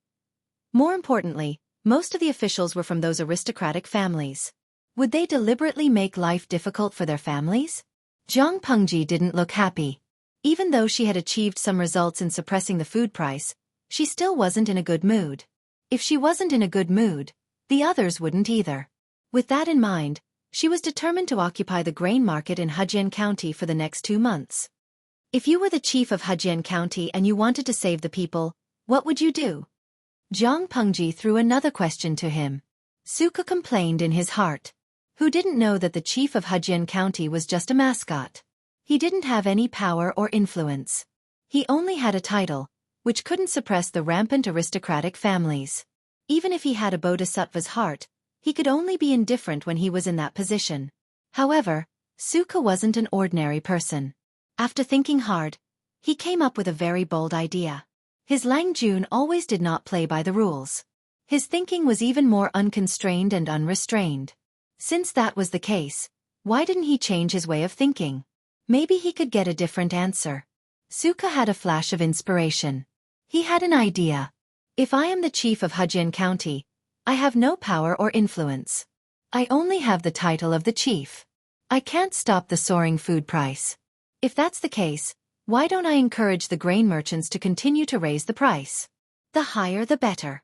More importantly, most of the officials were from those aristocratic families. Would they deliberately make life difficult for their families?" Zhang Pengji didn't look happy. Even though she had achieved some results in suppressing the food price, she still wasn't in a good mood. If she wasn't in a good mood, the others wouldn't either. With that in mind, she was determined to occupy the grain market in Hejian County for the next 2 months. If you were the chief of Hejian County and you wanted to save the people, what would you do? Zhang Pengji threw another question to him. Xueqi complained in his heart. Who didn't know that the chief of Hejian County was just a mascot? He didn't have any power or influence. He only had a title, which couldn't suppress the rampant aristocratic families. Even if he had a bodhisattva's heart, he could only be indifferent when he was in that position. However, Xueqi wasn't an ordinary person. After thinking hard, he came up with a very bold idea. His Lang Jun always did not play by the rules. His thinking was even more unconstrained and unrestrained. Since that was the case, why didn't he change his way of thinking? Maybe he could get a different answer. Xueqi had a flash of inspiration. He had an idea. If I am the chief of Hejian County, I have no power or influence. I only have the title of the chief. I can't stop the soaring food price. If that's the case, why don't I encourage the grain merchants to continue to raise the price? The higher the better.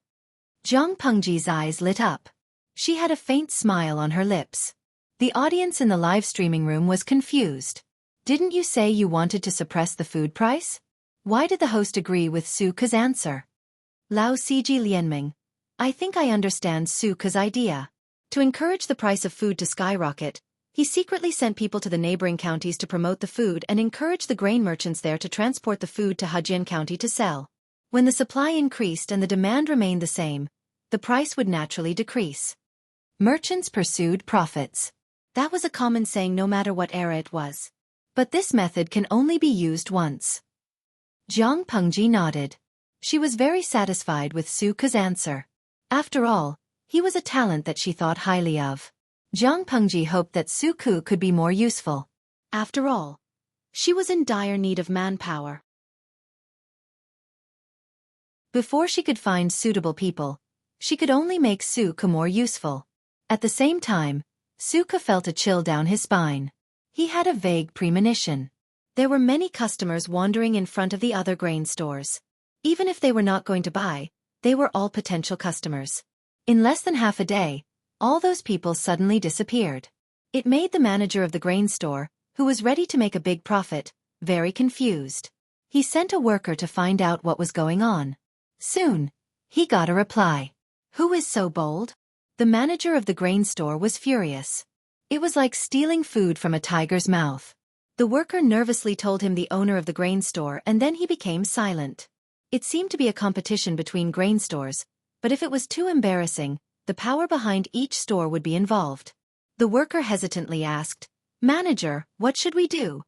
Zhang Pengji's eyes lit up. She had a faint smile on her lips. The audience in the live streaming room was confused. Didn't you say you wanted to suppress the food price? Why did the host agree with Xueqi's answer? Lao Ciji Lianming. I think I understand Xueqi's idea. To encourage the price of food to skyrocket, he secretly sent people to the neighboring counties to promote the food and encourage the grain merchants there to transport the food to Hejian County to sell. When the supply increased and the demand remained the same, the price would naturally decrease. Merchants pursued profits. That was a common saying no matter what era it was. But this method can only be used once. Zhang Pengji nodded. She was very satisfied with Xueqi's answer. After all, he was a talent that she thought highly of. Zhang Pengji hoped that Xueqi could be more useful. After all, she was in dire need of manpower. Before she could find suitable people, she could only make Xueqi more useful. At the same time, Xueqi felt a chill down his spine. He had a vague premonition. There were many customers wandering in front of the other grain stores. Even if they were not going to buy, they were all potential customers. In less than half a day, all those people suddenly disappeared. It made the manager of the grain store, who was ready to make a big profit, very confused. He sent a worker to find out what was going on. Soon, he got a reply. Who is so bold? The manager of the grain store was furious. It was like stealing food from a tiger's mouth. The worker nervously told him the owner of the grain store, and then he became silent. It seemed to be a competition between grain stores, but if it was too embarrassing, the power behind each store would be involved. The worker hesitantly asked, "Manager, what should we do?"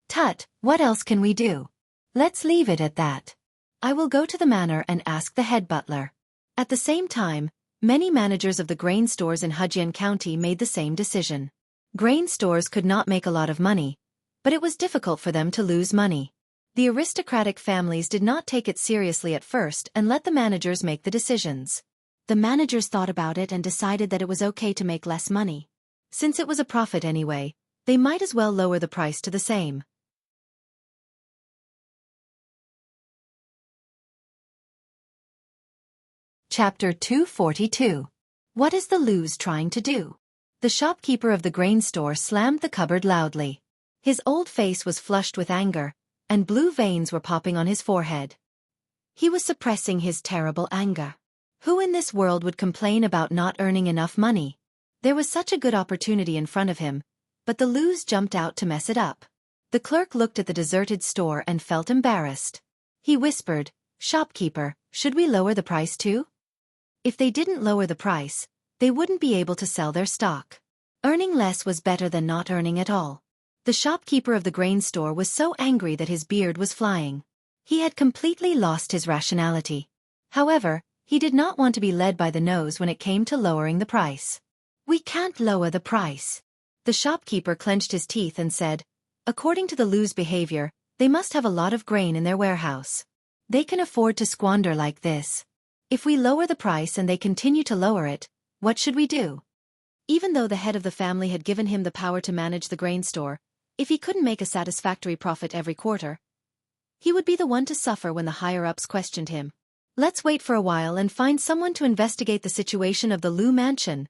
"Tut, what else can we do? Let's leave it at that. I will go to the manor and ask the head butler." At the same time, many managers of the grain stores in Fujian County made the same decision. Grain stores could not make a lot of money, but it was difficult for them to lose money. The aristocratic families did not take it seriously at first and let the managers make the decisions. The managers thought about it and decided that it was okay to make less money. Since it was a profit anyway, they might as well lower the price to the same. Chapter 242. What is the Luz trying to do? The shopkeeper of the grain store slammed the cupboard loudly. His old face was flushed with anger, and blue veins were popping on his forehead. He was suppressing his terrible anger. Who in this world would complain about not earning enough money? There was such a good opportunity in front of him, but the Luz jumped out to mess it up. The clerk looked at the deserted store and felt embarrassed. He whispered, "Shopkeeper, should we lower the price too?" If they didn't lower the price, they wouldn't be able to sell their stock. Earning less was better than not earning at all. The shopkeeper of the grain store was so angry that his beard was flying. He had completely lost his rationality. However, he did not want to be led by the nose when it came to lowering the price. "We can't lower the price." The shopkeeper clenched his teeth and said, "According to the Luz behavior, they must have a lot of grain in their warehouse. They can afford to squander like this. If we lower the price and they continue to lower it, what should we do?" Even though the head of the family had given him the power to manage the grain store, if he couldn't make a satisfactory profit every quarter, he would be the one to suffer when the higher-ups questioned him. "Let's wait for a while and find someone to investigate the situation of the Lu mansion."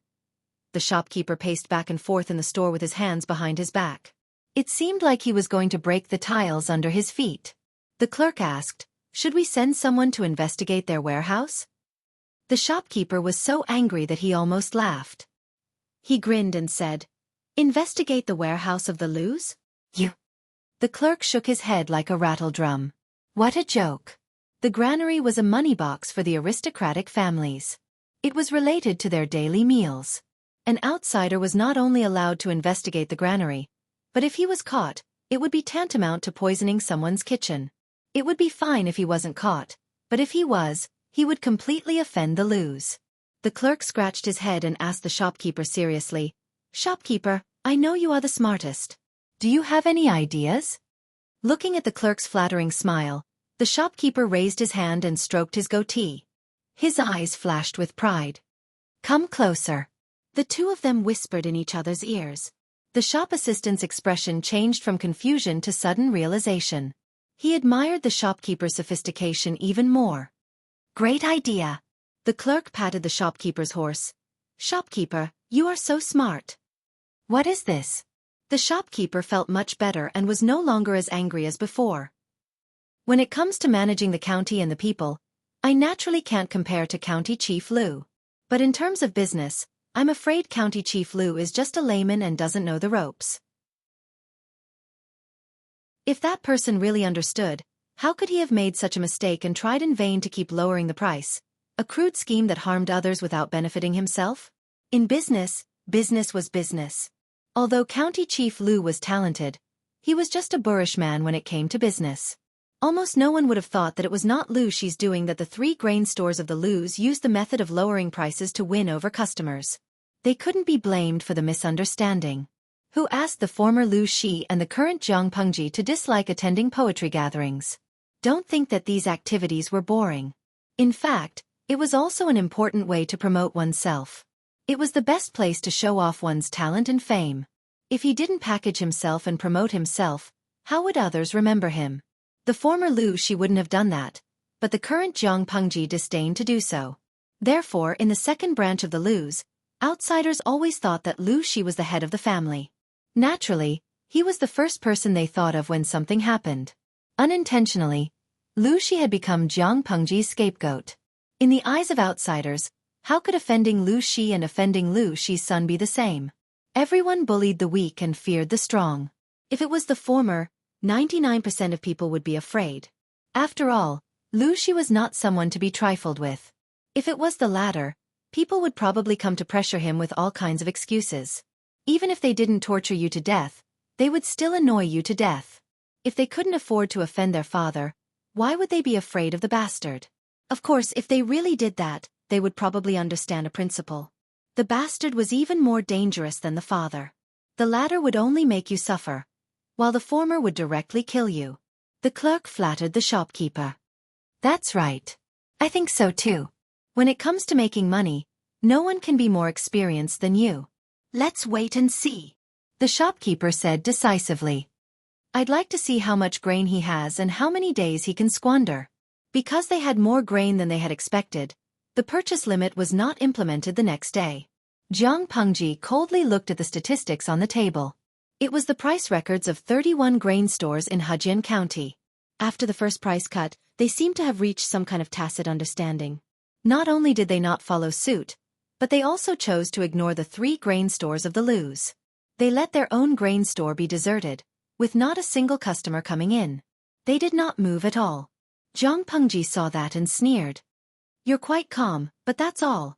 The shopkeeper paced back and forth in the store with his hands behind his back. It seemed like he was going to break the tiles under his feet. The clerk asked, "Should we send someone to investigate their warehouse?" The shopkeeper was so angry that he almost laughed. He grinned and said, "Investigate the warehouse of the Luz? You?" The clerk shook his head like a rattledrum. What a joke. The granary was a money box for the aristocratic families. It was related to their daily meals. An outsider was not only allowed to investigate the granary, but if he was caught, it would be tantamount to poisoning someone's kitchen. It would be fine if he wasn't caught, but if he was, he would completely offend the Luz. The clerk scratched his head and asked the shopkeeper seriously, "Shopkeeper, I know you are the smartest. Do you have any ideas?" Looking at the clerk's flattering smile, the shopkeeper raised his hand and stroked his goatee. His eyes flashed with pride. "Come closer." The two of them whispered in each other's ears. The shop assistant's expression changed from confusion to sudden realization. He admired the shopkeeper's sophistication even more. "Great idea." The clerk patted the shopkeeper's horse. "Shopkeeper, you are so smart." "What is this?" The shopkeeper felt much better and was no longer as angry as before. "When it comes to managing the county and the people, I naturally can't compare to County Chief Lu. But in terms of business, I'm afraid County Chief Lu is just a layman and doesn't know the ropes." If that person really understood, how could he have made such a mistake and tried in vain to keep lowering the price, a crude scheme that harmed others without benefiting himself? In business, business was business. Although County Chief Lu was talented, he was just a boorish man when it came to business. Almost no one would have thought that it was not Lu Shi's doing that the 3 grain stores of the Luz used the method of lowering prices to win over customers. They couldn't be blamed for the misunderstanding. Who asked the former Lu Shi and the current Jiang Pengji to dislike attending poetry gatherings? Don't think that these activities were boring. In fact, it was also an important way to promote oneself. It was the best place to show off one's talent and fame. If he didn't package himself and promote himself, how would others remember him? The former Lu Shi wouldn't have done that, but the current Jiang Pengji disdained to do so. Therefore, in the second branch of the Luz, outsiders always thought that Lu Shi was the head of the family. Naturally, he was the first person they thought of when something happened. Unintentionally, Lu Shi had become Jiang Pengji's scapegoat. In the eyes of outsiders, how could offending Lu Shi and offending Lu Shi's son be the same? Everyone bullied the weak and feared the strong. If it was the former, 99% of people would be afraid. After all, Xueqi was not someone to be trifled with. If it was the latter, people would probably come to pressure him with all kinds of excuses. Even if they didn't torture you to death, they would still annoy you to death. If they couldn't afford to offend their father, why would they be afraid of the bastard? Of course, if they really did that, they would probably understand a principle. The bastard was even more dangerous than the father. The latter would only make you suffer, while the former would directly kill you. The clerk flattered the shopkeeper. That's right. I think so too. When it comes to making money, no one can be more experienced than you. Let's wait and see, the shopkeeper said decisively. I'd like to see how much grain he has and how many days he can squander. Because they had more grain than they had expected, the purchase limit was not implemented the next day. Jiang Pengji coldly looked at the statistics on the table. It was the price records of 31 grain stores in Hejian County. After the first price cut, they seemed to have reached some kind of tacit understanding. Not only did they not follow suit, but they also chose to ignore the 3 grain stores of the Lus. They let their own grain store be deserted, with not a single customer coming in. They did not move at all. Jiang Pengji saw that and sneered. You're quite calm, but that's all.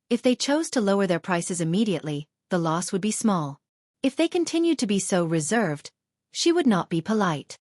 If they chose to lower their prices immediately, the loss would be small. If they continued to be so reserved, she would not be polite.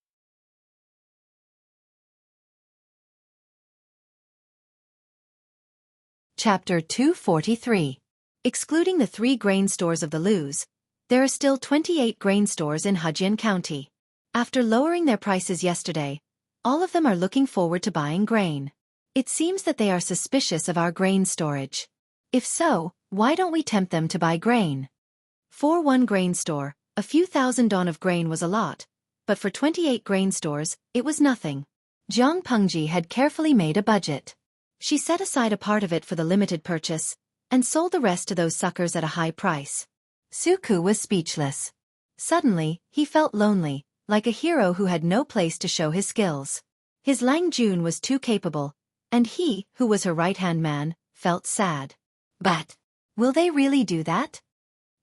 Chapter 243. Excluding the 3 grain stores of the Lus, there are still 28 grain stores in Hejian County. After lowering their prices yesterday, all of them are looking forward to buying grain. It seems that they are suspicious of our grain storage. If so, why don't we tempt them to buy grain? For one grain store, a few thousand don of grain was a lot, but for 28 grain stores, it was nothing. Jiang Pengji had carefully made a budget. She set aside a part of it for the limited purchase, and sold the rest to those suckers at a high price. Xueqi was speechless. Suddenly, he felt lonely, like a hero who had no place to show his skills. His Lang Jun was too capable, and he, who was her right-hand man, felt sad. But, will they really do that?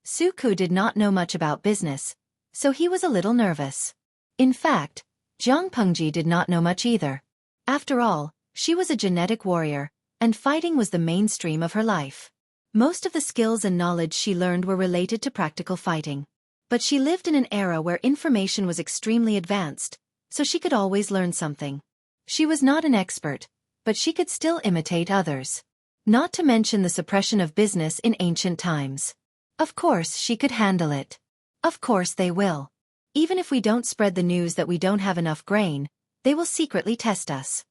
Xueqi did not know much about business, so he was a little nervous. In fact, Jiang Pengji did not know much either. After all, she was a genetic warrior, and fighting was the mainstream of her life. Most of the skills and knowledge she learned were related to practical fighting. But she lived in an era where information was extremely advanced, so she could always learn something. She was not an expert, but she could still imitate others. Not to mention the suppression of business in ancient times. Of course she could handle it. Of course they will. Even if we don't spread the news that we don't have enough grain, they will secretly test us.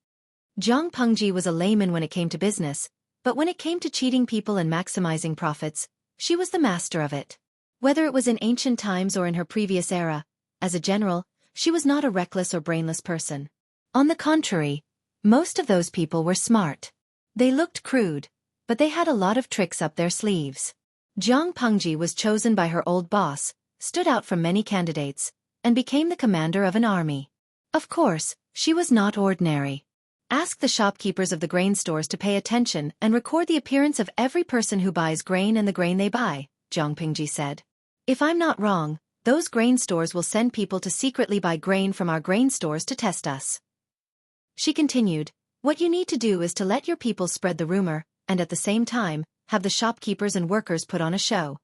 Jiang Pengji was a layman when it came to business, but when it came to cheating people and maximizing profits, she was the master of it. Whether it was in ancient times or in her previous era, as a general, she was not a reckless or brainless person. On the contrary, most of those people were smart. They looked crude, but they had a lot of tricks up their sleeves. Jiang Pengji was chosen by her old boss, stood out from many candidates, and became the commander of an army. Of course, she was not ordinary. Ask the shopkeepers of the grain stores to pay attention and record the appearance of every person who buys grain and the grain they buy, Jiang Pengji said. If I'm not wrong, those grain stores will send people to secretly buy grain from our grain stores to test us. She continued, what you need to do is to let your people spread the rumor, and at the same time, have the shopkeepers and workers put on a show.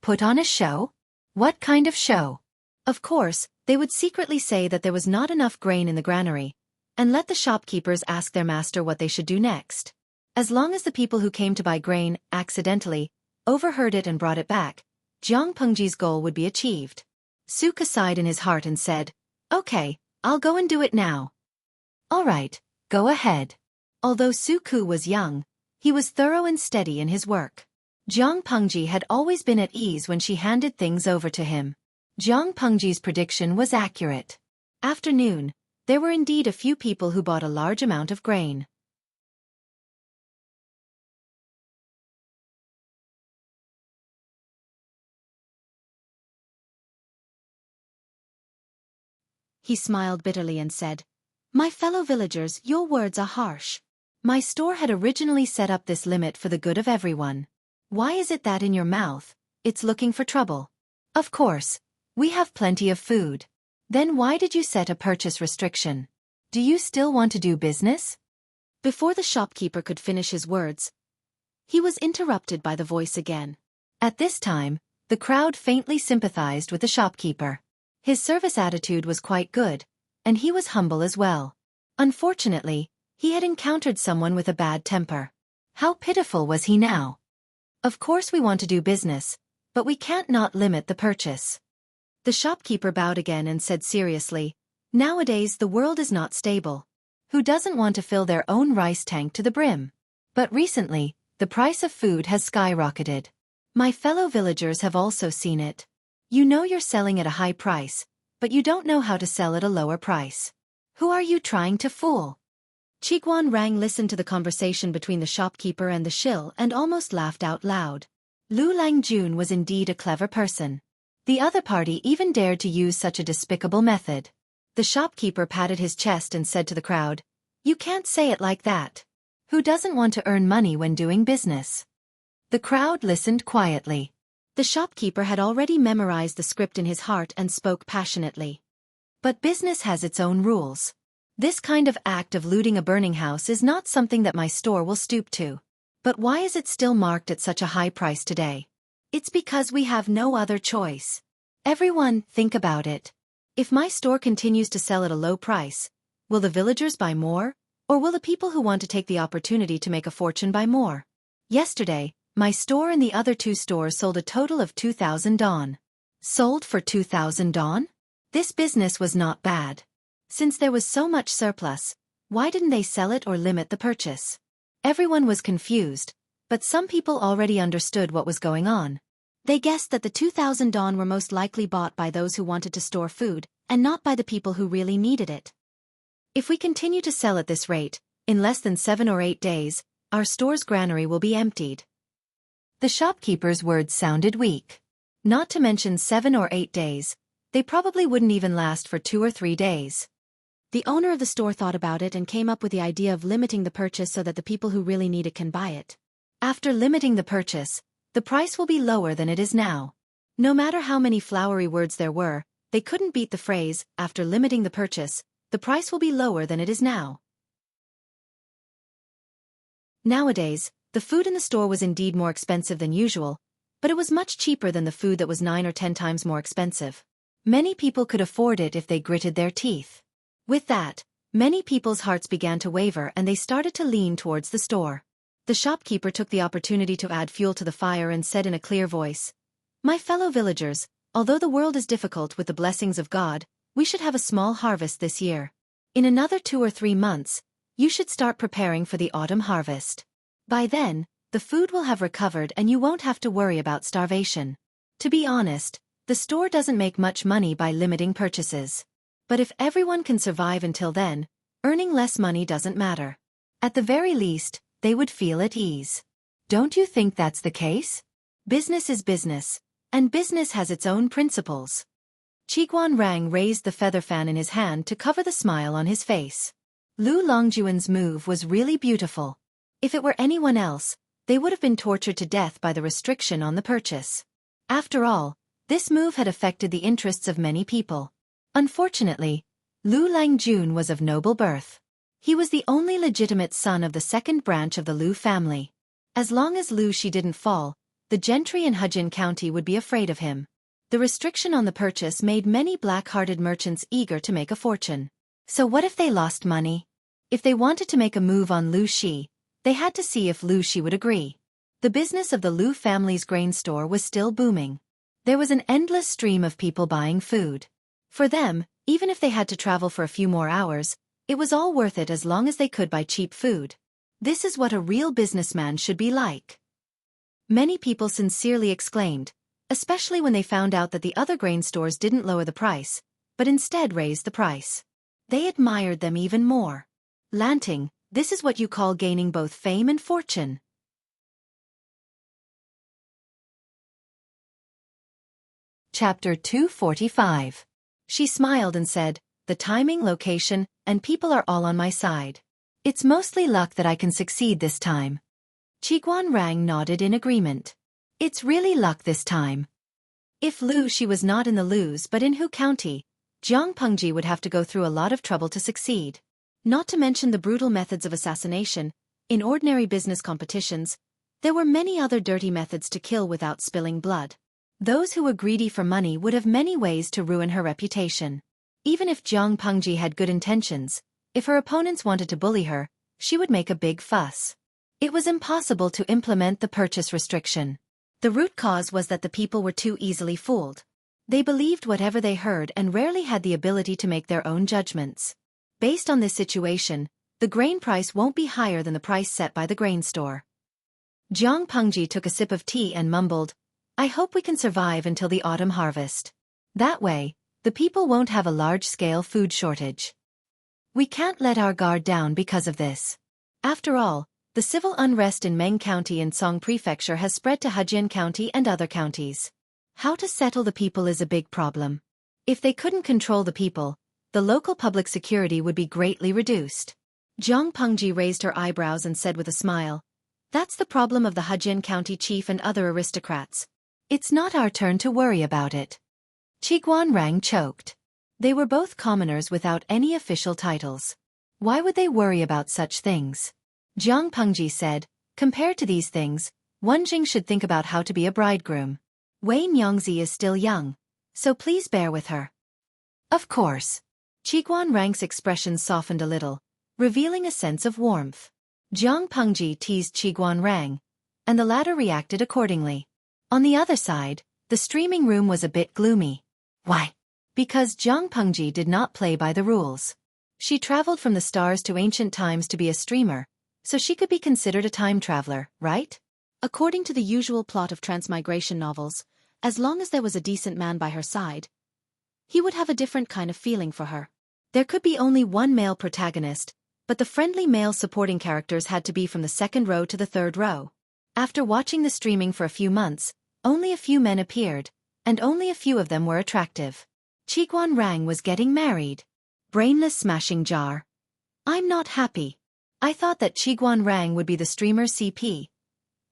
Put on a show? What kind of show? Of course, they would secretly say that there was not enough grain in the granary, and let the shopkeepers ask their master what they should do next. As long as the people who came to buy grain, accidentally, overheard it and brought it back, Jiang Pengji's goal would be achieved. Xueqi sighed in his heart and said, okay, I'll go and do it now. All right, go ahead. Although Xueqi was young, he was thorough and steady in his work. Jiang Pengji had always been at ease when she handed things over to him. Jiang Pengji's prediction was accurate. After noon, there were indeed a few people who bought a large amount of grain. He smiled bitterly and said, my fellow villagers, your words are harsh. My store had originally set up this limit for the good of everyone. Why is it that in your mouth, it's looking for trouble? Of course, We have plenty of food. Then why did you set a purchase restriction? Do you still want to do business? Before the shopkeeper could finish his words, he was interrupted by the voice again. At this time, the crowd faintly sympathized with the shopkeeper. His service attitude was quite good, and he was humble as well. Unfortunately, he had encountered someone with a bad temper. How pitiful was he now? Of course we want to do business, but we can't not limit the purchase. The shopkeeper bowed again and said seriously, nowadays the world is not stable. Who doesn't want to fill their own rice tank to the brim? But recently, the price of food has skyrocketed. My fellow villagers have also seen it. You know you're selling at a high price, but you don't know how to sell at a lower price. Who are you trying to fool? Xueqi listened to the conversation between the shopkeeper and the shill and almost laughed out loud. Lu Langjun was indeed a clever person. The other party even dared to use such a despicable method. The shopkeeper patted his chest and said to the crowd, you can't say it like that. Who doesn't want to earn money when doing business? The crowd listened quietly. The shopkeeper had already memorized the script in his heart and spoke passionately. But business has its own rules. This kind of act of looting a burning house is not something that my store will stoop to. But why is it still marked at such a high price today? It's because we have no other choice. Everyone, think about it. If my store continues to sell at a low price, will the villagers buy more, or will the people who want to take the opportunity to make a fortune buy more? Yesterday, my store and the other two stores sold a total of 2,000 dong. Sold for 2,000 dong? This business was not bad. Since there was so much surplus, why didn't they sell it or limit the purchase? Everyone was confused, but some people already understood what was going on. They guessed that the 2,000 dong were most likely bought by those who wanted to store food, and not by the people who really needed it. If we continue to sell at this rate, in less than 7 or 8 days, our store's granary will be emptied. The shopkeeper's words sounded weak. Not to mention 7 or 8 days, they probably wouldn't even last for 2 or 3 days. The owner of the store thought about it and came up with the idea of limiting the purchase so that the people who really need it can buy it. After limiting the purchase, the price will be lower than it is now. No matter how many flowery words there were, they couldn't beat the phrase, after limiting the purchase, the price will be lower than it is now. Nowadays, the food in the store was indeed more expensive than usual, but it was much cheaper than the food that was 9 or 10 times more expensive. Many people could afford it if they gritted their teeth. With that, many people's hearts began to waver and they started to lean towards the store. The shopkeeper took the opportunity to add fuel to the fire and said in a clear voice, my fellow villagers, although the world is difficult with the blessings of God, we should have a small harvest this year. In another 2 or 3 months, you should start preparing for the autumn harvest. By then, the food will have recovered and you won't have to worry about starvation. To be honest, the store doesn't make much money by limiting purchases. But if everyone can survive until then, earning less money doesn't matter. At the very least, they would feel at ease. Don't you think that's the case? Business is business, and business has its own principles. Xueqi raised the feather fan in his hand to cover the smile on his face. Lu Longjuan's move was really beautiful. If it were anyone else, they would have been tortured to death by the restriction on the purchase. After all, this move had affected the interests of many people. Unfortunately, Lu Langjun was of noble birth. He was the only legitimate son of the second branch of the Lu family. As long as Lu Shi didn't fall, the gentry in Hejin County would be afraid of him. The restriction on the purchase made many black-hearted merchants eager to make a fortune. So what if they lost money? If they wanted to make a move on Lu Shi, they had to see if Lu Shi would agree. The business of the Lu family's grain store was still booming. There was an endless stream of people buying food. For them, even if they had to travel for a few more hours, it was all worth it as long as they could buy cheap food. This is what a real businessman should be like. Many people sincerely exclaimed, especially when they found out that the other grain stores didn't lower the price, but instead raised the price. They admired them even more. Lanting, this is what you call gaining both fame and fortune. Chapter 245. She smiled and said, the timing, location, and people are all on my side. It's mostly luck that I can succeed this time. Xueqi nodded in agreement. It's really luck this time. If She was not in the Lus but in Hu County, Jiang Pengji would have to go through a lot of trouble to succeed. Not to mention the brutal methods of assassination. In ordinary business competitions, there were many other dirty methods to kill without spilling blood. Those who were greedy for money would have many ways to ruin her reputation. Even if Jiang Pengji had good intentions, if her opponents wanted to bully her, she would make a big fuss. It was impossible to implement the purchase restriction. The root cause was that the people were too easily fooled. They believed whatever they heard and rarely had the ability to make their own judgments. Based on this situation, the grain price won't be higher than the price set by the grain store. Jiang Pengji took a sip of tea and mumbled, "I hope we can survive until the autumn harvest. That way, the people won't have a large-scale food shortage. We can't let our guard down because of this." After all, the civil unrest in Meng County and Song Prefecture has spread to Hejian County and other counties. How to settle the people is a big problem. If they couldn't control the people, the local public security would be greatly reduced. Jiang Pengji raised her eyebrows and said with a smile, "That's the problem of the Hejian County chief and other aristocrats. It's not our turn to worry about it." Qiguan Rang choked. They were both commoners without any official titles. Why would they worry about such things? Jiang Pengji said, "Compared to these things, Wen Jing should think about how to be a bridegroom. Wei Nyongzi is still young, so please bear with her." "Of course." Qiguan Rang's expression softened a little, revealing a sense of warmth. Jiang Pengji teased Qiguan Rang, and the latter reacted accordingly. On the other side, the streaming room was a bit gloomy. Why? Because Jiang Pengji did not play by the rules. She traveled from the stars to ancient times to be a streamer, so she could be considered a time traveler, right? According to the usual plot of transmigration novels, as long as there was a decent man by her side, he would have a different kind of feeling for her. There could be only one male protagonist, but the friendly male supporting characters had to be from the second row to the third row. After watching the streaming for a few months, only a few men appeared, and only a few of them were attractive. Qiguan Rang was getting married. Brainless smashing jar. I'm not happy. I thought that Qiguan Rang would be the streamer's CP.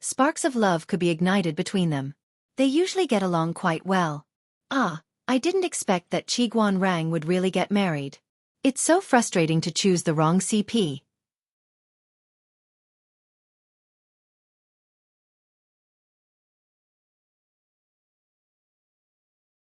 Sparks of love could be ignited between them. They usually get along quite well. I didn't expect that Qiguan Rang would really get married. It's so frustrating to choose the wrong CP.